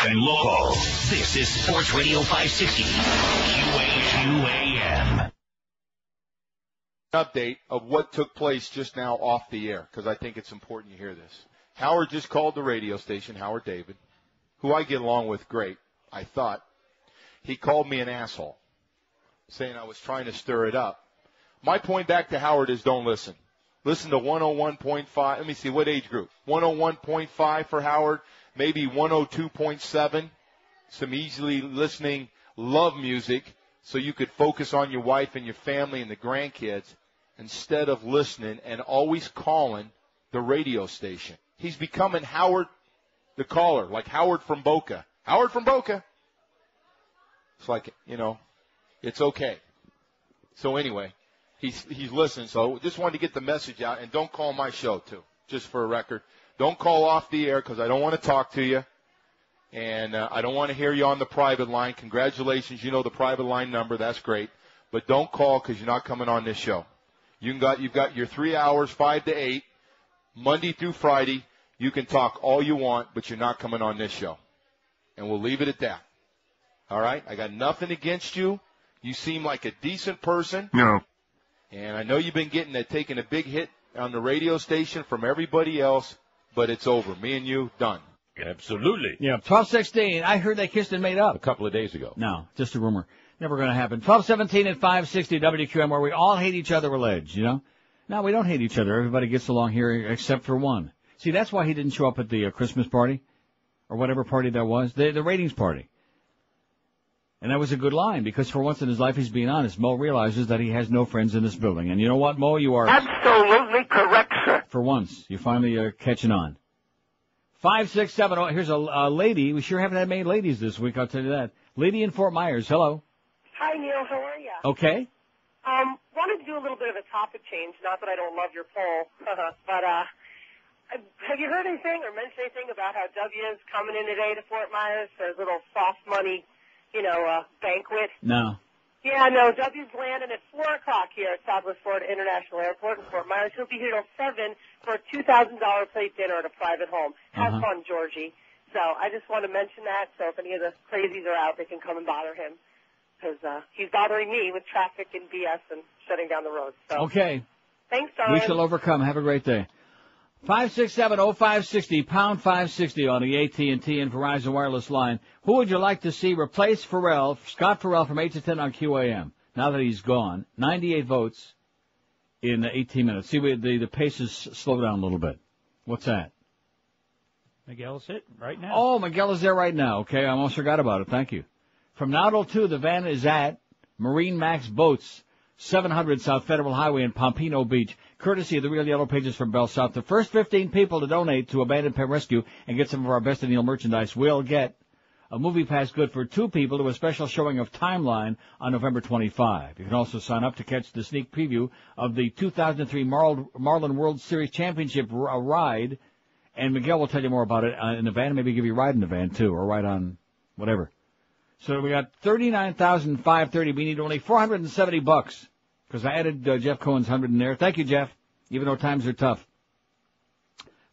and local. This is Sports Radio 560. QAM. Update of what took place just now off the air, because I think it's important you hear this. Howard just called the radio station, Howard David, who I get along with great, I thought. He called me an asshole, saying I was trying to stir it up. My point back to Howard is don't listen. Listen to 101.5. Let me see, what age group? 101.5 for Howard, maybe 102.7. Some easily listening love music so you could focus on your wife and your family and the grandkids instead of listening and always calling the radio station. He's becoming Howard the caller, like Howard from Boca. Howard from Boca. It's like, it's okay. So anyway, he's listening. So just wanted to get the message out, and don't call my show too, just for a record. Don't call off the air because I don't want to talk to you, and I don't want to hear you on the private line. Congratulations, you know the private line number. That's great, but don't call because you're not coming on this show. You've got your 3 hours, 5 to 8, Monday through Friday. You can talk all you want, but you're not coming on this show, and we'll leave it at that. All right? I got nothing against you. You seem like a decent person. No. And I know you've been taking a big hit on the radio station from everybody else, but it's over. Me and you, done. Absolutely. Yeah, 12:16. I heard they kissed and made up. A couple of days ago. No, just a rumor. Never going to happen. 12:17 at 560 WQAM, where we all hate each other alleged, No, we don't hate each other. Everybody gets along here except for one. See, that's why he didn't show up at the Christmas party or whatever party that was, the ratings party. And that was a good line, because for once in his life he's being honest. Mo realizes that he has no friends in this building. And you know what, Mo? You are absolutely correct, sir. For once, you're finally catching on. 5670, here's a lady. We sure haven't had many ladies this week, I'll tell you that. Lady in Fort Myers, hello. Hi, Neil. How are you? Okay. Wanted to do a little bit of a topic change. Not that I don't love your poll, but have you heard anything or mentioned anything about how W is coming in today to Fort Myers for his little soft money, banquet? No. Yeah, no. W's landing at 4 o'clock here at Southwest Florida International Airport in Fort Myers. He'll be here till 7 for a $2,000 plate dinner at a private home. Have fun, Georgie. So I just want to mention that. So if any of the crazies are out, they can come and bother him. Because he's bothering me with traffic and BS and shutting down the roads. So. Okay. Thanks, Don. We shall overcome. Have a great day. 5670560, pound 560 on the AT&T and Verizon wireless line. Who would you like to see replace Ferrall, Scott Ferrall from 8 to 10 on QAM? Now that he's gone, 98 votes in 18 minutes. See, the pace is slowed down a little bit. What's that? Miguel's hit right now. Oh, Miguel is there right now. Okay, I almost forgot about it. Thank you. From now till 2, the van is at Marine Max Boats, 700 South Federal Highway in Pompano Beach, courtesy of the Real Yellow Pages from Bell South. The first 15 people to donate to Abandoned Pet Rescue and get some of our Best of Neil merchandise will get a movie pass good for 2 people to a special showing of Timeline on November 25. You can also sign up to catch the sneak preview of the 2003 Marlin World Series Championship ride, and Miguel will tell you more about it in the van, maybe give you a ride in the van, too, or ride on whatever. So we got $39,530. We need only $470 because I added Jeff Cohen's 100 in there. Thank you, Jeff. Even though times are tough.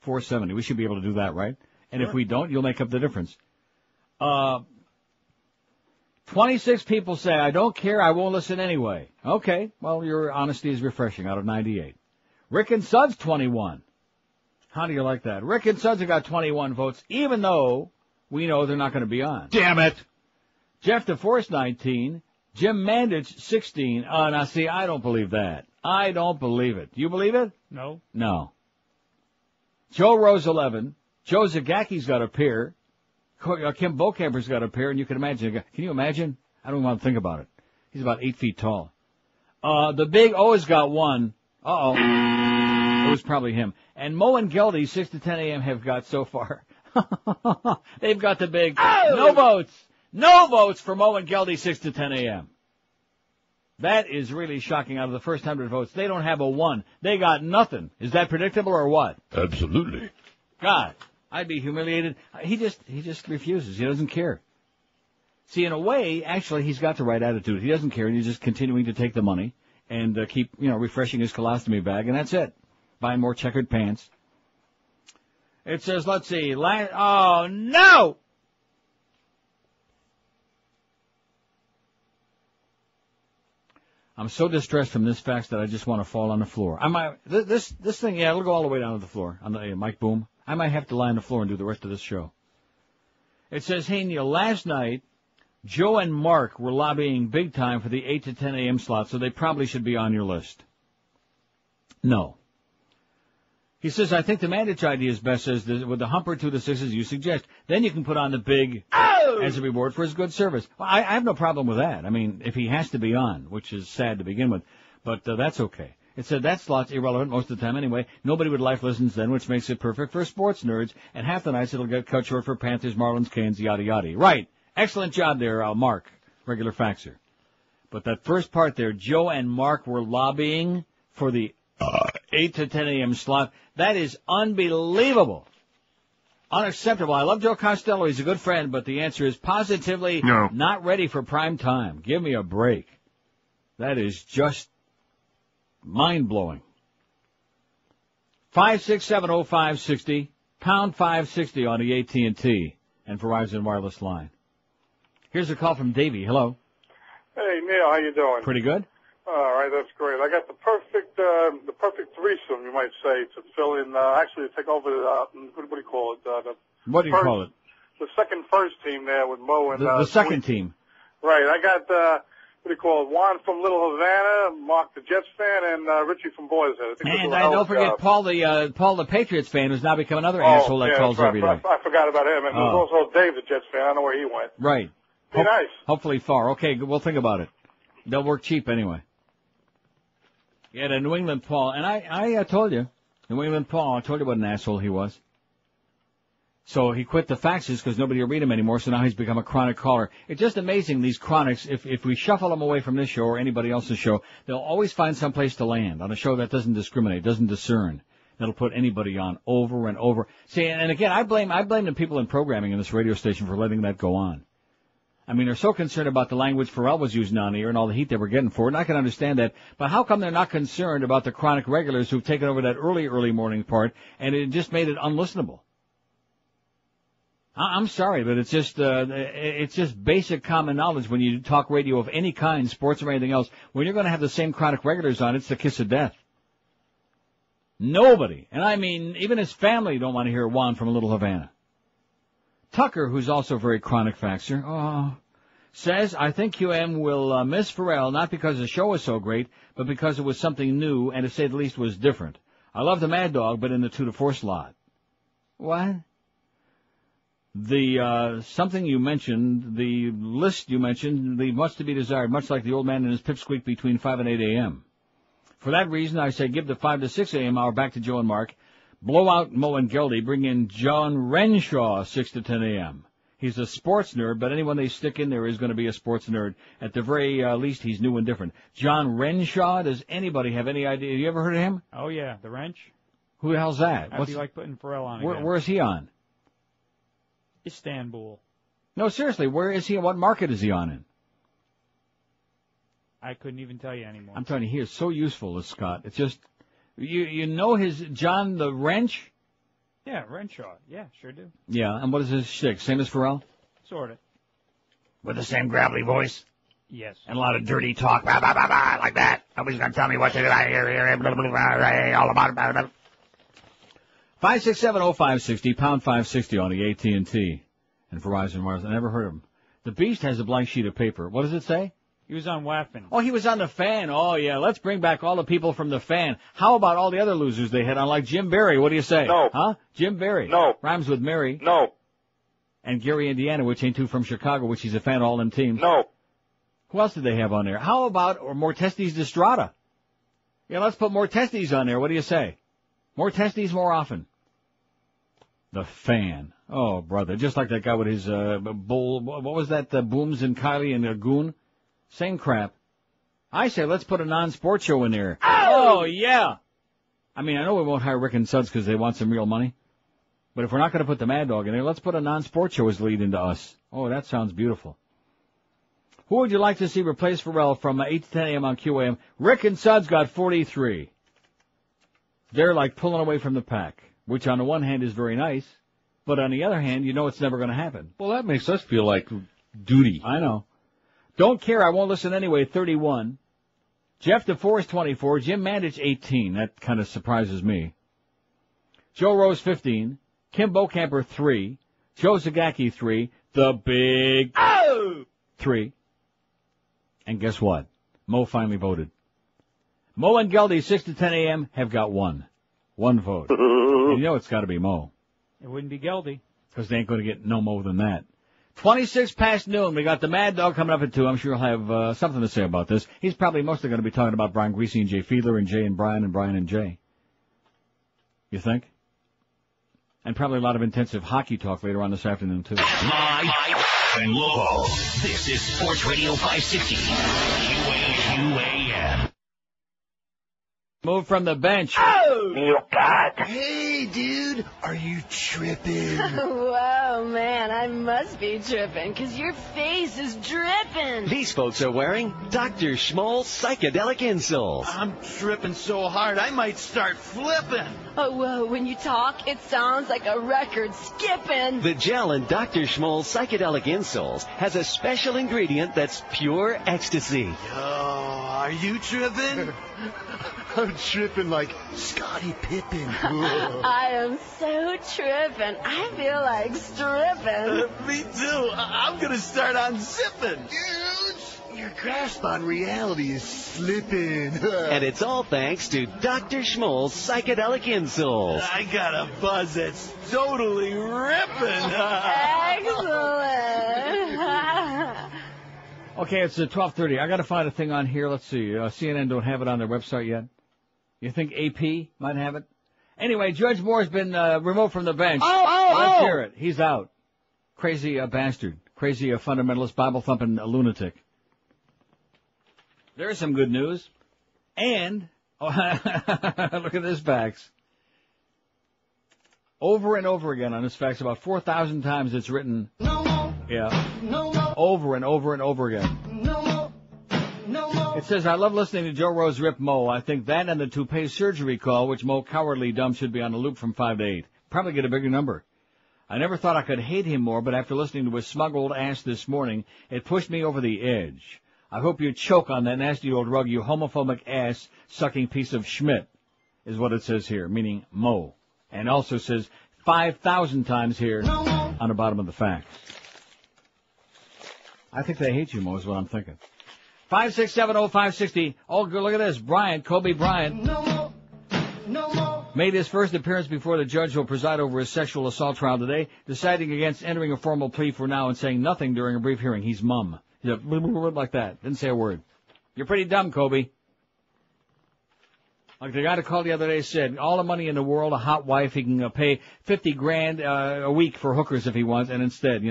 $470. We should be able to do that, right? And if we don't, you'll make up the difference. 26 people say, I don't care, I won't listen anyway. Okay, well, your honesty is refreshing out of 98. Rick and Suds, 21. How do you like that? Rick and Suds have got 21 votes, even though we know they're not going to be on. Damn it! Jeff DeForest, 19. Jim Mandich, 16. Oh, now see, I don't believe that. I don't believe it. Do you believe it? No. No. Joe Rose, 11. Joe Zagaki's got a pair. Kim Bokamper's got a pair, and you can imagine. Can you imagine? I don't even want to think about it. He's about 8 feet tall. The Big O has got 1. Uh-oh. It was probably him. And Mo and Geldy, 6 to 10 a.m., have got so far. They've got the big. Oh! No votes. No votes for Mo and Geldy, 6 to 10 a.m. That is really shocking. Out of the first 100 votes, they don't have a 1. They got nothing. Is that predictable or what? Absolutely. God, I'd be humiliated. He just refuses. He doesn't care. See, in a way, actually, he's got the right attitude. He doesn't care, and he's just continuing to take the money and keep, refreshing his colostomy bag, and that's it. Buying more checkered pants. It says, let's see, oh, no! I'm so distressed from this fax that I just want to fall on the floor. This thing, it'll go all the way down to the floor on the mic boom. I might have to lie on the floor and do the rest of this show. It says, hey, Neil, last night, Joe and Mark were lobbying big time for the 8 to 10 a.m. slot, so they probably should be on your list. No. He says, I think the Mandich idea is best, says, with the humper to the 6s you suggest. Then you can put on the big as a reward for his good service. Well, I have no problem with that. I mean, if he has to be on, which is sad to begin with, but that's okay. It said that slot's irrelevant most of the time anyway. Nobody with life listens then, which makes it perfect for sports nerds, and half the nights it'll get cut short for Panthers, Marlins, Canes, yada yada. Right. Excellent job there, Mark, regular faxer. But that first part there, Joe and Mark were lobbying for the 8 to 10 a.m. slot. That is unbelievable. Unacceptable. I love Joe Costello. He's a good friend, but the answer is positively not ready for prime time. Give me a break. That is just mind-blowing. 5670560, pound 560 on the AT&T and Verizon wireless line. Here's a call from Davey. Hello. Hey, Neil, how you doing? Pretty good. All right, that's great. I got the perfect threesome, you might say, to fill in, actually to take over what do you call it? What do you call it? The first team there with Mo and the second team. Right. I got what do you call it? Juan from Little Havana, Mark the Jets fan, and Richie from Boys Head. And don't forget Paul the Patriots fan, who's now become another asshole that calls every day. I forgot about him, and there's also Dave the Jets fan. I don't know where he went. Right. Be nice. Hopefully far. Okay, we'll think about it. They'll work cheap anyway. Yeah, the New England Paul, and I told you, New England Paul, I told you what an asshole he was. So he quit the faxes because nobody will read him anymore, so now he's become a chronic caller. It's just amazing, these chronics, if we shuffle them away from this show or anybody else's show, they'll always find some place to land on a show that doesn't discriminate, doesn't discern. That'll put anybody on over and over. See, and again, I blame the people in programming in this radio station for letting that go on. I mean, they're so concerned about the language Ferrall was using on the air and all the heat they were getting for it, and I can understand that. But how come they're not concerned about the chronic regulars who've taken over that early morning part, and it just made it unlistenable? I'm sorry, but it's just basic common knowledge when you talk radio of any kind, sports or anything else. When you're going to have the same chronic regulars on, it's the kiss of death. Nobody, and I mean even his family, don't want to hear Juan from Little Havana. Tucker, who's also a very chronic faxer, says, I think QM will miss Ferrall, not because the show was so great, but because it was something new and to say the least was different. I love the Mad Dog, but in the 2 to 4 slot. What? The something you mentioned, the list you mentioned, the much to be desired, much like the old man and his pipsqueak between 5 and 8 a.m. For that reason, I say give the 5 to 6 a.m. hour back to Joe and Mark. Blow out Mo and Geldy. Bring in John Renshaw, 6 to 10 a.m. He's a sports nerd, but anyone they stick in there is going to be a sports nerd. At the very least, he's new and different. John Renshaw, does anybody have any idea? Have you ever heard of him? Oh, yeah, the wrench. Who the hell's that? I'd be like putting Ferrall on again. Where's he on? Istanbul. No, seriously, where is he and what market is he on in? I couldn't even tell you anymore. I'm telling you, he is so useful, this Scott. It's just, you know his John the Wrench? Yeah, Renshaw. Yeah, sure do. Yeah, and what is his shtick? Same as Ferrall? Sort of. With the same gravelly voice? Yes. And a lot of dirty talk, blah, blah, blah, blah, like that. Nobody's going to tell me what to do. Blah, blah, blah, blah, all about it. Blah, blah. 5670560, pound 560 on the AT&T and Verizon Wireless. I never heard of him. The Beast has a blank sheet of paper. What does it say? He was on Waffen. Oh, he was on the Fan. Oh, yeah. Let's bring back all the people from the Fan. How about all the other losers they had on, like Jim Barry? What do you say? No. Huh? Jim Barry. No. Rhymes with Mary. No. And Gary, Indiana, which ain't too from Chicago, which he's a fan of all them teams. No. Who else did they have on there? How about Mortestes Destrada? Yeah, let's put Mortestes on there. What do you say? Mortestes more often. The Fan. Oh, brother. Just like that guy with his bull. What was that? Booms and Kylie and Goon? Same crap. I say let's put a non-sports show in there. Oh, yeah. I mean, I know we won't hire Rick and Suds because they want some real money. But if we're not going to put the Mad Dog in there, let's put a non-sports show as lead into us. Oh, that sounds beautiful. Who would you like to see replace Ferrall from 8 to 10 a.m. on QAM? Rick and Suds got 43. They're like pulling away from the pack, which on the one hand is very nice, but on the other hand, you know it's never going to happen. Well, that makes us feel like duty. I know. Don't care, I won't listen anyway, 31. Jeff DeForest, 24. Jim Mandich, 18. That kind of surprises me. Joe Rose, 15. Kim Bocamper, 3. Joe Zagacki, 3. The Big 3. And guess what? Mo finally voted. Mo and Geldy, 6 to 10 a.m., have got 1. 1 vote. And you know it's got to be Mo. It wouldn't be Geldy. Because they ain't going to get no more than that. 26 past noon. We got the Mad Dog coming up at 2. I'm sure he'll have something to say about this. He's probably mostly going to be talking about Brian Greasy and Jay Fiedler and Jay and Brian and Jay. You think? And probably a lot of intensive hockey talk later on this afternoon, too. Live and local. This is Sports Radio 560. QAM. Move from the bench. You got. Hey, dude, are you tripping? Whoa, man, I must be tripping, 'cause your face is dripping. These folks are wearing Dr. Schmoll's psychedelic insoles. I'm tripping so hard I might start flipping. Oh, whoa, when you talk, it sounds like a record skipping. The gel in Dr. Schmoll's psychedelic insoles has a special ingredient that's pure ecstasy. Oh, are you tripping? I'm tripping like Scottie Pippen. I am so tripping. I feel like stripping. Me too. I'm going to start on zipping. Dude, your grasp on reality is slipping. And it's all thanks to Dr. Schmoll's psychedelic insoles. I got a buzz that's totally ripping. Excellent. Okay, it's 12:30. I got to find a thing on here. Let's see. CNN don't have it on their website yet. You think AP might have it? Anyway, Judge Moore's been removed from the bench. Let's hear it. He's out. Crazy bastard. Crazy fundamentalist, Bible-thumping lunatic. There's some good news. And, look at this fax. Over and over again on this fax, about 4,000 times it's written. No more. Yeah. No more. Over and over and over again. No more. No more. It says, I love listening to Joe Rose rip Mo. I think that and the toupee surgery call, which Mo cowardly dumb should be on a loop from 5 to 8. Probably get a bigger number. I never thought I could hate him more, but after listening to his smug old ass this morning, it pushed me over the edge. I hope you choke on that nasty old rug, you homophobic ass-sucking piece of Schmidt, is what it says here, meaning Mo. And also says 5,000 times here on the bottom of the fax. I think they hate you, Mo, is what I'm thinking. 5670560. Oh, look at this. Bryant, Kobe Bryant. No more. No more. Made his first appearance before the judge will preside over his sexual assault trial today, deciding against entering a formal plea for now and saying nothing during a brief hearing. He's mum. He's like that. Didn't say a word. You're pretty dumb, Kobe. Like the guy that called the other day said, all the money in the world, a hot wife, he can pay $50,000 a week for hookers if he wants, and instead,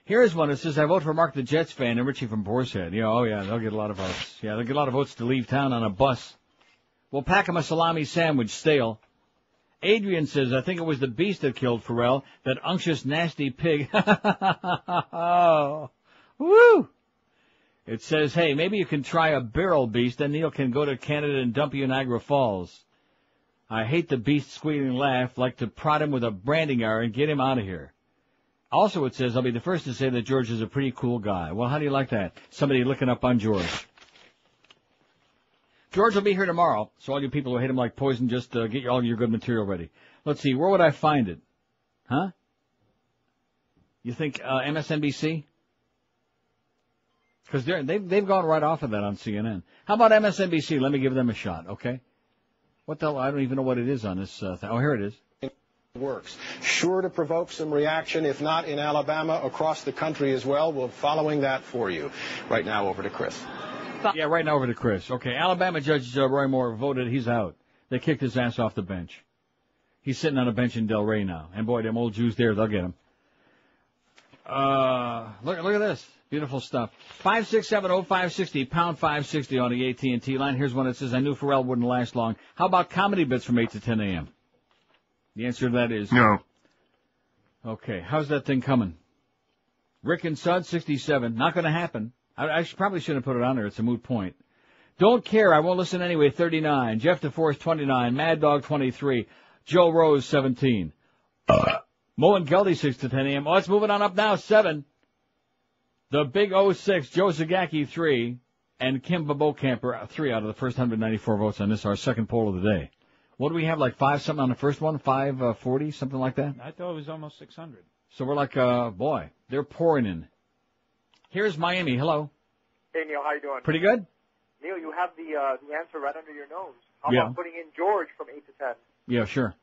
Here's one that says, I vote for Mark the Jets fan and Richie from Boar's Head. They'll get a lot of votes. Yeah, they'll get a lot of votes to leave town on a bus. We'll pack him a salami sandwich, stale. Adrian says, I think it was the beast that killed Ferrall, that unctuous, nasty pig. Oh, woo! It says, hey, maybe you can try a barrel beast, then Neil can go to Canada and dump you in Niagara Falls. I hate the beast's squealing laugh, like to prod him with a branding iron and get him out of here. Also, it says, I'll be the first to say that George is a pretty cool guy. Well, how do you like that? Somebody looking up on George. George will be here tomorrow, so all you people who hate him like poison, just get all your good material ready. Let's see, where would I find it? Huh? You think MSNBC? Because they've gone right off of that on CNN. How about MSNBC? Let me give them a shot, okay? What the hell? I don't even know what it is on this thing. Oh, here it is. Works. Sure to provoke some reaction, if not in Alabama, across the country as well. We're following that for you. Right now, over to Chris. Yeah, right now over to Chris. Okay, Alabama Judge Roy Moore voted. He's out. They kicked his ass off the bench. He's sitting on a bench in Delray now. And boy, them old Jews there, they'll get him. Look at this. Beautiful stuff. 5670560, pound 560 on the AT&T line. Here's one that says, I knew Ferrall wouldn't last long. How about comedy bits from 8 to 10 a.m.? The answer to that is no. Okay, how's that thing coming? Rick and Sud, 67. Not going to happen. I probably shouldn't have put it on there. It's a moot point. Don't care. I won't listen anyway, 39. Jeff DeForest, 29. Mad Dog, 23. Joe Rose, 17. Mo and Geldy, 6 to 10 a.m. Oh, it's moving on up now, 7. The Big 06, Joe Zagacki, 3. And Kim Bobo-Camper, 3 out of the first 194 votes on this, our second poll of the day. What do we have, like 5 something on the first one? 540, something like that? I thought it was almost 600. So we're like, boy, they're pouring in. Here's Miami. Hello. Hey, Neil, how you doing? Pretty good. Neil, you have the answer right under your nose. How Yeah. about putting in George from 8 to 10? Yeah, sure.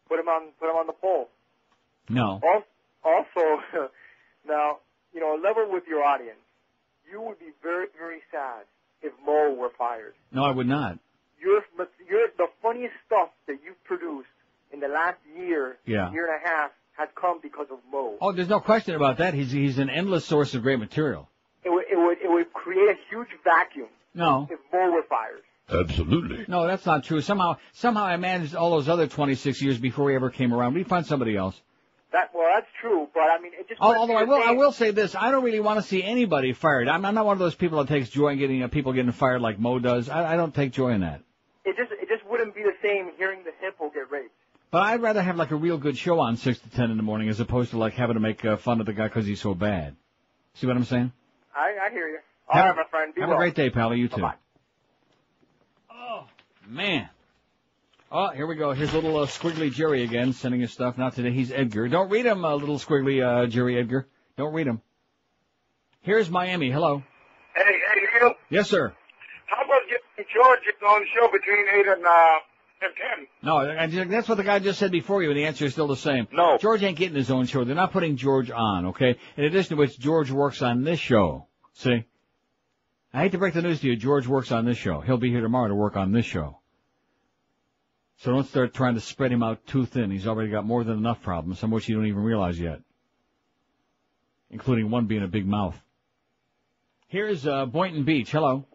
Put him on the poll. No. Also, now, level with your audience. You would be very, very sad if Mo were fired. No, I would not. You're the funniest stuff that you've produced in the last year, year and a half, has come because of Mo. Oh, there's no question about that. He's an endless source of great material. It would create a huge vacuum. No. If Mo were fired. Absolutely. No, that's not true. Somehow I managed all those other 26 years before we ever came around. We'd find somebody else. That's true, but I mean, it just. Although I will say this, I don't really want to see anybody fired. I'm not one of those people that takes joy in getting people getting fired like Mo does. I don't take joy in that. It just wouldn't be the same hearing the hippo get raped. But I'd rather have like a real good show on 6 to 10 in the morning as opposed to like having to make fun of the guy because he's so bad. See what I'm saying? I hear you. All right, my friend. Be have well. a great day, pal. You too. Bye-bye. Oh, man. Oh, here we go. Here's little squiggly Jerry again sending his stuff. Not today. He's Edgar. Don't read him, little squiggly Jerry Edgar. Don't read him. Here's Miami. Hello. Hey, Neil. Yes, sir. How about getting George on the show between 8 and 10? No, that's what the guy just said before you, and the answer is still the same. No. George ain't getting his own show. They're not putting George on, okay? In addition to which, George works on this show. See? I hate to break the news to you. George works on this show. He'll be here tomorrow to work on this show. So don't start trying to spread him out too thin. He's already got more than enough problems, some of which you don't even realize yet, including one being a big mouth. Here's Boynton Beach. Hello.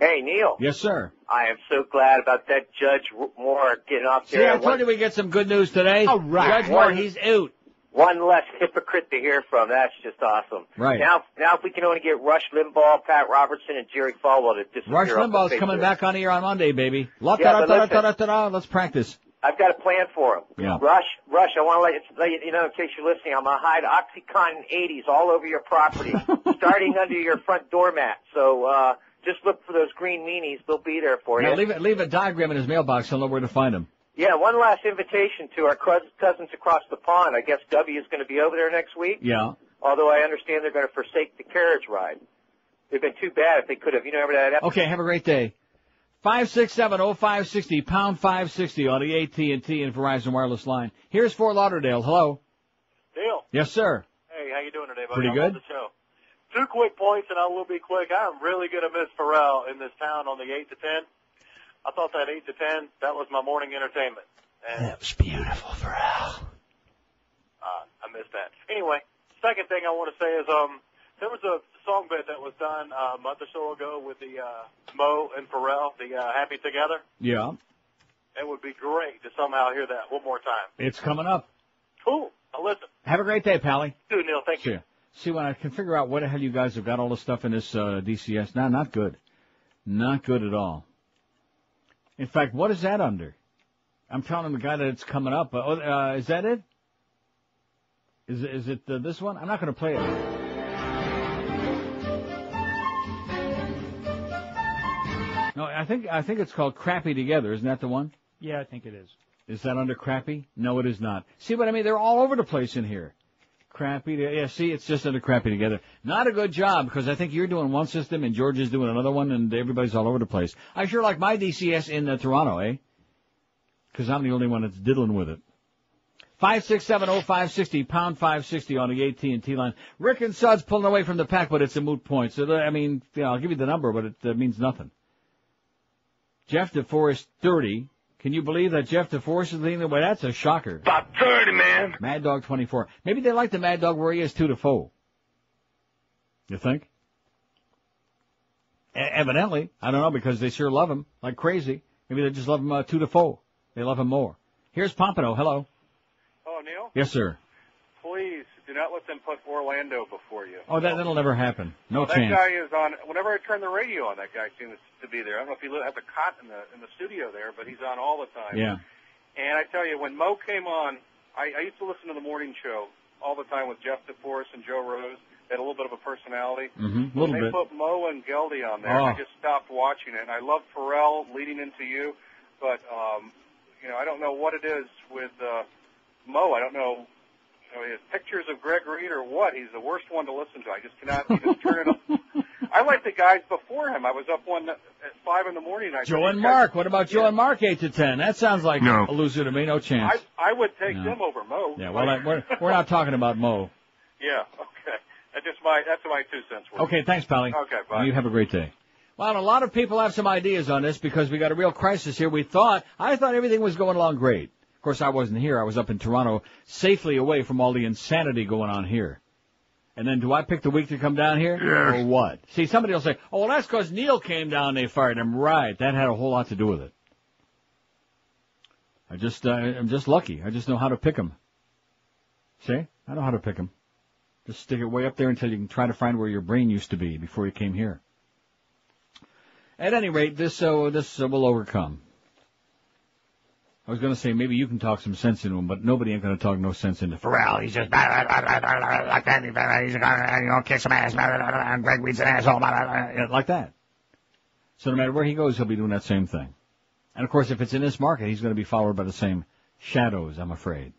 Hey, Neil. Yes, sir. I am so glad about that Judge Moore getting off there. See, I told you we get some good news today. All right. Judge Moore, he's out. One less hypocrite to hear from. That's just awesome. Right. Now if we can only get Rush Limbaugh, Pat Robertson, and Jerry Falwell to disappear. Rush off the Limbaugh's face coming of back on the air on Monday, baby. Yeah, but listen. Let's practice. I've got a plan for him. Yeah. Rush, I want to let you know, in case you're listening, I'm going to hide OxyContin 80s all over your property, starting under your front doormat. So just look for those green meanies. They'll be there for you. Leave a diagram in his mailbox. He'll know where to find him. Yeah, one last invitation to our cousins across the pond. I guess W is going to be over there next week. Yeah. Although I understand they're going to forsake the carriage ride. They've been too bad if they could have. You remember that episode? Okay, have a great day. 567-0560, pound 560 on the AT&T and Verizon wireless line. Here's Fort Lauderdale. Hello. Neil. Yes, sir. Hey, how you doing today, buddy? Pretty good. I'm on the show. 2 quick points, and I will be quick. I'm really going to miss Ferrall in this town on the 8 to 10. I thought that 8 to 10, that was my morning entertainment. And that was beautiful, Ferrall. I missed that. Anyway, second thing I want to say is there was a song bit that was done a month or so ago with the Mo and Ferrall, the Happy Together. Yeah. It would be great to somehow hear that one more time. It's coming up. Cool. I'll listen. Have a great day, Pally. You too, Neil. Thank you. See, when I can figure out what the hell you guys have got all this stuff in this DCS, not good. Not good at all. In fact, what is that under? I'm telling the guy that it's coming up. Is that it? Is it this one? I'm not going to play it. No, I think it's called Crappy Together. Isn't that the one? Yeah, I think it is. Is that under Crappy? No, it is not. See what I mean? They're all over the place in here. Crappy. Yeah, see, it's just under Crappy Together. Not a good job, because I think you're doing one system and George is doing another one, and everybody's all over the place. I sure like my DCS in Toronto, eh? Because I'm the only one that's diddling with it. 567-0560, pound 560 on the AT&T line. Rick and Suds pulling away from the pack, but it's a moot point. So, I mean, I'll give you the number, but it means nothing. Jeff DeForest, 30. Can you believe that Jeff DeForest is leading the way? That's a shocker. About 30, man. Mad Dog, 24. Maybe they like the Mad Dog where he is 2-4. You think? Evidently. I don't know, because they sure love him like crazy. Maybe they just love him 2-4. They love him more. Here's Pompano. Hello. Oh, Neil? Yes, sir. Please do not let them put Orlando before you. Oh, that'll never happen. No that chance. That guy is on. Whenever I turn the radio on, that guy seems to be there. I don't know if he has a cot in the studio there, but he's on all the time. Yeah. And I tell you, when Mo came on, I used to listen to the morning show all the time with Jeff DeForest and Joe Rose. They had a little bit of a personality. Mm-hmm. When they put Mo and Geldy on there, I just stopped watching it. And I love Ferrall leading into you, but I don't know what it is with Mo. I don't know. His pictures of Greg Reed or what. He's the worst one to listen to. I just cannot even turn it up. I like the guys before him. I was up at 5 in the morning. Joe and Mark. What about Joe and Mark 8 to 10? That sounds like a loser to me. No chance. I would take them over Mo. Yeah. Well, we're not talking about Mo. Yeah. Okay. That's my 2 cents worth. Okay. Thanks, Pally. Okay. Bye. You have a great day. Well, a lot of people have some ideas on this because we got a real crisis here. I thought everything was going along great. Of course, I wasn't here. I was up in Toronto, safely away from all the insanity going on here. And then do I pick the week to come down here? Yes. Or what? See, somebody will say, oh, well, that's because Neil came down and they fired him. Right. That had a whole lot to do with it. I'm just lucky. I just know how to pick them. See? I know how to pick them. Just stick it way up there until you can try to find where your brain used to be before you came here. At any rate, this will overcome. I was going to say maybe you can talk some sense into him, but nobody ain't going to talk no sense into Ferrall. He's just like that. He's going to kick some ass. Greg Reed's an asshole. Like that. So no matter where he goes, he'll be doing that same thing. And of course, if it's in this market, he's going to be followed by the same shadows, I'm afraid.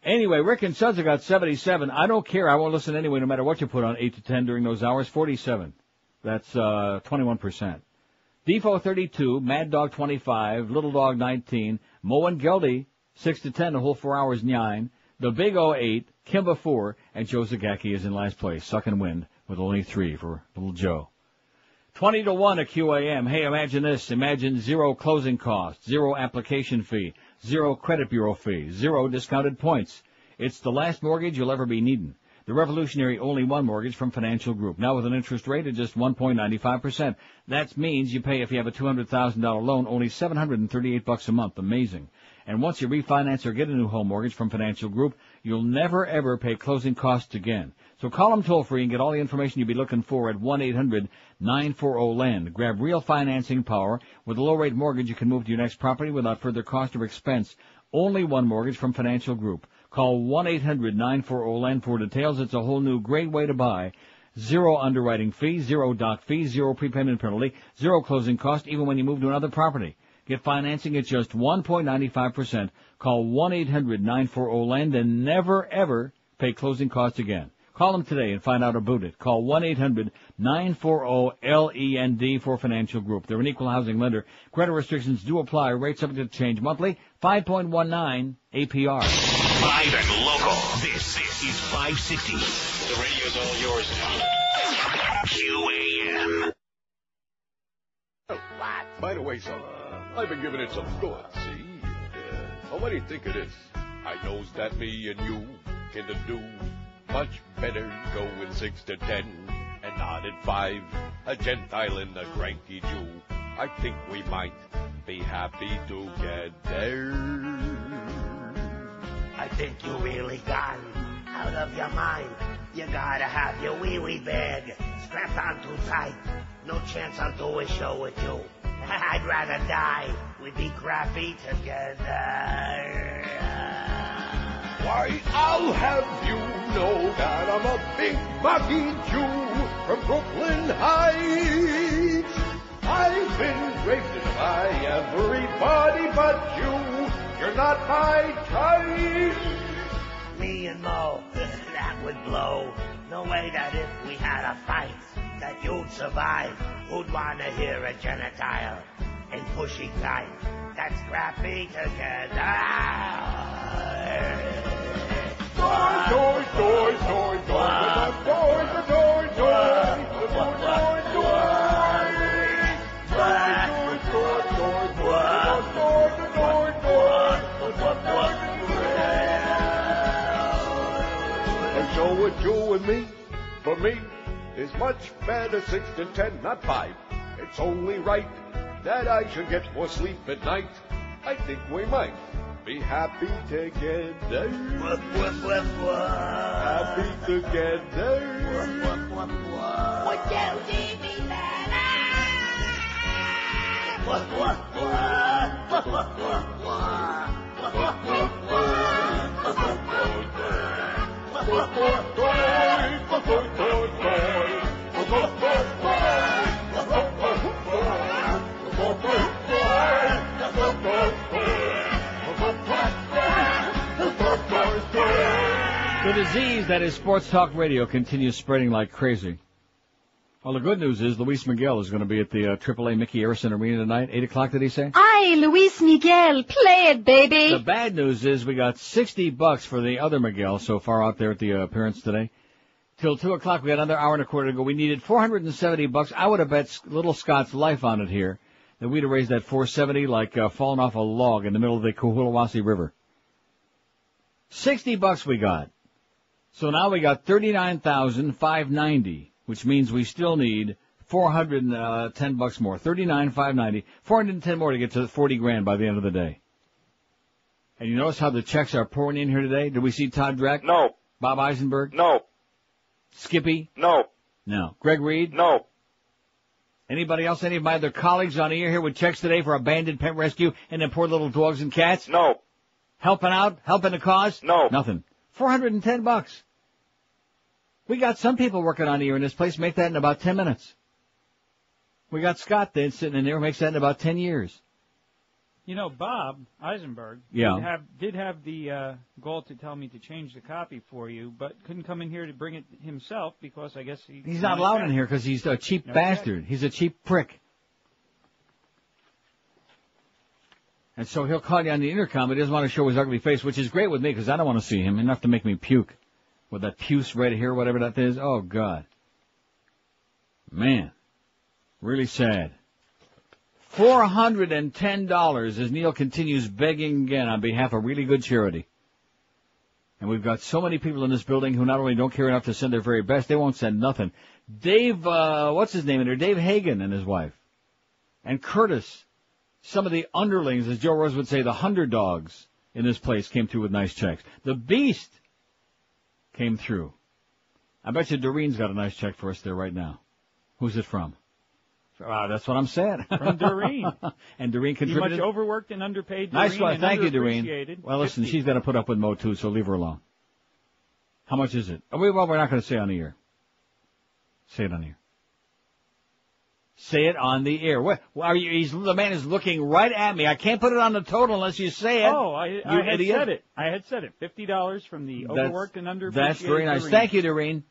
Anyway, Rick and Suds have got 77. I don't care. I won't listen anyway, no matter what you put on 8 to 10 during those hours. 47. That's 21%. Defo 32, Mad Dog 25, Little Dog 19, Mo and Geldy 6 to 10, the whole 4 hours 9, the Big O 8, Kimba 4, and Joe Zagacki is in last place, sucking wind with only 3 for little Joe. 20 to 1 at QAM. Hey, imagine this. Imagine 0 closing costs, 0 application fee, 0 credit bureau fee, 0 discounted points. It's the last mortgage you'll ever be needing. The revolutionary only one mortgage from Financial Group, now with an interest rate of just 1.95%. That means you pay, if you have a $200,000 loan, only $738 a month. Amazing. And once you refinance or get a new home mortgage from Financial Group, you'll never ever pay closing costs again. So call them toll free and get all the information you'll be looking for at 1-800-940-LAND. Grab real financing power. With a low rate mortgage, you can move to your next property without further cost or expense. Only one mortgage from Financial Group. Call 1-800-940-LAND for details. It's a whole new great way to buy. 0 underwriting fee, 0 doc fee, 0 prepayment penalty, 0 closing cost, even when you move to another property. Get financing at just 1.95%. Call 1-800-940-LAND and never, ever pay closing costs again. Call them today and find out about it. Call 1-800-940-LEND for Financial Group. They're an equal housing lender. Credit restrictions do apply. Rates subject to change monthly. 5.19 APR. Live and local. This is 560. The radio's all yours now. QAM. By the way, son, I've been giving it some thought, see? Well, what do you think of this? I knows that me and you can do much better going 6 to 10 and not at 5. A Gentile and a cranky Jew. I think we might be happy together. I think you really gone out of your mind. You gotta have your wee-wee bag strapped on too tight. No chance I'll do a show with you. I'd rather die. We'd be crappy together. Why, I'll have you know that I'm a big Bucky Jew from Brooklyn Heights. I've been drafted by everybody but you. You're not my type. Me and Mo, that would blow. No way that if we had a fight that you'd survive. Who'd want to hear a genitile and pushy tight? That's scrappy together. Toy, toy, toy, toy, toy, toy, toy, toy, a show with you and me, for me, is much better 6 to 10, not 5. It's only right that I should get more sleep at night. I think we might be happy together. Happy together. What do me The disease that is sports talk radio continues spreading like crazy. Well, the good news is Luis Miguel is going to be at the AAA Mickey Arison Arena tonight. 8 o'clock, did he say? Aye, Luis Miguel, play it, baby. The bad news is we got $60 for the other Miguel so far out there at the appearance today. Till 2 o'clock, we got another hour and a quarter to go. We needed $470. I would have bet little Scott's life on it here, that we'd have raised that $470 like falling off a log in the middle of the Cohulawasi River. $60 we got. So now we got $39,590, which means we still need $410 more. $39,590, $410 more to get to $40,000 by the end of the day. And you notice how the checks are pouring in here today? Did we see Todd Dreck? No. Bob Eisenberg? No. Skippy? No. No. Greg Reed? No. Anybody else? Any of my other colleagues on the air here with checks today for abandoned pet rescue and then poor little dogs and cats? No. Helping out? Helping the cause? No. Nothing. $410. We got some people working on here in this place make that in about 10 minutes. We got Scott then sitting in there who makes that in about 10 years. You know, Bob Eisenberg did have the goal to tell me to change the copy for you, but couldn't come in here to bring it himself because I guess he's not allowed in here because he's a cheap bastard. He's a cheap prick. And so he'll call you on the intercom, but he doesn't want to show his ugly face, which is great with me because I don't want to see him enough to make me puke with that puce right here, whatever that is. Oh, God. Man, really sad. $410 as Neil continues begging again on behalf of really good charity. And we've got so many people in this building who not only don't care enough to send their very best, they won't send nothing. Dave, what's his name in there? Dave Hagen and his wife. And Curtis. Some of the underlings, as Joe Rose would say, the 100 dogs in this place came through with nice checks. The Beast came through. I bet you Doreen's got a nice check for us there right now. Who's it from? That's what I'm saying. From Doreen. And Doreen contributed. Much overworked and underpaid Doreen. Nice one. Thank you, Doreen. Underappreciated. Well, listen, 50. she's got to put up with Mo, too, so leave her alone. How much is it? Well, we're not going to say on the air. Say it on the air. Say it on the air. What? Are you? The man is looking right at me. I can't put it on the total unless you say it. Oh, I had said it. I had said it. $50 from the overworked and underappreciated. That's very nice. Doreen. Thank you, Doreen.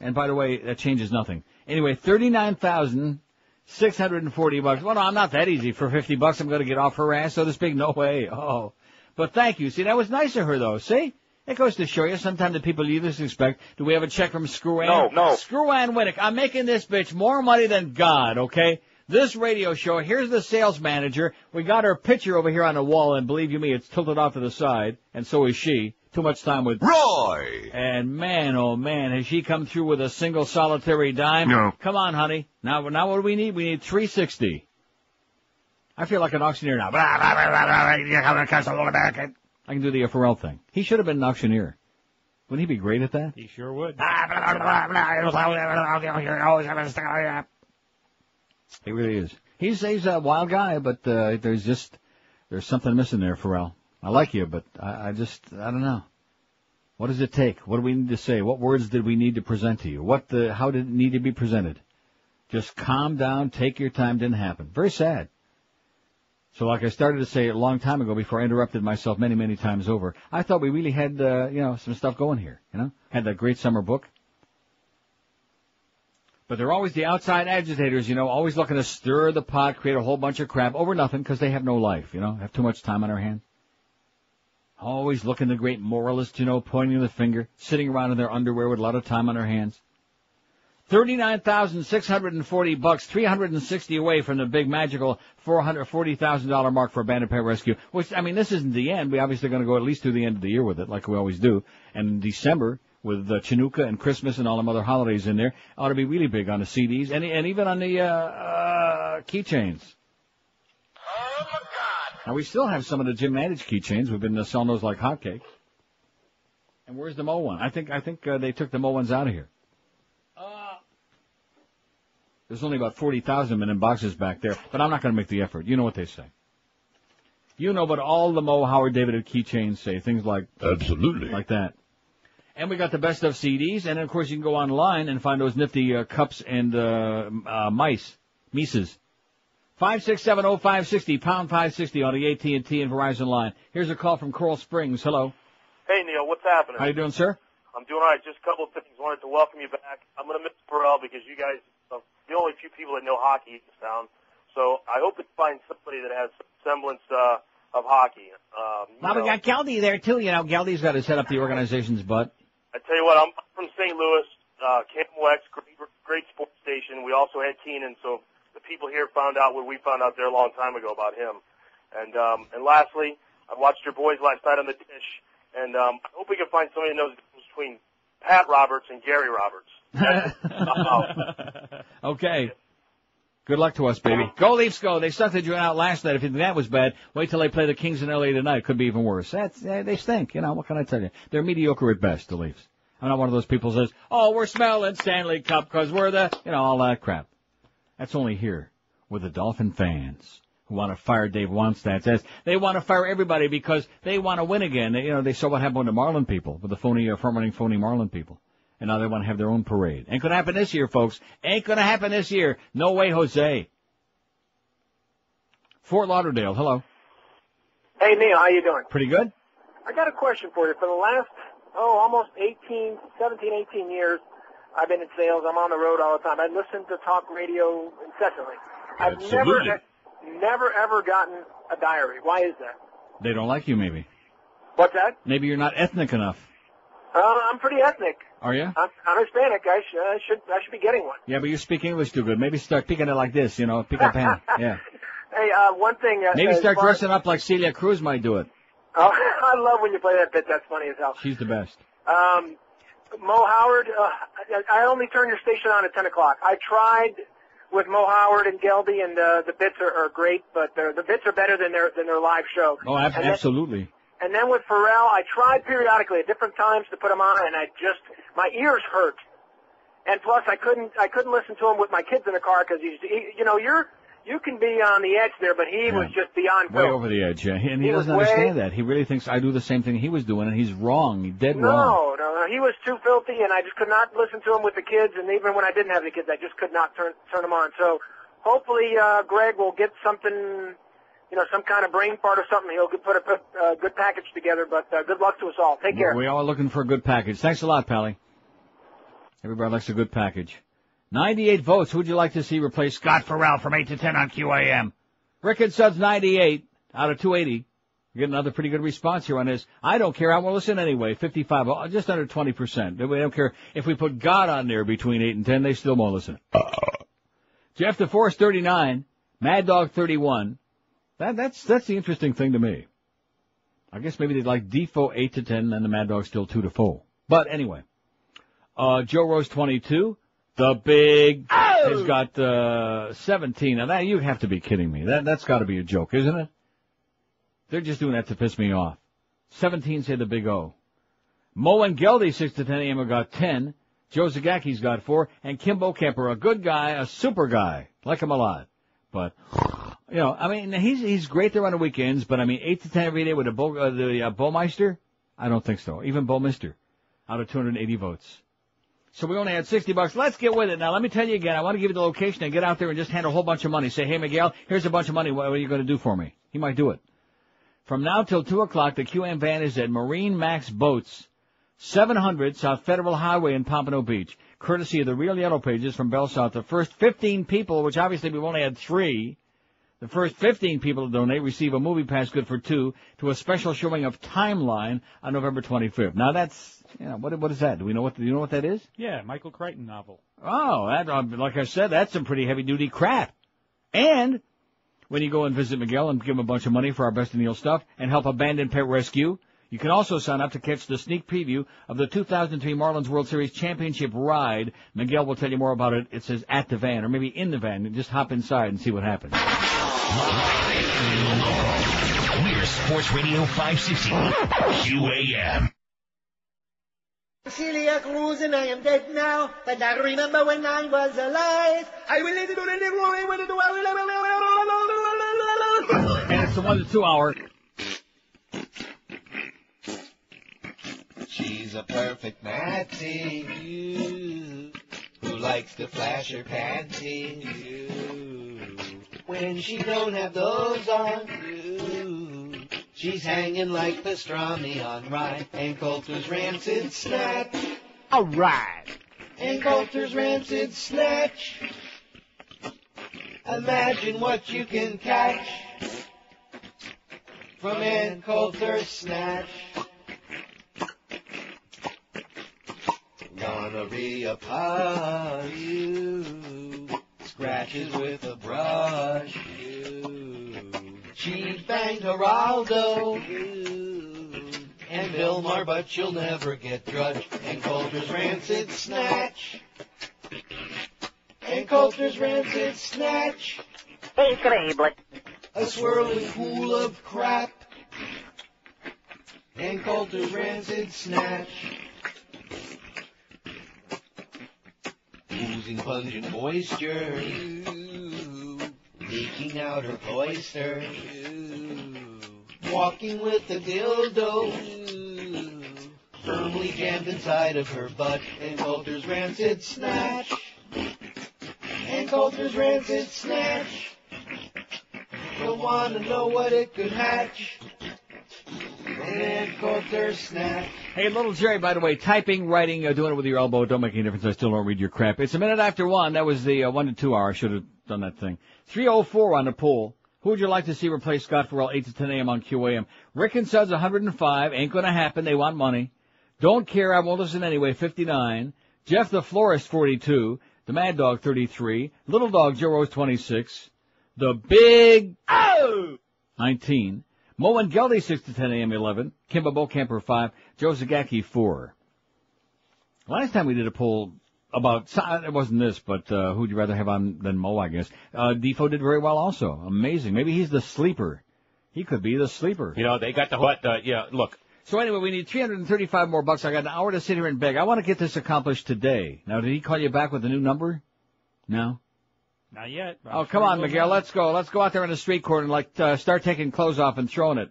And by the way, that changes nothing. Anyway, $39,640. Well, no, I'm not that easy. For $50, I'm going to get off her ass, so to speak. No way. Oh, but thank you. See, that was nice of her, though. See. It goes to show you, sometimes the people you just expect. Do we have a check from Screw Ann? No. Screw Ann Winnick. I'm making this bitch more money than God, okay? This radio show, here's the sales manager. We got her picture over here on the wall, and believe you me, it's tilted off to the side, and so is she. Too much time with Roy! And man, oh man, has she come through with a single solitary dime? No. Come on, honey. Now what do we need? We need $360. I feel like an auctioneer now. I can do the Ferrall thing. He should have been an auctioneer. Wouldn't he be great at that? He sure would. He really is. He's a wild guy, but there's something missing there, Ferrall. I like you, but I don't know. What does it take? What do we need to say? What words did we need to present to you? How did it need to be presented? Just calm down, take your time, didn't happen. Very sad. So like I started to say a long time ago before I interrupted myself many, many times over, I thought we really had, some stuff going here, Had that great summer book. But they're always the outside agitators, always looking to stir the pot, create a whole bunch of crap over nothing because they have no life, have too much time on their hands. Always looking the great moralist, pointing the finger, sitting around in their underwear with a lot of time on their hands. $39,640, 360 away from the big magical $440,000 mark for a Bandit Pet Rescue, which, this isn't the end. We obviously are going to go at least through the end of the year with it, like we always do. And in December, with Chinooka and Christmas and all them other holidays in there, ought to be really big on the CDs and even on the keychains. Oh, my God! Now, we still have some of the Jim Mandich keychains. We've been selling those like hotcakes. And where's the Mo one? I think they took the Mo ones out of here. There's only about 40,000 of them in boxes back there, but I'm not going to make the effort. You know what they say. But all the Mo Howard David keychains say things like absolutely like that. And we got the best of CDs, and of course you can go online and find those nifty cups and mices. 5670560 pound 560 on the AT&T and Verizon line. Here's a call from Coral Springs. Hello. Hey Neil, what's happening? How you doing, sir? I'm doing all right. Just a couple of things. Wanted to welcome you back. I'm going to miss Ferrall because you guys are the only few people that know hockey in this town. So I hope to find somebody that has some semblance of hockey. Now we got Geldy there too. Geldy's got to set up the organization's butt. I tell you what, I'm from St. Louis, KMOX, great sports station. We also had Keenan, so the people here found out what we found out there a long time ago about him. And lastly, I watched your boys last night on the dish, and I hope we can find somebody that knows the difference between Pat Roberts and Gary Roberts. Okay. Good luck to us, baby. Go Leafs, go. They sucked you out last night. If you think that was bad, wait till they play the Kings in L.A. tonight. Could be even worse. They stink. What can I tell you? They're mediocre at best, the Leafs. I'm not one of those people who says, we're smelling Stanley Cup because we're all that crap. That's only here with the Dolphin fans who want to fire Dave Wannstedt. Says they want to fire everybody because they want to win again. They saw what happened with the Marlin people, with the fermenting phony Marlin people. And now they want to have their own parade. Ain't going to happen this year, folks. Ain't going to happen this year. No way, Jose. Fort Lauderdale, hello. Hey, Neil, how you doing? Pretty good. I got a question for you. For the last, almost 17, 18 years, I've been in sales. I'm on the road all the time. I listen to talk radio incessantly. I've never, ever gotten a diary. Why is that? They don't like you, maybe. What's that? Maybe you're not ethnic enough. I'm pretty ethnic. Are you? I'm Hispanic. I should be getting one. Yeah, but you speak English too good. Maybe start picking it like this, pick up hand. Yeah. Hey, one thing. Maybe start dressing up like Celia Cruz might do it. Oh, I love when you play that bit. That's funny as hell. She's the best. Mo Howard, I only turn your station on at 10 o'clock. I tried with Mo Howard and Geldy, and the bits are great, but the bits are better than their live show. Oh, absolutely. And then with Ferrall, I tried periodically at different times to put him on, and my ears hurt. And plus, I couldn't listen to him with my kids in the car because you can be on the edge there, but he was just beyond way over the edge. Yeah, and he doesn't understand that. He really thinks I do the same thing he was doing, and he's wrong. He's dead wrong. No, he was too filthy, and I just could not listen to him with the kids. And even when I didn't have the kids, I just could not turn him on. So hopefully, Greg will get something. Some kind of brain fart or something. He'll put a good package together, but good luck to us all. Take care. We are looking for a good package. Thanks a lot, Pally. Everybody likes a good package. 98 votes. Who'd you like to see replace Scott Ferrall from 8 to 10 on QAM? Rick and Suds 98 out of 280. We're getting another pretty good response here on this. I don't care. I won't listen anyway. 55, just under 20%. We don't care. If we put God on there between 8 and 10, they still won't listen. Jeff DeForest 39. Mad Dog 31. That's the interesting thing to me. I guess maybe they'd like Defoe 8 to 10 and the Mad Dog still 2 to 4. But anyway, Joe Rose 22. The Big has got 17. Now that you have to be kidding me. That's got to be a joke, isn't it? They're just doing that to piss me off. 17 say the Big O. Mo and Geldy 6 to 10 a.m. got 10. Joe Zagaki's got 4, and Kimbo Kemper, a good guy, a super guy, like him a lot. But he's great there on the weekends. But 8 to 10 every day with the Bowmeister, I don't think so. Even Bowmister, out of 280 votes. So we only had $60. Let's get with it. Now, let me tell you again, I want to give you the location and get out there and just hand a whole bunch of money. Say, hey, Miguel, here's a bunch of money. What are you going to do for me? He might do it. From now till 2 o'clock, the QM van is at Marine Max Boats, 700 South Federal Highway in Pompano Beach, courtesy of the Real Yellow Pages from Bell South. The first 15 people, which obviously we've only had 3, the first 15 people to donate receive a movie pass good for 2 to a special showing of Timeline on November 25th. Now that's, what is that? Do you know what that is? Yeah, Michael Crichton novel. Oh, that, like I said, that's some pretty heavy duty crap. And when you go and visit Miguel and give him a bunch of money for our Best of Neil stuff and help Abandoned Pet Rescue, you can also sign up to catch the sneak preview of the 2003 Marlins World Series Championship ride. Miguel will tell you more about it. It says at the van, or maybe in the van. And just hop inside and see what happens. We're Sports Radio 560 QAM. Celia Cruz and I am dead now, but I remember when I was alive. I will do it. And it's the 1 to 2 hour. She's a perfect Nazi who likes to flash her panties when she don't have those on. She's hanging like pastrami on rye and Coulter's Rancid Snatch. All right. And Coulter's Rancid Snatch. Imagine what you can catch from Ann Coulter's Snatch. Gonorrhea you, scratches with a brush. She banged Geraldo and Vilmar, but she'll never get Drudge. And Coulter's Rancid Snatch. And Coulter's Rancid Snatch. Incredible. A swirling pool of crap. And Coulter's Rancid Snatch. Oozing pungent moisture, leaking out her cloister, walking with a dildo, firmly jammed inside of her butt, and Coulter's Rancid Snatch, and Coulter's Rancid Snatch, don't want to know what it could hatch, and Coulter's Snatch. Hey, little Jerry, by the way, typing, writing, doing it with your elbow, don't make any difference. I still don't read your crap. It's a minute after 1. That was the 1 to 2 hour. I should have done that thing. 304 on the poll. Who would you like to see replace Scott Ferrall 8 to 10 a.m. on QAM? Rick and Suds 105. Ain't going to happen. They want money. Don't care, I won't listen anyway, 59. Jeff the Florist, 42. The Mad Dog, 33. Little Dog Joe Rose, 26. The Big 19. Mo and Geldy, 6 to 10 a.m., 11. Kimba Bocamper, 5. Joe Zagacki, 4. Last time we did a poll about, it wasn't this, but who'd you rather have on than Mo, I guess. Defoe did very well also. Amazing. Maybe he's the sleeper. He could be the sleeper. You know, they got look. So anyway, we need 335 more bucks. I got an hour to sit here and beg. I want to get this accomplished today. Now, did he call you back with a new number? No? Not yet. Oh, come on, Miguel. Let's go. Let's go out there in the street corner and start taking clothes off and throwing it.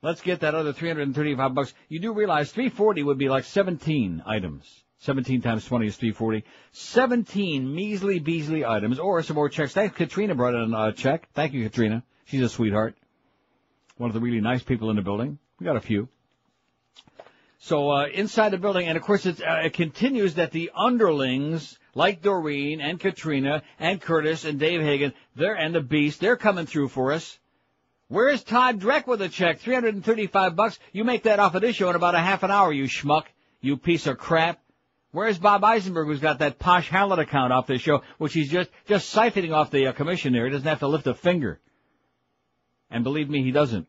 Let's get that other 335 bucks. You do realize 340 would be like 17 items. 17 times 20 is 340. 17 measly Beasley items or some more checks. Thanks, Katrina brought in a check. Thank you, Katrina. She's a sweetheart. One of the really nice people in the building. We got a few. So, inside the building, and of course it continues that the underlings, like Doreen and Katrina and Curtis and Dave Hagen, and the Beast, they're coming through for us. Where's Todd Dreck with a check? 335 bucks. You make that off of this show in about a half an hour, you schmuck. You piece of crap. Where's Bob Eisenberg, who's got that posh Hallett account off this show, which he's just siphoning off the commission there. He doesn't have to lift a finger. And believe me, he doesn't.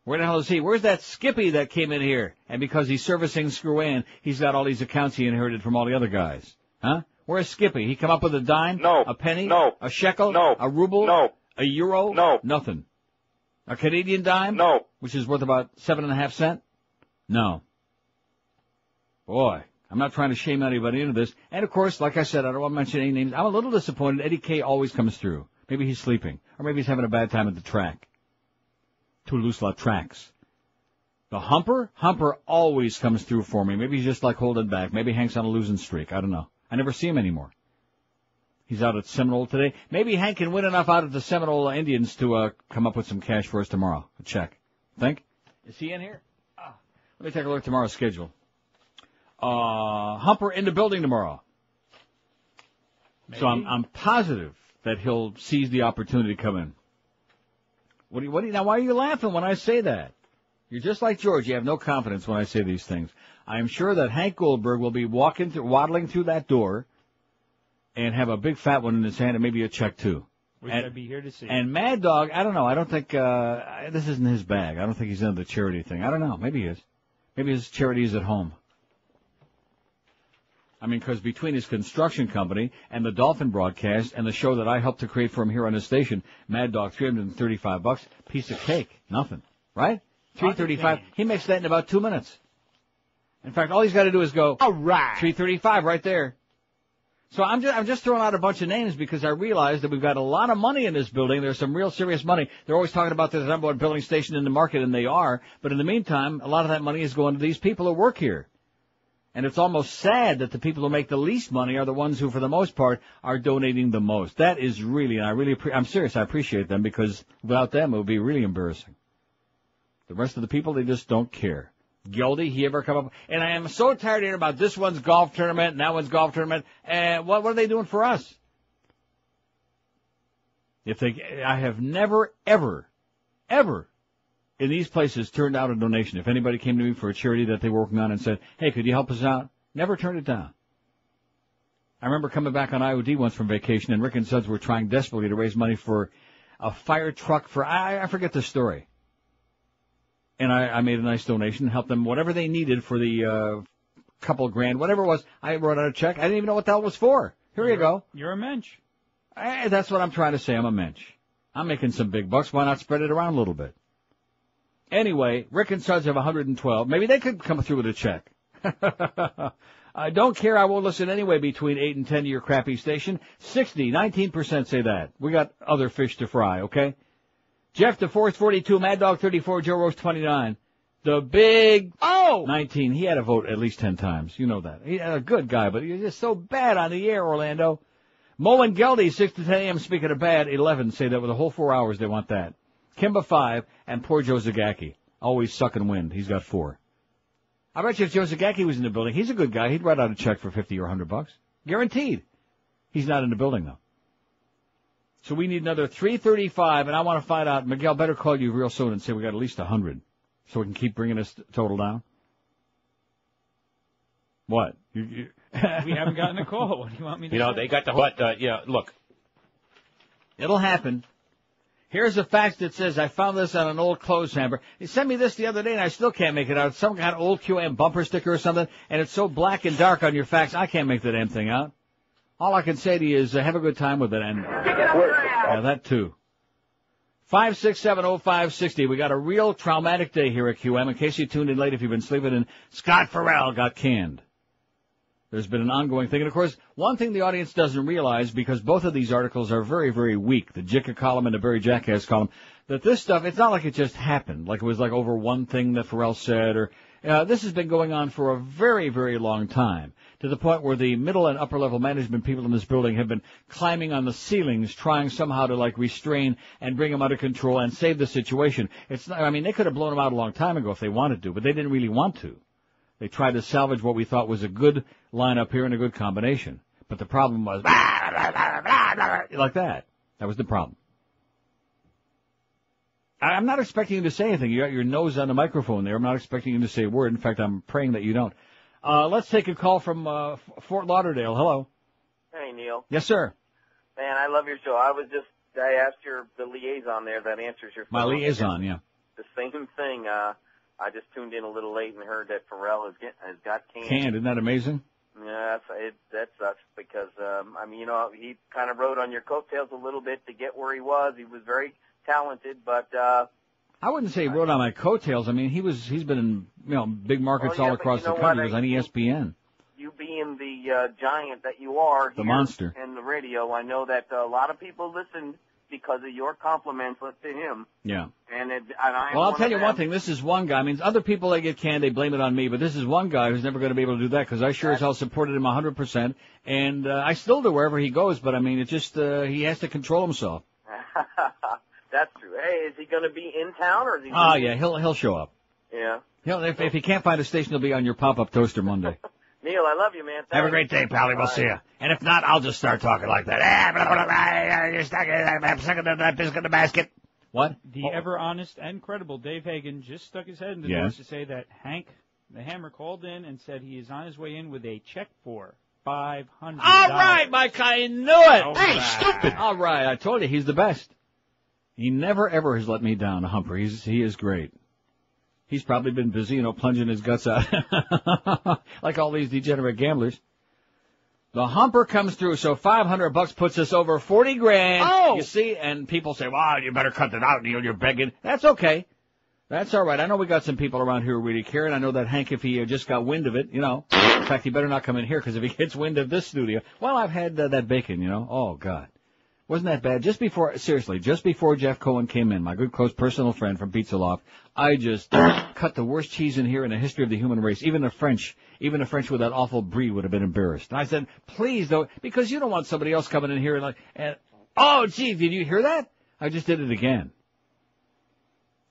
Where the hell is he? Where's that Skippy that came in here? And because he's servicing Screw-Ann, he's got all these accounts he inherited from all the other guys. Huh? Where's Skippy? He come up with a dime? No. A penny? No. A shekel? No. A ruble? No. A euro? No. Nothing. A Canadian dime? No. Which is worth about 7.5 cents? No. Boy, I'm not trying to shame anybody into this. And of course, like I said, I don't want to mention any names. I'm a little disappointed. Eddie K always comes through. Maybe he's sleeping. Or maybe he's having a bad time at the track. Toulouse-La Tracks. The Humper always comes through for me. Maybe he's just like holding back. Maybe Hank's on a losing streak. I don't know. I never see him anymore. He's out at Seminole today. Maybe Hank can win enough out of the Seminole Indians to come up with some cash for us tomorrow. A check. Think? Is he in here? Let me take a look at tomorrow's schedule. Humper in the building tomorrow. Maybe. So I'm positive that he'll seize the opportunity to come in. Now why are you laughing when I say that? You're just like George. You have no confidence when I say these things. I am sure that Hank Goldberg will be waddling through that door and have a big fat one in his hand and maybe a check too. Which I'd be here to see. And Mad Dog, I don't know. I don't think, this isn't his bag. I don't think he's into the charity thing. I don't know. Maybe he is. Maybe his charity is at home. I mean, because between his construction company and the Dolphin broadcast and the show that I helped to create for him here on his station, Mad Dog, 335 bucks, piece of cake, nothing, right? 335. He makes that in about 2 minutes. In fact, all he's got to do is go, all right, 335 right there. So I'm just throwing out a bunch of names because I realize that we've got a lot of money in this building. There's some real serious money. They're always talking about there's the number one building station in the market, and they are. But in the meantime, a lot of that money is going to these people who work here. And it's almost sad that the people who make the least money are the ones who, for the most part, are donating the most. That is really, and I'm serious, I appreciate them because without them it would be really embarrassing. The rest of the people, they just don't care. Geldy, he ever come up? And I am so tired of hearing about this one's golf tournament and that one's golf tournament. And what are they doing for us? I have never, ever in these places turned out a donation. If anybody came to me for a charity that they were working on and said, hey, could you help us out? Never turned it down. I remember coming back on IOD once from vacation, and Rick and Suds were trying desperately to raise money for a fire truck for, I forget the story. And I made a nice donation, helped them whatever they needed for the couple grand, whatever it was. I wrote out a check. I didn't even know what that was for. Here you go. You're a mensch. That's what I'm trying to say. I'm a mensch. I'm making some big bucks. Why not spread it around a little bit? Anyway, Rick and Suds have 112. Maybe they could come through with a check. I don't care. I won't listen anyway between 8 and 10 to your crappy station. 19% say that. We got other fish to fry, okay? Jeff DeForest, 42. Mad Dog, 34. Joe Rose, 29. The Big 19. He had a vote at least 10 times. You know that. He's a good guy, but he's just so bad on the air, Orlando. Mo and Geldy, 6 to 10 a.m. Speaking of bad, 11 say that with the whole 4 hours they want that. Kimba, 5, and poor Joe Zagacki. Always sucking wind. He's got 4. I bet you if Joe Zagacki was in the building, he's a good guy. He'd write out a check for 50 or 100 bucks. Guaranteed. He's not in the building, though. So we need another 335, and I want to find out. Miguel better call you real soon and say we got at least 100 so we can keep bringing this total down. What? We haven't gotten a call. What do you want me to say? They got the what? Look. It'll happen. Here's a fax that says, I found this on an old clothes hamper. He sent me this the other day, and I still can't make it out. It's some kind of old QAM bumper sticker or something, and it's so black and dark on your fax, I can't make the damn thing out. All I can say to you is have a good time with it, and that too. 5670560. We got a real traumatic day here at QM. In case you tuned in late, if you've been sleeping, and Scott Ferrall got canned. There's been an ongoing thing. And, of course, one thing the audience doesn't realize, because both of these articles are very, very weak, the Jicha column and the Barry Jackass column, that this stuff, it's not like it just happened, like it was like over one thing that Ferrall said, or this has been going on for a very, very long time, to the point where the middle and upper level management people in this building have been climbing on the ceilings, trying somehow to, restrain and bring them under control and save the situation. It's not, they could have blown them out a long time ago if they wanted to, but they didn't really want to. They tried to salvage what we thought was a good lineup here and a good combination. But the problem was, like that. That was the problem. I'm not expecting you to say anything. You got your nose on the microphone there. I'm not expecting you to say a word. In fact, I'm praying that you don't. Let's take a call from Fort Lauderdale. Hello. Hey, Neil. Yes, sir. Man, I love your show. I asked the liaison there that answers your phone. My liaison, yeah. The same thing. I just tuned in a little late and heard that Ferrall has got canned. Canned, isn't that amazing? Yeah, that sucks because, he kind of rode on your coattails a little bit to get where he was. He was very talented, but, I wouldn't say he rode on my coattails. He's been in, big markets all across the country. He was on ESPN. You being the giant that you are the here monster. in the radio, I know that a lot of people listened because of your compliments to him. Yeah. Well, I'll tell you one thing. This is one guy. Other people, they get canned, they blame it on me, but this is one guy who's never going to be able to do that because I sure as hell supported him 100%, and I still do wherever he goes, but it just, he has to control himself. That's true. Hey, is he going to be in town or is he? Oh, yeah, he'll show up. Yeah. If he can't find a station, he'll be on your pop-up toaster Monday. Neil, I love you, man. Thanks. Have a great day, Pally. We'll see you. And if not, I'll just start talking like that. You're stuck in that biscuit in the basket. What? The ever honest and credible Dave Hagan just stuck his head in the door to say that Hank the Hammer called in and said he is on his way in with a check for $500. All right, Mike, I knew it. Hey, stupid. All right, I told you he's the best. He never ever has let me down, Humper. He is great. He's probably been busy, plunging his guts out like all these degenerate gamblers. The Humper comes through, so $500 puts us over 40 grand. Oh! You see, and people say, "Wow, you better cut it out, Neil. You're begging." That's okay. That's all right. I know we got some people around here who really care, and I know that Hank, if he just got wind of it, In fact, he better not come in here because if he gets wind of this studio, well, I've had that bacon, Oh God. Wasn't that bad? Just before Jeff Cohen came in, my good close personal friend from Pizza Loft, I just cut the worst cheese in here in the history of the human race. Even the French with that awful brie would have been embarrassed. And I said, please don't, because you don't want somebody else coming in here and oh gee, did you hear that? I just did it again.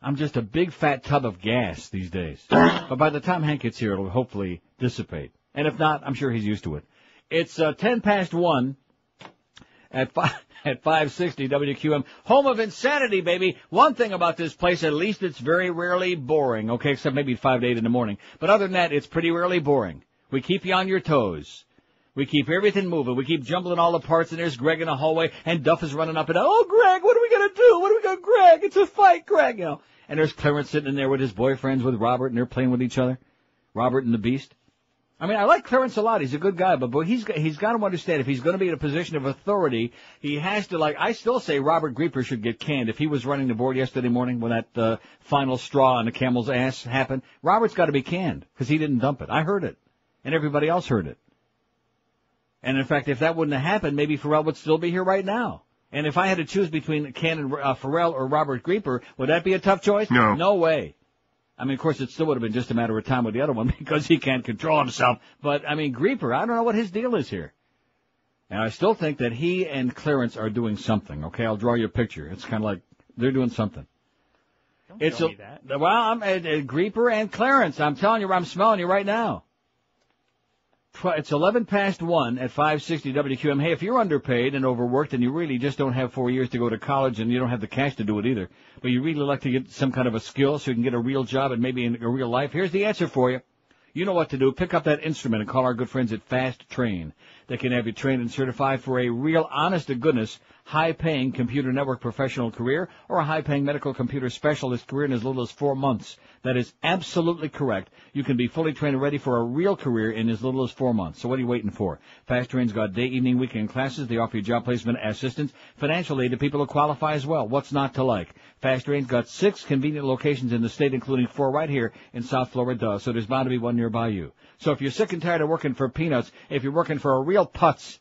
I'm just a big fat tub of gas these days. But by the time Hank gets here, it'll hopefully dissipate. And if not, I'm sure he's used to it. It's 1:10 at 560 WQM, home of insanity, baby. One thing about this place, at least it's very rarely boring, okay, except maybe 5 to 8 in the morning. But other than that, it's pretty rarely boring. We keep you on your toes. We keep everything moving. We keep jumbling all the parts, and there's Greg in the hallway, and Duff is running up and down. Oh, Greg, what are we going to do? Greg, it's a fight, Greg, And there's Clarence sitting in there with his boyfriends, with Robert, and they're playing with each other. Robert and the Beast. I like Clarence a lot. He's a good guy, but he's got to understand if he's going to be in a position of authority, he has to, I still say Robert Grieper should get canned. If he was running the board yesterday morning when that final straw on the camel's ass happened, Robert's got to be canned because he didn't dump it. I heard it, and everybody else heard it. And in fact, if that wouldn't have happened, maybe Ferrall would still be here right now. And if I had to choose between canning Ferrall or Robert Grieper, would that be a tough choice? No. No way. Of course, it still would have been just a matter of time with the other one because he can't control himself. But, Grieper, I don't know what his deal is here. And I still think that he and Clarence are doing something. Okay, I'll draw you a picture. It's kind of like they're doing something. Don't show me that. Well, I'm Grieper and Clarence. I'm telling you, I'm smelling you right now. It's 1:11 at 560 WQM. Hey, if you're underpaid and overworked and you really just don't have 4 years to go to college and you don't have the cash to do it either, but you really like to get some kind of a skill so you can get a real job and maybe a real life, here's the answer for you. You know what to do. Pick up that instrument and call our good friends at Fast Train. They can have you trained and certified for a real, honest-to-goodness, high-paying computer network professional career or a high-paying medical computer specialist career in as little as 4 months. That is absolutely correct. You can be fully trained and ready for a real career in as little as 4 months. So what are you waiting for? Fast Train's got day, evening, weekend classes. They offer you job placement assistance, financial aid to people who qualify as well. What's not to like? Fast Train's got 6 convenient locations in the state, including 4 right here in South Florida. So there's bound to be one nearby you. So if you're sick and tired of working for peanuts, if you're working for a real putz,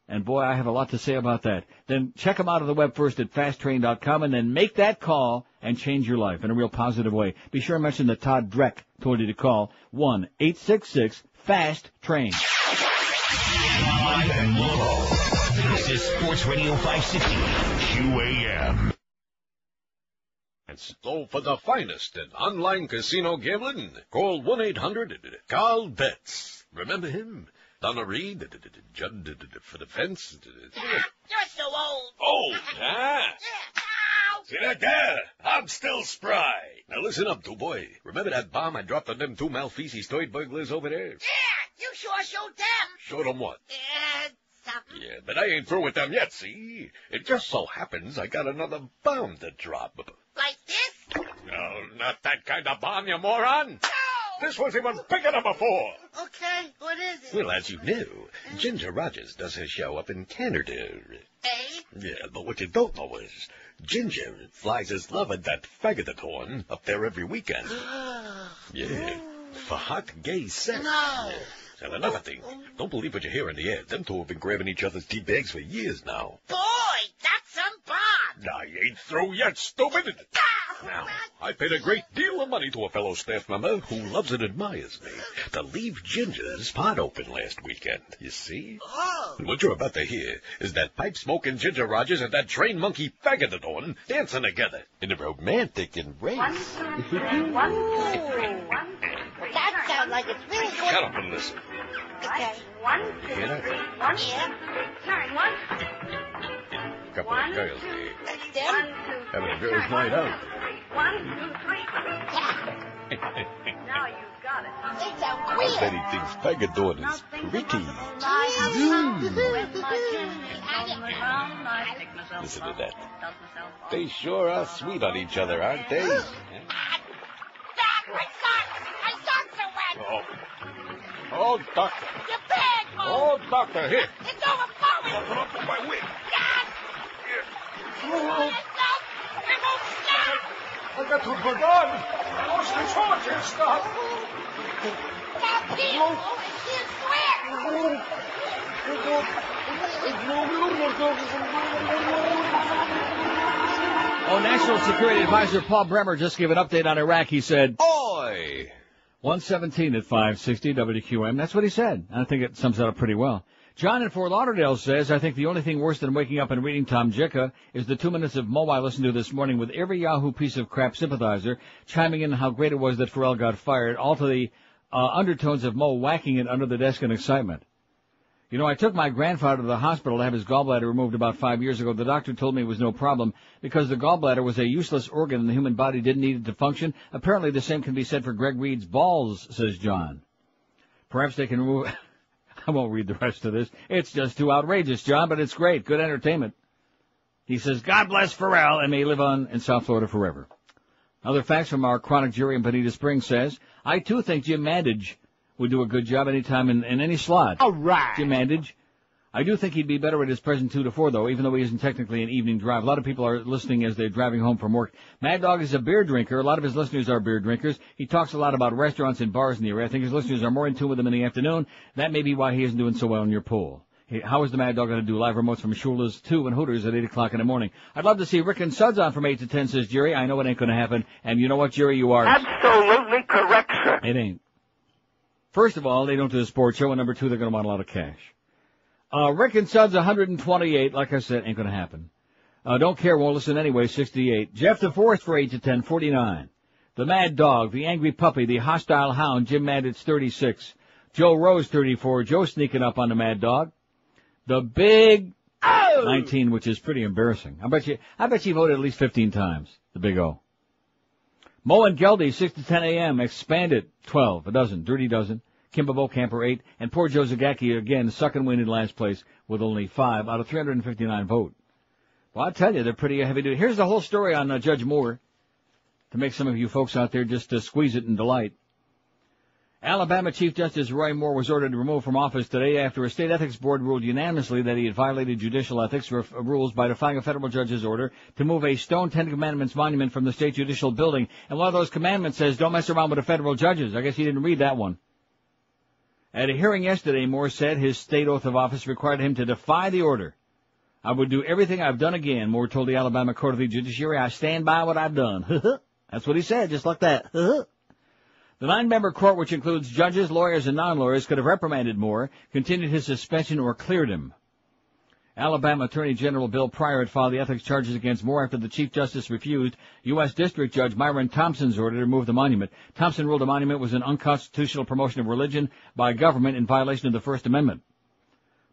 and boy, I have a lot to say about that, then check them out on the web first at fasttrain.com and then make that call and change your life in a real positive way. Be sure to mention that Todd Dreck told you to call 1-866-FAST-TRAIN. Live and local. This is Sports Radio 560 QAM. So for the finest in online casino gambling, call 1-800-CARL-BETS. Remember him? Donna Reed, Judd for the fence. You're so old. Old, huh? See that there? I'm still spry. Now listen up, two boy. Remember that bomb I dropped on them 2 Malfeasy toy burglars over there? Yeah, you sure showed them. Showed them what? Something. Yeah, but I ain't through with them yet, see? It just so happens I got another bomb to drop. Like this? No, not that kind of bomb, you moron. No! This was even bigger than before. Okay, what is it? Well, as you know, Ginger Rogers does her show up in Canada. Eh? Yeah, but what you don't know is Ginger flies his lover, that faggotathorn, up there every weekend. Yeah, for hot gay sex. No. And another thing, don't believe what you hear in the air. Them two have been grabbing each other's tea bags for years now. Boy, that's some bomb. I ain't through yet, stupid. Now, I paid a great deal of money to a fellow staff member who loves and admires me to leave Ginger's pot open last weekend, you see? Oh. And what you're about to hear is that pipe-smoking Ginger Rogers and that train monkey Faggotathorn dancing together in a romantic embrace. 1, 2, 3, 1, 2, 3, 1, 2, 3. That sounds like it's really good. Shut up and listen. Okay. 1, 2, 3, 1, 2, 3. Turn 1. Couple of girls there. That's them? Having a girls' night out. 1, 2, 3. Now you've got it. They sound I weird. bet he thinks Faggotathorn is pretty. Listen to that. They sure are sweet on each other, aren't they? My socks are wet. Oh, doctor. Your bag, Mo. Oh, doctor, here. It's overflowing. Open up with my wig. God. Oh, Stop. It won't stop. I got to put on. What's the charge here, stop? Stop, Pete. Oh, I can't Oh, National Security Advisor Paul Bremer just gave an update on Iraq. He said, Oi! 117 at 560 WQAM. That's what he said. I think it sums that up pretty well. John in Fort Lauderdale says, I think the only thing worse than waking up and reading Tom Jicha is the 2 minutes of Mo I listened to this morning with every Yahoo piece of crap sympathizer chiming in how great it was that Ferrall got fired, all to the undertones of Mo whacking it under the desk in excitement. You know, I took my grandfather to the hospital to have his gallbladder removed about 5 years ago. The doctor told me it was no problem because the gallbladder was a useless organ and the human body didn't need it to function. Apparently the same can be said for Greg Reed's balls, says John. Perhaps they can remove... I won't read the rest of this. It's just too outrageous, John, but it's great. Good entertainment. He says, God bless Ferrall and may he live on in South Florida forever. Other facts from our chronic jury in Bonita Springs says, I too think Jim Mandich would do a good job anytime in any slot. All right. Jim Mandich. I do think he'd be better at his present 2 to 4, though, even though he isn't technically an evening drive. A lot of people are listening as they're driving home from work. Mad Dog is a beer drinker. A lot of his listeners are beer drinkers. He talks a lot about restaurants and bars in the area. I think his listeners are more in tune with him in the afternoon. That may be why he isn't doing so well in your poll. How is the Mad Dog going to do live remotes from Shula's 2 and Hooters at 8 o'clock in the morning? I'd love to see Rick and Suds on from 8 to 10, says Jerry. I know it ain't going to happen. And you know what, Jerry? You are absolutely correct, sir. It ain't. First of all, they don't do the sports show, and number 2, they're going to want a lot of cash. Rick and Suds 128, like I said, ain't going to happen. Don't care, won't listen anyway, 68. Jeff the Fourth for 8 to 10, 49. The Mad Dog, the Angry Puppy, the Hostile Hound, Jim Mandich 36. Joe Rose 34, Joe sneaking up on the Mad Dog. The Big 19, which is pretty embarrassing. I bet you voted at least 15 times, the Big O. Mo and Geldy, 6 to 10 a.m., expanded 12, a dozen, dirty dozen. Kimba Camper 8, and poor Joe Zagacki again, sucking wind in last place with only 5 out of 359 vote. Well, I tell you, they're pretty heavy duty. Here's the whole story on Judge Moore, to make some of you folks out there just squeeze it in delight. Alabama Chief Justice Roy Moore was ordered removed from office today after a state ethics board ruled unanimously that he had violated judicial ethics rules by defying a federal judge's order to move a stone Ten Commandments monument from the state judicial building. And one of those commandments says, don't mess around with the federal judges. I guess he didn't read that one. At a hearing yesterday, Moore said his state oath of office required him to defy the order. I would do everything I've done again, Moore told the Alabama Court of the Judiciary. I stand by what I've done. That's what he said, just like that. The 9-member court, which includes judges, lawyers, and non-lawyers, could have reprimanded Moore, continued his suspension, or cleared him. Alabama Attorney General Bill Pryor had filed the ethics charges against Moore after the Chief Justice refused U.S. District Judge Myron Thompson's order to remove the monument. Thompson ruled the monument was an unconstitutional promotion of religion by government in violation of the First Amendment.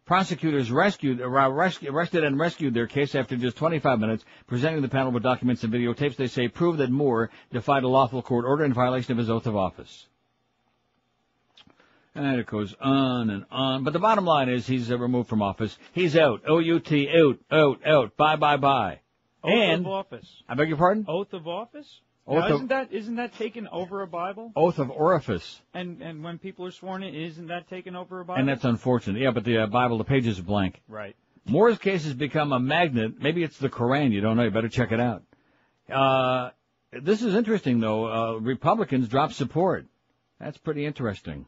Prosecutors arrested and rescued their case after just 25 minutes, presenting the panel with documents and videotapes they say prove that Moore defied a lawful court order in violation of his oath of office. And it goes on and on. But the bottom line is he's removed from office. He's out. O-U-T, out. Bye. Oath of office. I beg your pardon? Oath of office? Oath now, isn't that taken over a Bible? Oath of orifice. And when people are sworn in, isn't that taken over a Bible? And that's unfortunate. Yeah, but the Bible, the pages are blank. Right. Moore's case has become a magnet. Maybe it's the Koran. You don't know. You better check it out. This is interesting, though. Republicans drop support. That's pretty interesting.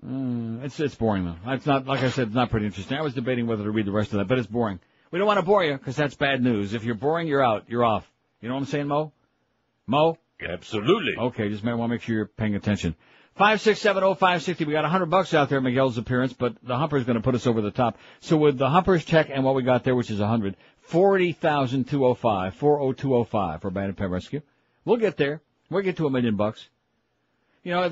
It's boring, though. It's not, like I said, it's not pretty interesting. I was debating whether to read the rest of that, but it's boring. We don't want to bore you, because that's bad news. If you're boring, you're out. You're off. You know what I'm saying, Mo? Mo? Absolutely. Okay, just want to make sure you're paying attention. 5670560. We got $100 out there at Miguel's appearance, but the Humper's going to put us over the top. So with the Humper's check and what we got there, which is 100, 40,205, 40205 for Bandit Pet Rescue. We'll get there. We'll get to $1 million. You know,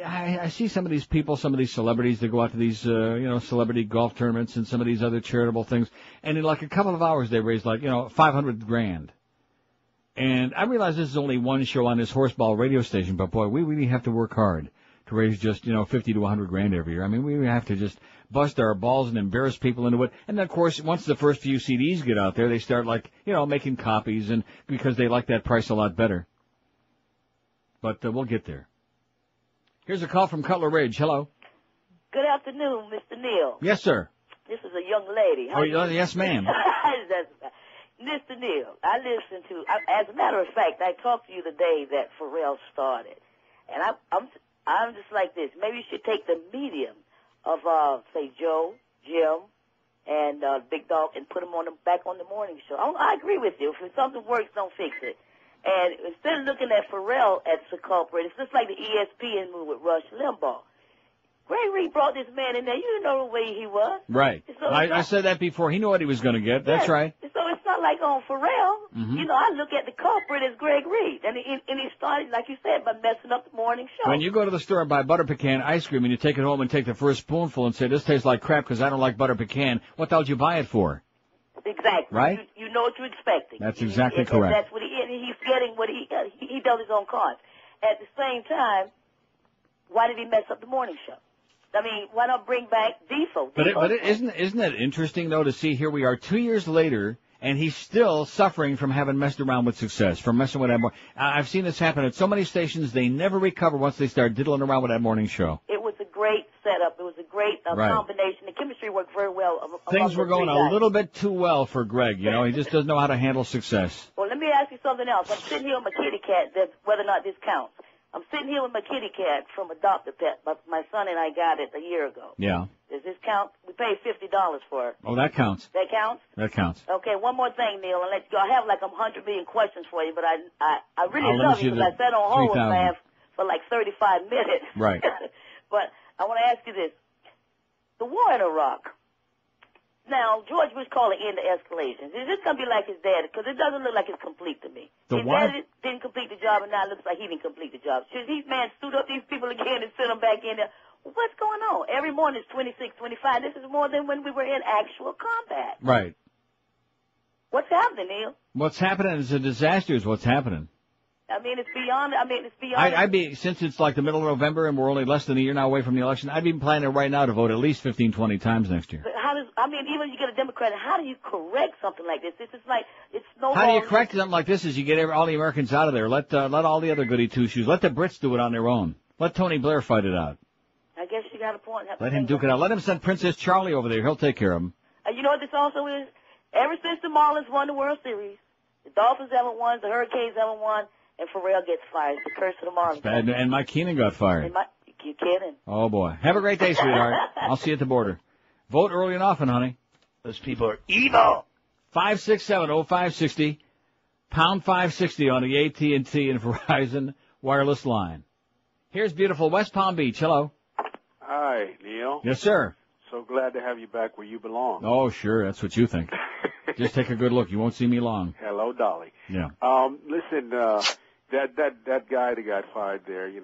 I see some of these people, some of these celebrities that go out to these, celebrity golf tournaments and some of these other charitable things, and in like a couple of hours they raise like, $500,000. And I realize this is only one show on this horseball radio station, but boy, we really have to work hard to raise just, 50 to $100,000 every year. I mean, we have to just bust our balls and embarrass people into it. And then, of course, once the first few CDs get out there, they start making copies and because they like that price a lot better. But we'll get there. Here's a call from Cutler Ridge. Hello. Good afternoon, Mr. Neal. Yes, sir. This is a young lady. Yes, ma'am. Mr. Neal, I listened to, as a matter of fact, I talked to you the day that Ferrall started. And I'm just like this. Maybe you should take the medium of, say, Joe, Jim, and Big Dog and put them back on the morning show. I agree with you. If something works, don't fix it. And instead of looking at Ferrall as the culprit, it's just like the ESPN move with Rush Limbaugh. Greg Reed brought this man in there. You didn't know the way he was. Right. So I said that before. He knew what he was going to get. That's right. So it's not like on Ferrall. Mm-hmm. I look at the culprit as Greg Reed. And he started, like you said, by messing up the morning show. When you go to the store and buy butter pecan ice cream and you take it home and take the first spoonful and say, this tastes like crap because I don't like butter pecan, what the hell did you buy it for? Exactly. Right? You know what you're expecting. That's exactly correct. That's what he's getting what he does his own cards. At the same time, why did he mess up the morning show? I mean, why not bring back Defoe? But isn't it interesting though to see here we are 2 years later and he's still suffering from having messed around with success, from messing with that morning. I've seen this happen at so many stations, they never recover once they start diddling around with that morning show. It was a great setup. It was a great combination. The chemistry worked very well. Things were going a little bit too well for Greg, he just doesn't know how to handle success. Well, let me ask you something else. I'm sitting here with my kitty cat, whether or not this counts. I'm sitting here with my kitty cat from Adopt a Pet, but my son and I got it a year ago. Yeah. Does this count? We paid $50 for it. Oh, that counts. That counts? That counts. Okay, one more thing, Neil, and let you go. I have like 100 million questions for you, but I really love you because I sat on hold with man for like 35 minutes. Right. But I want to ask you this. The war in Iraq. Now, George Bush called it end the escalation. Is this going to be like his dad? Because it doesn't look like it's complete to me. His dad didn't complete the job, and now it looks like he didn't complete the job. Should these man suit up these people again and send them back in there? What's going on? Every morning it's 26, 25. This is more than when we were in actual combat. Right. What's happening, Neil? What's happening is a disaster is what's happening. It's beyond. I'd be, since it's like the middle of November and we're only less than a year now away from the election, I'd be planning right now to vote at least 15, 20 times next year. But even if you get a Democrat, how do you correct something like this? It's just like, it's no How do you correct something like this is you get all the Americans out of there. Let all the other goody two-shoes. Let the Brits do it on their own. Let Tony Blair fight it out. I guess you got a point. Let him duke it out. Let him send Princess Charlie over there. He'll take care of him. You know what this also is? Ever since the Marlins won the World Series, the Dolphins haven't won, the Hurricanes haven't won, and Ferrall gets fired. It's the curse of the Marlins. Bad, and Mike Keenan got fired. You kidding? Oh, boy. Have a great day, sweetheart. I'll see you at the border. Vote early and often, honey. Those people are evil. 567-0560, pound 560 on the AT&T and Verizon wireless line. Here's beautiful West Palm Beach. Hello. Hi, Neil. Yes, sir. So glad to have you back where you belong. Oh, sure. That's what you think. Just take a good look. You won't see me long. Hello, Dolly. Yeah. Listen, that guy that got fired there, he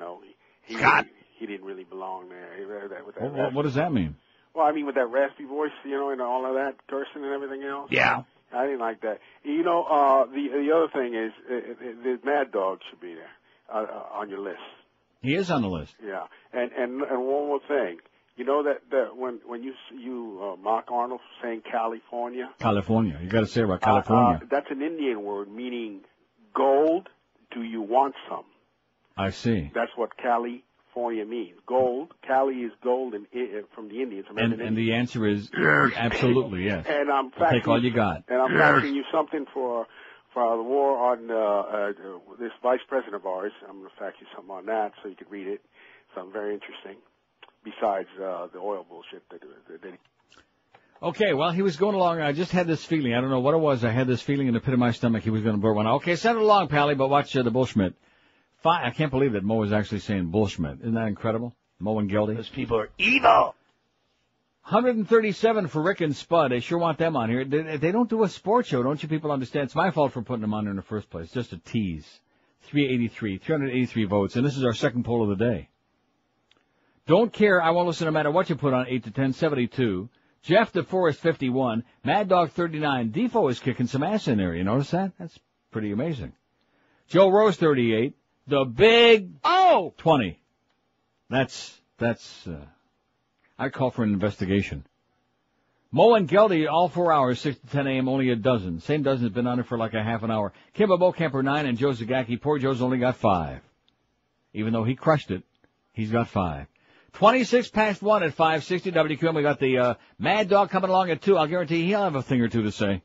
didn't really belong there. What does that mean? Well, I mean, with that raspy voice, and all of that cursing and everything else. Yeah. I didn't like that. The other thing is, the Mad Dog should be there on your list. He is on the list. Yeah. And one more thing. You know that when you mock Arnold saying California. California. You got to say about California. That's an Indian word meaning gold. Do you want some? I see. That's what California means. Gold. Cali is gold from the Indians. And the answer is absolutely yes. And I'm take all you got. And I'm faxing you something for the war on this vice president of ours. I'm going to fax you something on that so you can read it. Something very interesting. Besides the oil bullshit that Okay, well, he was going along. I just had this feeling. I don't know what it was. I had this feeling in the pit of my stomach he was going to blurt one out. Okay, send it along, Pally, but watch the Bullschmidt. I can't believe that Mo is actually saying Bullschmidt. Isn't that incredible? Mo and Geldy. Those people are evil. 137 for Rick and Spud. They sure want them on here. They don't do a sports show, don't you people understand? It's my fault for putting them on there in the first place. Just a tease. 383 votes, and this is our second poll of the day. Don't care. I won't listen no matter what you put on 8 to 10, 72. Jeff DeForest, 51. Mad Dog, 39. Defo is kicking some ass in there. You notice that? That's pretty amazing. Joe Rose, 38. The Big 20. That's I call for an investigation. Mo and Geldy, all 4 hours, 6 to 10 a.m., only a dozen. Same dozen has been on it for like a half an hour. Kimba Bocamper, 9, and Joe Zagacki. Poor Joe's only got 5. Even though he crushed it, he's got 5. 26 past 1 at 560 WQAM. We got the Mad Dog coming along at 2. I'll guarantee he'll have a thing or two to say.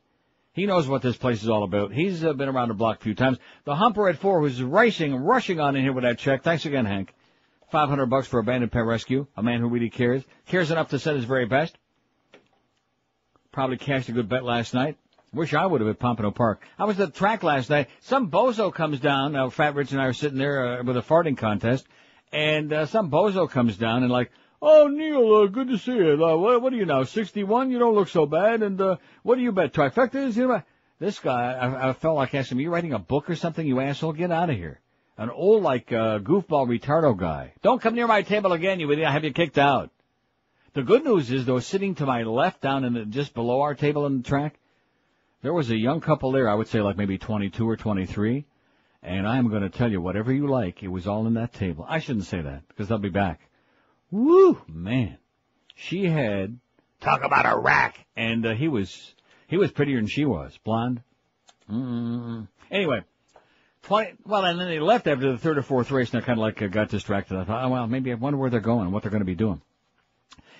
He knows what this place is all about. He's been around the block a few times. The Humper at 4, who's rushing on in here with that check. Thanks again, Hank. $500 for abandoned pet rescue. A man who really cares. Cares enough to send his very best. Probably cashed a good bet last night. Wish I would have at Pompano Park. I was at the track last night. Some bozo comes down. Now, Fat Rich and I are sitting there with a farting contest. And some bozo comes down and like, oh, Neil, good to see you. What are you now, 61? You don't look so bad. And what do you bet, trifectas? You know, this guy, I felt like asking him, are you writing a book or something, you asshole? Get out of here. An old, goofball retardo guy. Don't come near my table again, you idiot. I'll have you kicked out. The good news is, though, sitting to my left down just below our table in the track, there was a young couple there, I would say like maybe 22 or 23. And I'm going to tell you, whatever you like, it was all in that table. I shouldn't say that, because they'll be back. Woo, man. She had... Talk about a rack. And he was prettier than she was. Blonde. Anyway, and then they left after the third or fourth race, and I kind of got distracted. I thought, maybe I wonder where they're going and what they're going to be doing.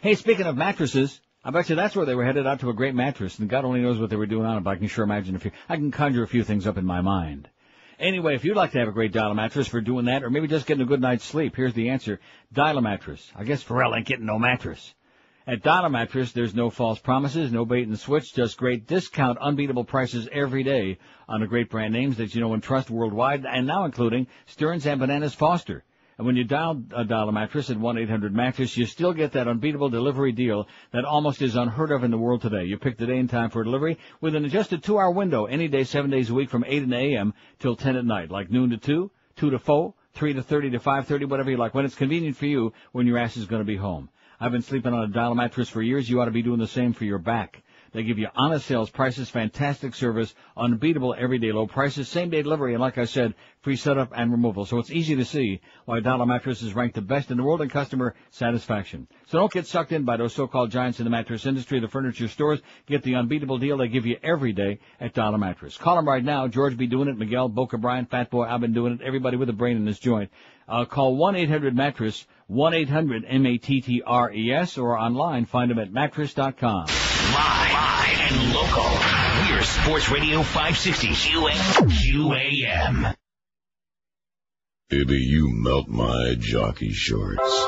Hey, speaking of mattresses, I bet you that's where they were headed, out to a great mattress, and God only knows what they were doing on it, but I can sure imagine I can conjure a few things up in my mind. Anyway, if you'd like to have a great Dial mattress for doing that, or maybe just getting a good night's sleep, here's the answer. Dial mattress. I guess Ferrall ain't getting no mattress. At Dial mattress, there's no false promises, no bait and switch, just great discount, unbeatable prices every day on the great brand names that you know and trust worldwide, and now including Stearns and Bananas Foster. And when you dial a mattress at 1-800-MATTRESS, you still get that unbeatable delivery deal that almost is unheard of in the world today. You pick the day and time for delivery within just a 2-hour window, any day, 7 days a week, from 8 in the a.m. till 10 at night, like noon to 2, 2 to 4, 3 to 30 to 5:30, whatever you like, when it's convenient for you, when your ass is going to be home. I've been sleeping on a Dial mattress for years. You ought to be doing the same for your back. They give you honest sales prices, fantastic service, unbeatable everyday low prices, same-day delivery, and like I said, free setup and removal. So it's easy to see why Dollar Mattress is ranked the best in the world in customer satisfaction. So don't get sucked in by those so-called giants in the mattress industry, the furniture stores. Get the unbeatable deal they give you every day at Dollar Mattress. Call them right now. George be doing it. Miguel, Boca Brian, Fat Boy, I've been doing it. Everybody with a brain in this joint. Call 1-800-MATTRESS, 1-800-MATTRES, or online, find them at mattress.com. Live and local. We're Sports Radio 560 WQAM. Baby, you melt my jockey shorts.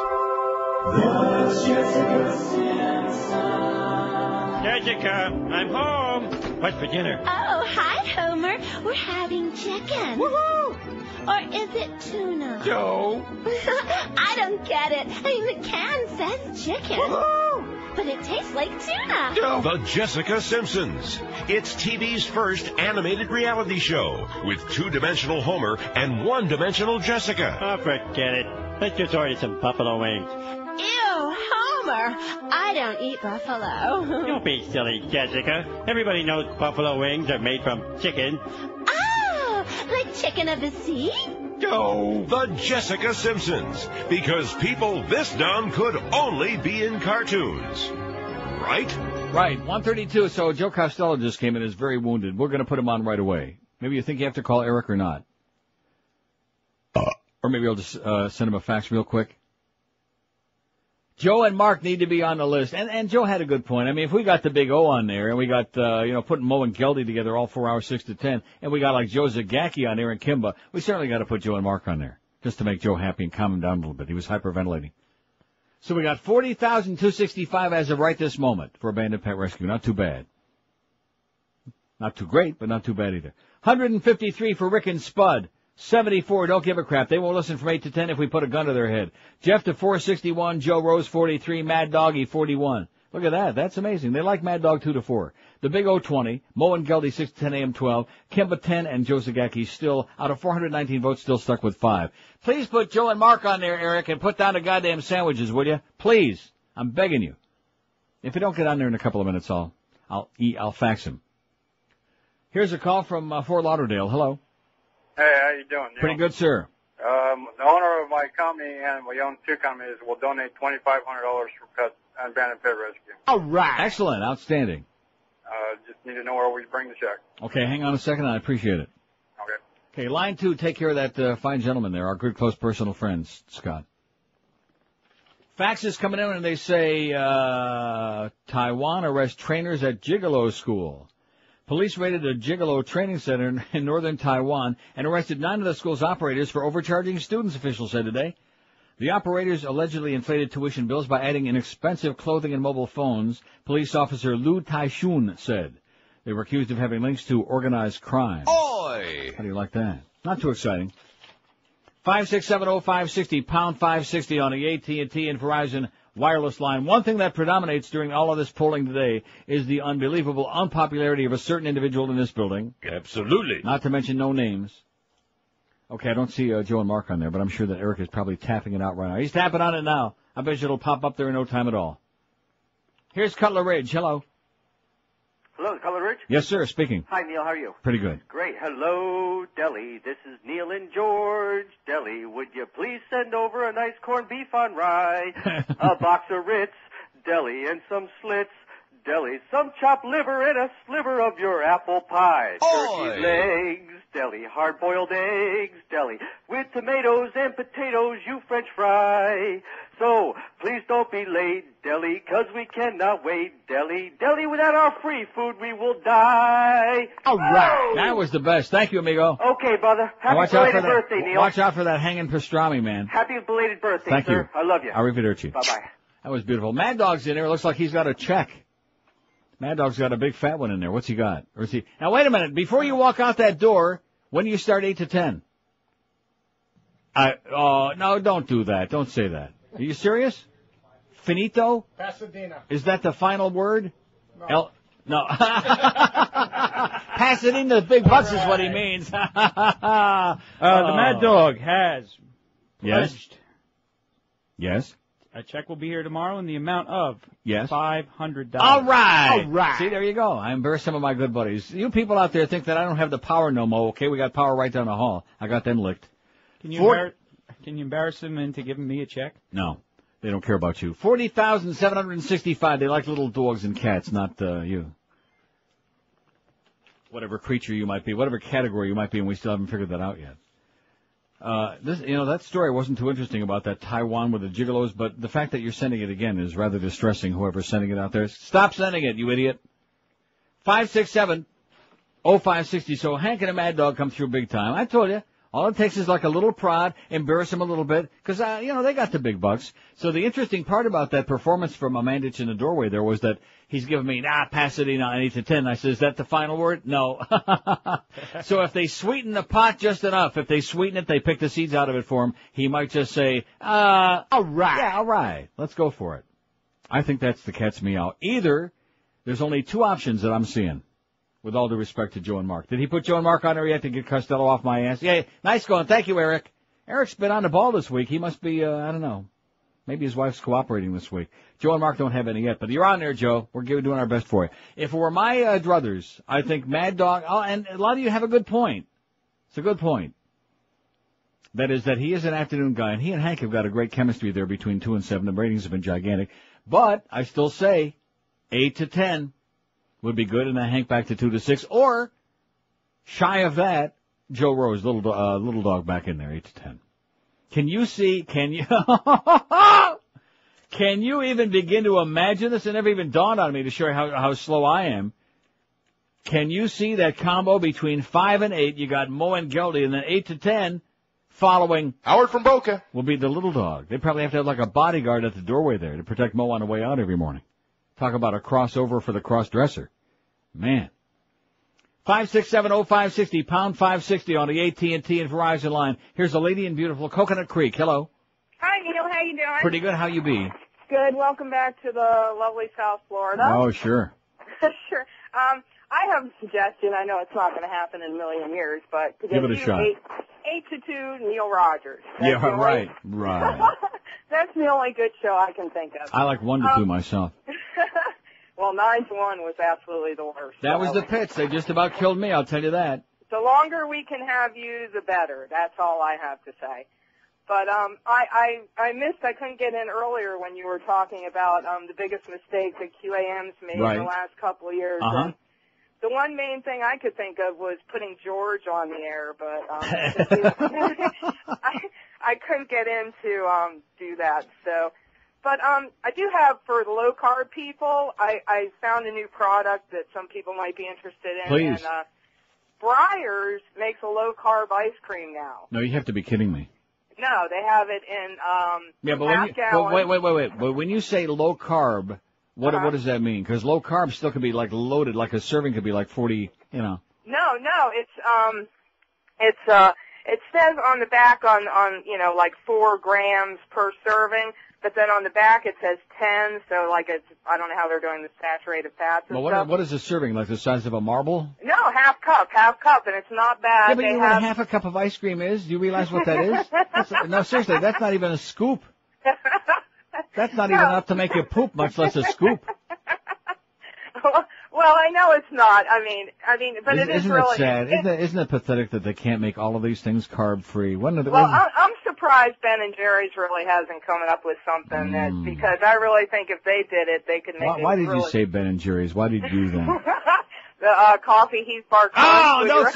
Jicha, I'm home. What's for dinner? Oh, hi, Homer. We're having chicken. Woohoo! Or is it tuna? Joe. I don't get it. I mean, the can says chicken. Woohoo! But it tastes like tuna. Joe. The Jessica Simpsons. It's TV's first animated reality show with two-dimensional Homer and one-dimensional Jessica. Oh, forget it. Let's just order some buffalo wings. Ew, Homer. I don't eat buffalo. Don't be silly, Jessica. Everybody knows buffalo wings are made from chicken. Oh, like chicken of the sea? Joe. The Jessica Simpsons. Because people this dumb could only be in cartoons. Right? Right, 132. So Joe Costello just came in, is very wounded. We're going to put him on right away. Maybe you think you have to call Eric or not. Or maybe I'll just send him a fax real quick. Joe and Mark need to be on the list. And Joe had a good point. I mean, if we got the big O on there, and we got, putting Mo and Geldy together all 4 hours, 6 to 10, and we got like Joe Zagacki on there and Kimba, we certainly got to put Joe and Mark on there, just to make Joe happy and calm him down a little bit. He was hyperventilating. So we got 40,265 as of right this moment for Abandoned Pet Rescue. Not too bad. Not too great, but not too bad either. 153 for Rick and Spud. 74, don't give a crap. They won't listen from 8 to 10 if we put a gun to their head. Jeff to 461, Joe Rose 43, Mad Doggy 41. Look at that. That's amazing. They like Mad Dog 2 to 4. The Big O 20, Mo and Geldy 6 to 10 AM 12, Kimba 10, and Joe Zagacki still, out of 419 votes, still stuck with 5. Please put Joe and Mark on there, Eric, and put down the goddamn sandwiches, will you? Please. I'm begging you. If you don't get on there in a couple of minutes, I'll fax him. Here's a call from Fort Lauderdale. Hello. Hey, how you doing? Pretty good, sir. The owner of my company, and we own 2 companies, will donate $2,500 for Abandoned Pet Rescue. All right. Excellent. Outstanding. Just need to know where we bring the check. Okay, hang on a second. I appreciate it. Okay, line 2, take care of that fine gentleman there, our good, close, personal friend, Scott. Faxes coming in, and they say, Taiwan arrests trainers at Gigolo School. Police raided a Gigolo training center in northern Taiwan and arrested 9 of the school's operators for overcharging students, officials said today. The operators allegedly inflated tuition bills by adding inexpensive clothing and mobile phones, police officer Lu Taishun said. They were accused of having links to organized crime. Oi! How do you like that? Not too exciting. 5670560, pound 560 on the AT&T and Verizon wireless line. One thing that predominates during all of this polling today is the unbelievable unpopularity of a certain individual in this building. Absolutely. Not to mention no names. Okay, I don't see Joe and Mark on there, but I'm sure that Eric is probably tapping it out right now. He's tapping on it now. I bet you it'll pop up there in no time at all. Here's Cutler Ridge. Hello. Hello, Cutler Ridge? Yes, sir. Speaking. Hi, Neil. How are you? Pretty good. Great. Hello, Deli. This is Neil and George. Deli, would you please send over a nice corned beef on rye, a box of Ritz, Deli, and some slits, Deli, some chopped liver, and a sliver of your apple pie. Turkey legs, Deli, hard-boiled eggs, Deli, with tomatoes and potatoes, you French fry. So, please don't be late, Deli, 'cause we cannot wait. Deli, Deli, without our free food, we will die. All right. That was the best. Thank you, amigo. Okay, brother. Happy belated birthday, Neil. Watch out for that hanging pastrami, man. Happy belated birthday, Thank sir. you. I love you. Arrivederci. Bye-bye. That was beautiful. Mad Dog's in there. Looks like he's got a check. Mad Dog's got a big fat one in there. What's he got? Or is he? Now, wait a minute. Before you walk out that door, when do you start 8 to 10? No, don't do that. Don't say that. Are you serious? Finito? Pasadena. Is that the final word? No. No. Pasadena, the big butts is what he means. The Mad Dog has Yes. pledged Yes. A check will be here tomorrow in the amount of $500. All right. See, there you go. I embarrassed some of my good buddies. You people out there think that I don't have the power no more. Okay, we got power right down the hall. I got them licked. Can you embarrass them into giving me a check? No, they don't care about you. 40,765. They like little dogs and cats, not you. Whatever creature you might be, whatever category you might be, and we still haven't figured that out yet. That story wasn't too interesting about that Taiwan with the gigolos, but the fact that you're sending it again is rather distressing, whoever's sending it out there. Stop sending it, you idiot. 567-0560. So Hank and a Mad Dog come through big time. I told you, all it takes is like a little prod, embarrass them a little bit, because, they got the big bucks. So the interesting part about that performance from Mandich in the doorway there was that he's giving me, Pasadena, 8 to 10. I said, is that the final word? No. So if they sweeten the pot just enough, if they sweeten it, they pick the seeds out of it for him, he might just say, all right. Yeah, all right. Let's go for it. I think that's the cat's meow. Either there's only two options that I'm seeing, with all due respect to Joe and Mark. Did he put Joe and Mark on there yet to get Costello off my ass? Yeah, nice going. Thank you, Eric. Eric's been on the ball this week. He must be, I don't know. Maybe his wife's cooperating this week. Joe and Mark don't have any yet, but you're on there, Joe. We're doing our best for you. If it were my druthers, I think Mad Dog, and a lot of you have a good point. It's a good point. That is that he is an afternoon guy, and he and Hank have got a great chemistry there between 2 and 7. The ratings have been gigantic. But I still say 8 to 10 would be good, and then Hank back to 2 to 6. Or, shy of that, Joe Rose, little dog back in there, 8 to 10. Can you even begin to imagine this? It never even dawned on me to show you how slow I am. Can you see that combo between 5 and 8? You got Mo and Geldy, and then 8 to 10 following Howard from Boca will be the little dog. They probably have to have like a bodyguard at the doorway there to protect Mo on the way out every morning. Talk about a crossover for the cross-dresser. Man. 567-0560, pound 560 on the AT&T and Verizon line. Here's a lady in beautiful Coconut Creek. Hello. Hi, Neil. How you doing? Pretty good. How you be? Good. Welcome back to the lovely South Florida. Oh, sure. Sure. I have a suggestion. I know it's not going to happen in a million years, but to give it a shot. 8 to 2, Neil Rogers. Right. That's the only good show I can think of. I like 1 to 2 myself. Well, 9 to 1 was absolutely the worst. That was the pits. They just about killed me, I'll tell you that. The longer we can have you, the better. That's all I have to say. But I missed, I couldn't get in earlier when you were talking about the biggest mistake that QAM's made in the last couple of years. Uh-huh. And the one main thing I could think of was putting George on the air, but I couldn't get in to do that. So, but I do have, for the low-carb people, I found a new product that some people might be interested in. Please. And Breyers makes a low-carb ice cream now. No, you have to be kidding me. No, they have it in wait. But when you say low carb, what does that mean? Because low carb still could be like loaded, like a serving could be like 40, No, it says on the back on like 4 grams per serving, but then on the back it says 10, so like it's, I don't know how they're doing the saturated fats and stuff. What is a serving, like the size of a marble? No, half cup, and it's not bad. Yeah, but you know what half a cup of ice cream is? Do you realize what that is? No, seriously, that's not even a scoop. That's not even enough to make you poop, much less a scoop. Well, I know it's not. I mean, but it is really. Isn't it sad? Isn't it pathetic that they can't make all of these things carb-free? I'm surprised Ben and Jerry's really hasn't come up with something because I really think if they did it, they could make it. Why did you say Ben and Jerry's? Why did you do that? The coffee Heath Bar Crunch. Oh, don't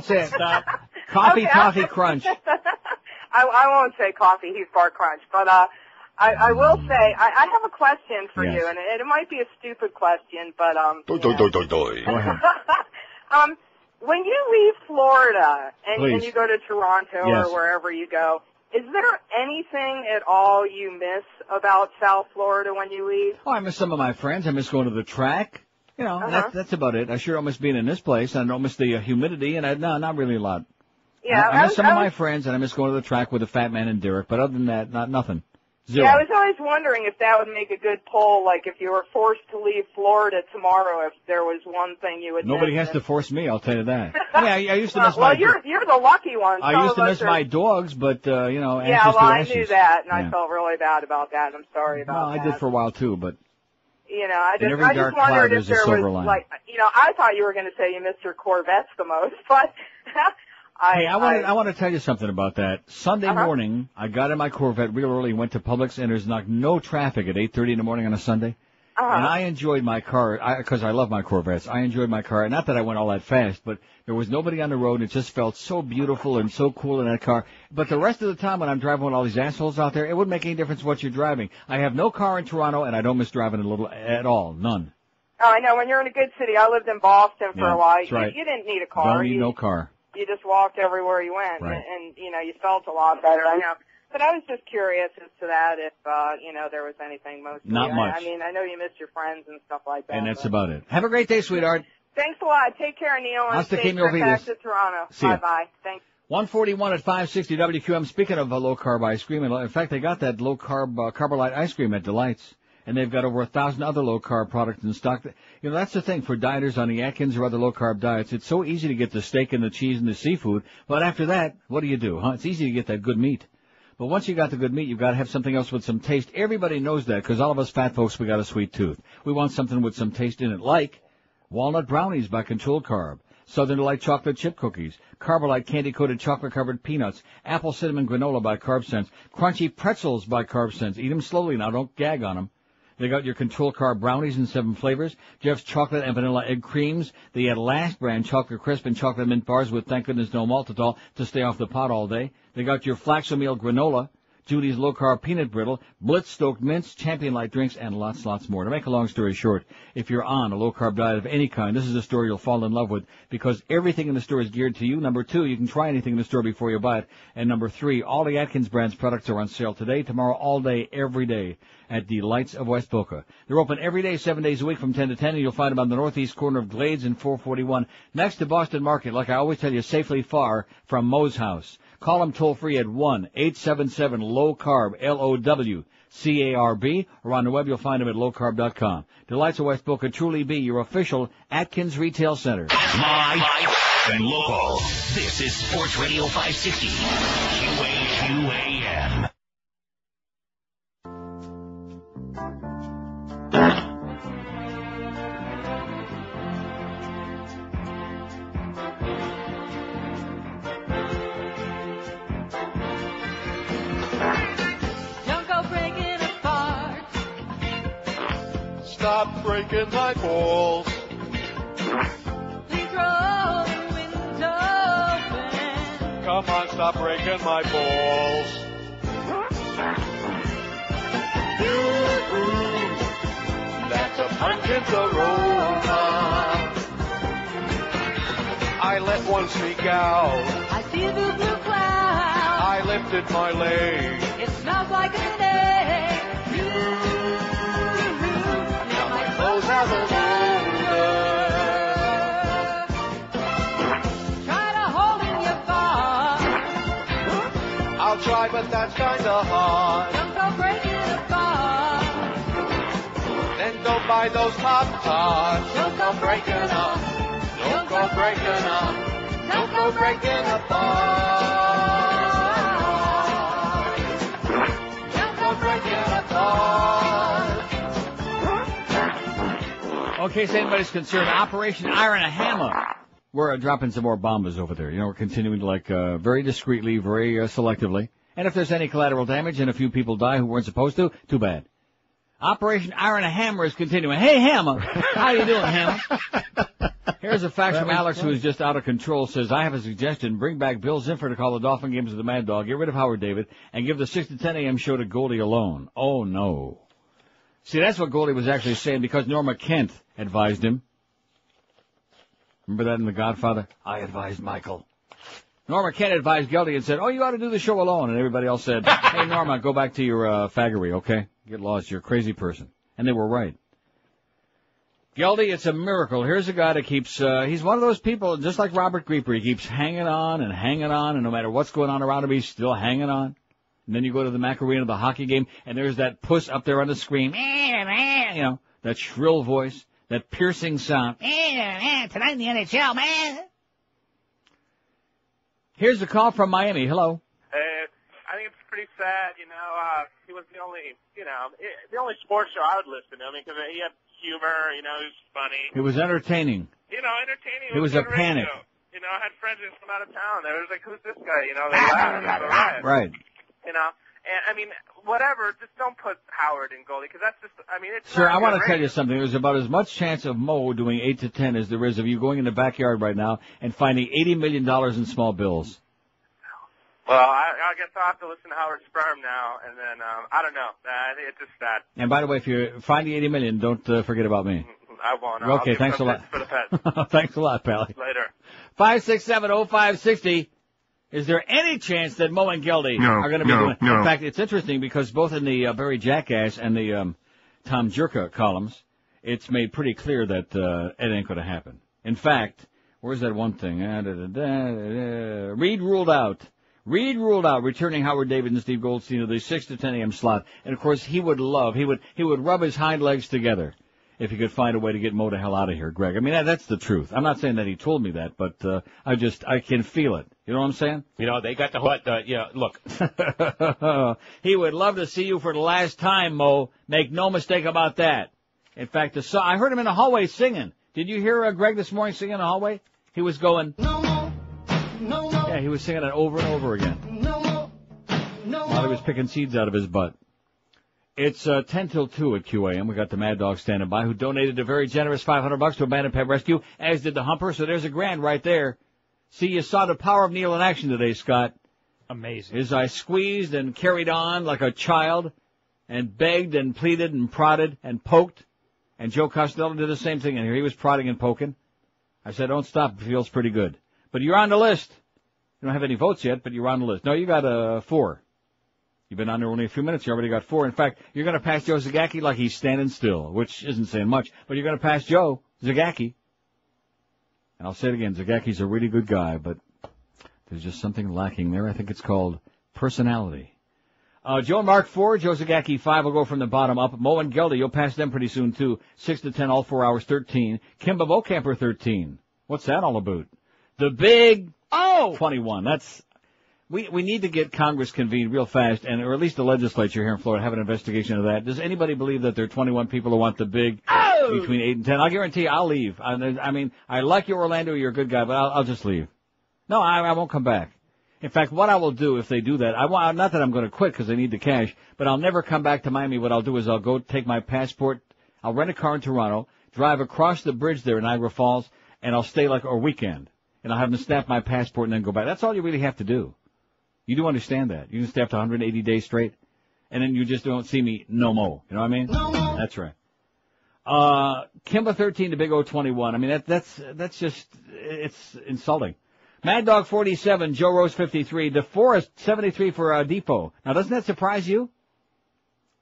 say it. Stop. Coffee Crunch. I won't say coffee Heath Bar Crunch, but I will say, I have a question for you, and it might be a stupid question, but, when you leave Florida and you go to Toronto or wherever you go, is there anything at all you miss about South Florida when you leave? Oh, I miss some of my friends. I miss going to the track. That's about it. I sure don't miss being in this place. I don't miss the humidity, and not really a lot. Yeah, I miss some of my friends, and I miss going to the track with the Fat Man and Derek, but other than that, nothing. Zero. Yeah, I was always wondering if that would make a good poll, like if you were forced to leave Florida tomorrow, if there was one thing you would Nobody miss. has to force me, I'll tell you that. I mean, I used to miss well, my... you're the lucky one. I used to miss my dogs, but, you know, Yeah, ashes well, to I ashes. knew that, and Yeah. I felt really bad about that, and I'm sorry about Well, that. I did for a while, too, but... You know, I In just, every I dark just wondered cloud, if there's a there silver was, lining. like, you know, I thought you were going to say you missed your Corvettes the most, but... Hey, I want to tell you something about that. Sunday morning, I got in my Corvette real early, went to Publix, and there's no traffic at 8:30 in the morning on a Sunday. And I enjoyed my car, because I love my Corvettes. I enjoyed my car. Not that I went all that fast, but there was nobody on the road, and it just felt so beautiful and so cool in that car. But the rest of the time when I'm driving with all these assholes out there, it wouldn't make any difference what you're driving. I have no car in Toronto, and I don't miss driving at all. None. Oh, I know. When you're in a good city, I lived in Boston for a while. That's right. You didn't need a car. Don't need no car. You just walked everywhere you went, Right. and you know, you felt a lot better. I know. But I was just curious as to that, if, you know, there was anything mostly. Not much. I mean, I know you missed your friends and stuff like that. And that's but... about it. Have a great day, sweetheart. Thanks a lot. Take care, Neil, and Hasta stay que me back olvides. to Toronto. See ya. Bye-bye. Thanks. 141 at 560 WQAM. Speaking of low-carb ice cream, in fact, they got that low-carb Carbolite ice cream at Delight's. And they've got over 1,000 other low-carb products in stock. You know, that's the thing for dieters on the Atkins or other low-carb diets. It's so easy to get the steak and the cheese and the seafood. But after that, what do? It's easy to get that good meat. But once you got the good meat, you've got to have something else with some taste. Everybody knows that, because all of us fat folks, we got a sweet tooth. We want something with some taste in it, like walnut brownies by Control Carb, Southern Delight chocolate chip cookies, Carbolite candy-coated chocolate-covered peanuts, apple cinnamon granola by Carb Sense, crunchy pretzels by Carb Sense. Eat them slowly now, don't gag on them. They got your Control Carb brownies in 7 flavors, Jeff's chocolate and vanilla egg creams, the At Last brand chocolate crisp and chocolate mint bars with, thank goodness, no maltitol to stay off the pot all day. They got your Flaxomeal granola, Judy's low-carb peanut brittle, Blitz-stoked mints, Champion Light drinks, and lots more. To make a long story short, if you're on a low-carb diet of any kind, this is a store you'll fall in love with, because everything in the store is geared to you. Number 2, you can try anything in the store before you buy it. And number 3, all the Atkins brand's products are on sale today, tomorrow, all day, every day at the Lights of West Boca. They're open every day, 7 days a week from 10 to 10, and you'll find them on the northeast corner of Glades and 441, next to Boston Market, like I always tell you, safely far from Moe's house. Call them toll-free at 1-877-LOW-CARB, LOW-CARB, or on the web you'll find them at lowcarb.com. Delights of West Boca truly be your official Atkins Retail Center. Live and local. This is Sports Radio 560, QAQAM. Stop breaking my balls. Please roll the window open. Come on, stop breaking my balls. That's a pumpkin's aroma. I let one sneak out. I see the blue cloud. I lifted my leg. It smells like a snake. Now my clothes have an odor. Try to hold in your thoughts. I'll try, but that's kinda hard. Don't go breaking apart. Then don't buy those Pop-Tarts. Don't go breaking up. Don't go breaking up. Don't go breaking apart. Don't go breaking apart. Okay, so anybody's concerned, Operation Iron Hammer. We're dropping some more bombas over there. You know, we're continuing to, very discreetly, very selectively. And if there's any collateral damage and a few people die who weren't supposed to, too bad. Operation Iron Hammer is continuing. Hey, Hammer! How you doing, Hammer? Here's a fax from Alex, who is just out of control, says, I have a suggestion. Bring back Bill Zinford to call the Dolphin games of the Mad Dog. Get rid of Howard David and give the 6 to 10 a.m. show to Goldie alone. Oh, no. See, that's what Goldie was actually saying, because Norma Kent advised him. Remember that in The Godfather? I advised Michael. Norma Kent advised Goldie and said, oh, you ought to do the show alone. And everybody else said, hey, Norma, go back to your faggery, okay? Get lost. You're a crazy person. And they were right. Geldy, it's a miracle. Here's a guy that keeps, he's one of those people, just like Robert Grieper, he keeps hanging on, and no matter what's going on around him, he's still hanging on. And then you go to the Macarena, the hockey game, and there's that puss up there on the screen. You know, that shrill voice, that piercing sound. Tonight in the NHL, man. Here's a call from Miami. Hello. I think it's pretty sad, you know. He was the only sports show I would listen to. I mean, because he had humor, you know, he was funny. It was entertaining. You know, entertaining. It was a good panic. radio. You know, I had friends that come out of town. They was like, who's this guy? You know, they laughed. Right. You know, and I mean, whatever, just don't put Howard in goalie, because that's just, I mean, it's Sir, not I want to good tell you radio. something. There's about as much chance of Mo doing 8 to 10 as there is of you going in the backyard right now and finding $80 million in small bills. Well, I guess I'll have to listen to Howard Sperm now, and then, I don't know. I think it's just that. And by the way, if you find the $80 million, don't forget about me. I won't. Okay, I'll thanks a give lot. some bits for the pets. Thanks a lot, Pally. Later. 5670560. Is there any chance that Mo and Geldy are going to be doing? No. In fact, it's interesting because both in the Barry Jackass and the Tom Jicha columns, it's made pretty clear that it ain't going to happen. In fact, where's that one thing? Reed ruled out. Reed ruled out returning Howard David and Steve Goldstein to the 6 to 10 a.m. slot. And of course, he would rub his hind legs together if he could find a way to get Mo the hell out of here, Greg. I mean, that's the truth. I'm not saying that he told me that, but I can feel it. You know what I'm saying? You know, they got look. He would love to see you for the last time, Mo. Make no mistake about that. In fact, I heard him in the hallway singing. Did you hear Greg this morning singing in the hallway? He was going, no more, no more. Yeah, he was singing it over and over again. No more, no more. While he was picking seeds out of his butt. It's 10 till 2 at QAM. We got the Mad Dog standing by, who donated a very generous $500 to Abandoned Pet Rescue, as did the Humper. So there's $1,000 right there. See, you saw the power of Neil in action today, Scott. Amazing. As I squeezed and carried on like a child, and begged and pleaded and prodded and poked, and Joe Costello did the same thing in here. He was prodding and poking. I said, don't stop. It feels pretty good. But you're on the list. You don't have any votes yet, but you're on the list. No, you got 4. You've been on there only a few minutes. You already got 4. In fact, you're going to pass Joe Zagacki like he's standing still, which isn't saying much. But you're going to pass Joe Zagacki. And I'll say it again, Zagacki's a really good guy, but there's just something lacking there. I think it's called personality. Joe and Mark 4, Joe Zagacki 5 will go from the bottom up. Mo and Geldy, you'll pass them pretty soon too. 6 to 10, all 4 hours, 13. Kimba Vocamper 13. What's that all about? The big 21. We need to get Congress convened real fast, or at least the legislature here in Florida have an investigation of that. Does anybody believe that there are 21 people who want the big between 8 and 10? I'll guarantee you I'll leave. I mean, I like you, Orlando. You're a good guy, but I'll just leave. No, I won't come back. In fact, what I will do if they do that, not that I'm going to quit because I need the cash, but I'll never come back to Miami. What I'll do is I'll go take my passport. I'll rent a car in Toronto, drive across the bridge there in Niagara Falls, and I'll stay like a weekend. And I'll have them snap my passport and then go back. That's all you really have to do. You do understand that. You can stay up to 180 days straight, and then you just don't see me no more. You know what I mean? No more. That's right. Kimba 13 to Big O 21. I mean, that's just, it's insulting. Mad Dog 47, Joe Rose 53, DeForest 73 for Depot. Now, doesn't that surprise you?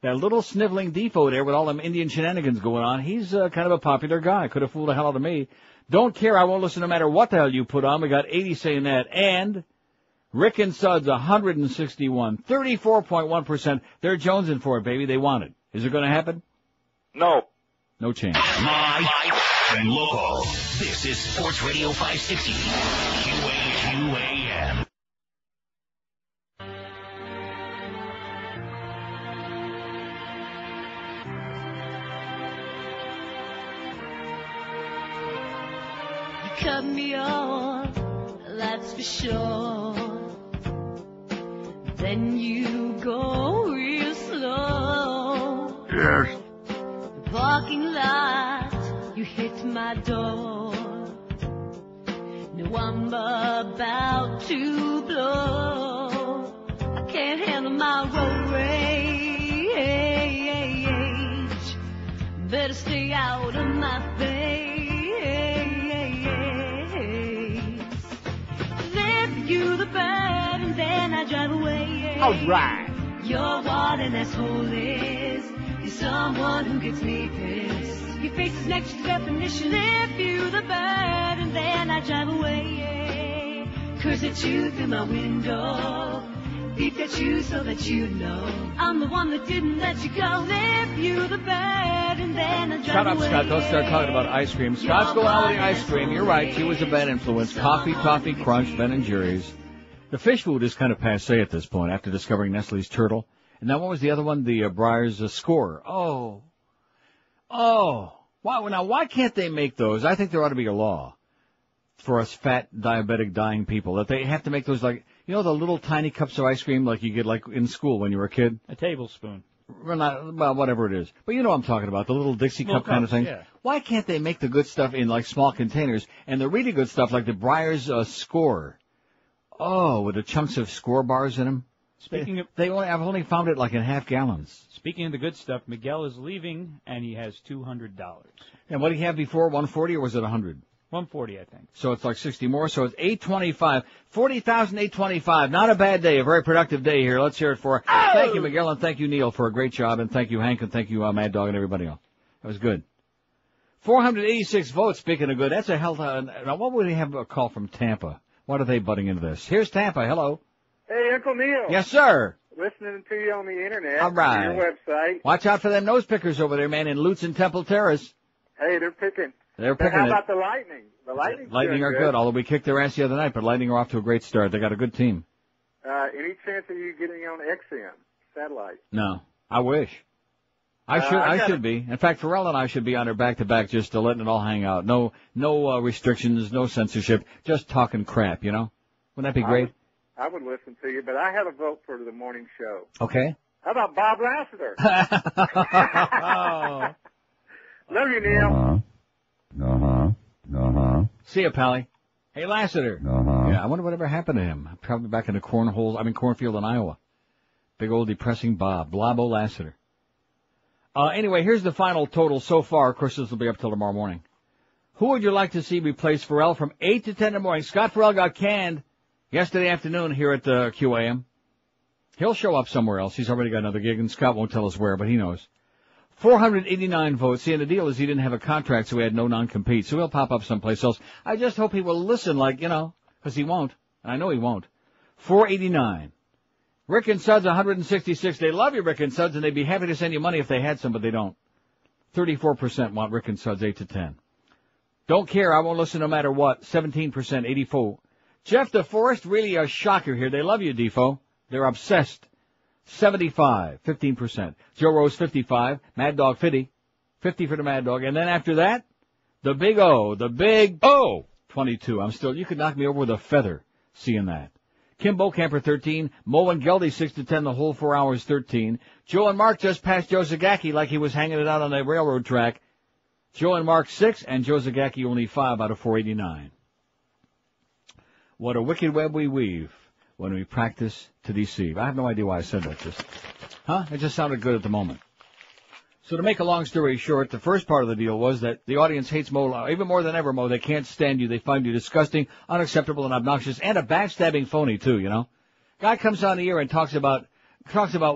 That little sniveling Depot there with all them Indian shenanigans going on, he's kind of a popular guy. Could have fooled the hell out of me. Don't care, I won't listen no matter what the hell you put on. We got 80 saying that. And Rick and Suds 161, 34.1%. They're jonesing for it, baby. They want it. Is it going to happen? No. No chance. Live and local. This is Sports Radio 560. QAM. You cut me off, that's for sure. Then you go real slow. Yes. The parking lot, you hit my door. No, I'm about to blow. I can't handle my road rage. Better stay out of my face. Live you the bird and then I drive away. All right. You're what an asshole is. You're someone who gets me pissed. Your face is next to definition. Live you the bird and then I drive away. Curse at you through my window. Beat that you so that you know I'm the one that didn't let you go. Left you the bed and then I Shut up, away. Scott. Don't start talking about ice cream. Scott's going on with the ice cream. You're right. She was a bad influence. Coffee, Toffee Crunch, Ben & Jerry's. The fish food is kind of passé at this point after discovering Nestle's Turtle. And then what was the other one? The Breyers Score. Oh. Why can't they make those? I think there ought to be a law for us fat, diabetic, dying people that they have to make those like, you know, the little tiny cups of ice cream like you get like in school when you were a kid? A tablespoon. Well, whatever it is. But you know what I'm talking about, the little Dixie cup kind of thing. Yeah. Why can't they make the good stuff in like small containers and the really good stuff like the Breyers Score? Oh, with the chunks of Score bars in them. I've only found it like in half gallons. Speaking of the good stuff, Miguel is leaving, and he has $200. And what did he have before, 140 or was it 100? 140, I think. So it's like 60 more, so it's 825. 40,825. Not a bad day, a very productive day here. Let's hear it for Thank you, Miguel, and thank you, Neil, for a great job, and thank you, Hank, and thank you, Mad Dog, and everybody else. That was good. 486 votes, speaking of good. That's a hell of a... Now, what would we have a call from Tampa? What are they butting into this? Here's Tampa. Hello. Hey, Uncle Neil. Yes, sir. Listening to you on the internet. All right. On your website. Watch out for them nose pickers over there, man, in Lutz and Temple Terrace. Hey, they're picking. They're But picking how it. about the Lightning? The Lightning are good, although we kicked their ass the other night, but Lightning are off to a great start. They got a good team. Any chance of you getting on XM satellite? No. I wish. I should be. In fact, Ferrall and I should be on her back-to-back just letting it all hang out. No restrictions, no censorship, just talking crap, you know? Wouldn't that be great? I would listen to you, but I have a vote for the morning show. Okay. How about Bob Lassiter? Love you, Neil. See ya, Pally. Hey, Lassiter. Yeah, I wonder whatever happened to him. Probably back in the cornfield in Iowa. Big old depressing Bob. Blabo Lassiter. Anyway, here's the final total so far. Of course, this will be up till tomorrow morning. Who would you like to see replace Ferrall from 8 to 10 in the morning? Scott Ferrall got canned yesterday afternoon here at the QAM. He'll show up somewhere else. He's already got another gig, and Scott won't tell us where, but he knows. 489 votes. See, and the deal is he didn't have a contract, so he had no non-compete, so he'll pop up someplace else. I just hope he will listen, because he won't, and I know he won't. 489. Rick and Suds, 166. They love you, Rick and Suds, and they'd be happy to send you money if they had some, but they don't. 34% want Rick and Suds 8 to 10. Don't care. I won't listen no matter what. 17%, 84. Jeff DeForest, really a shocker here. They love you, Defo. They're obsessed. 75, 15%. Joe Rose, 55. Mad Dog, 50. 50 for the Mad Dog. And then after that, the Big O. 22. You could knock me over with a feather seeing that. Kim Camper, 13. Mo and Geldy, 6 to 10. The whole 4 hours, 13. Joe and Mark just passed Joe Zagacki like he was hanging it out on the railroad track. Joe and Mark, 6, and Joe Zagacki only 5 out of 489. What a wicked web we weave when we practice to deceive. I have no idea why I said that. It just sounded good at the moment. So to make a long story short, the first part of the deal was that the audience hates Mo, even more than ever, Mo. They can't stand you. They find you disgusting, unacceptable, and obnoxious, and a backstabbing phony, too, you know. Guy comes on the air and talks about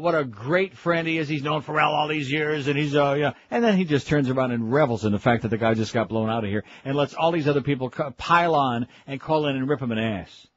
what a great friend he is. He's known Ferrall all these years, and he's, and then he just turns around and revels in the fact that the guy just got blown out of here and lets all these other people pile on and call in and rip him an ass.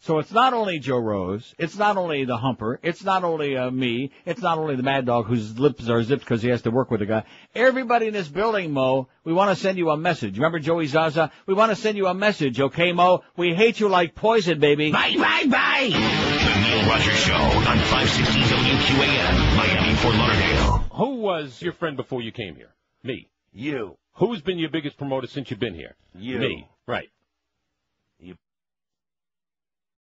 So it's not only Joe Rose, it's not only the Humper, it's not only me, it's not only the Mad Dog whose lips are zipped because he has to work with the guy. Everybody in this building, Mo, we want to send you a message. Remember Joey Zaza? We want to send you a message, okay, Mo? We hate you like poison, baby. Bye, bye, bye! The Neil Rogers Show on 560 WQAM, Miami, Fort Lauderdale. Who was your friend before you came here? Me. You. Who's been your biggest promoter since you've been here? You. Me. Right.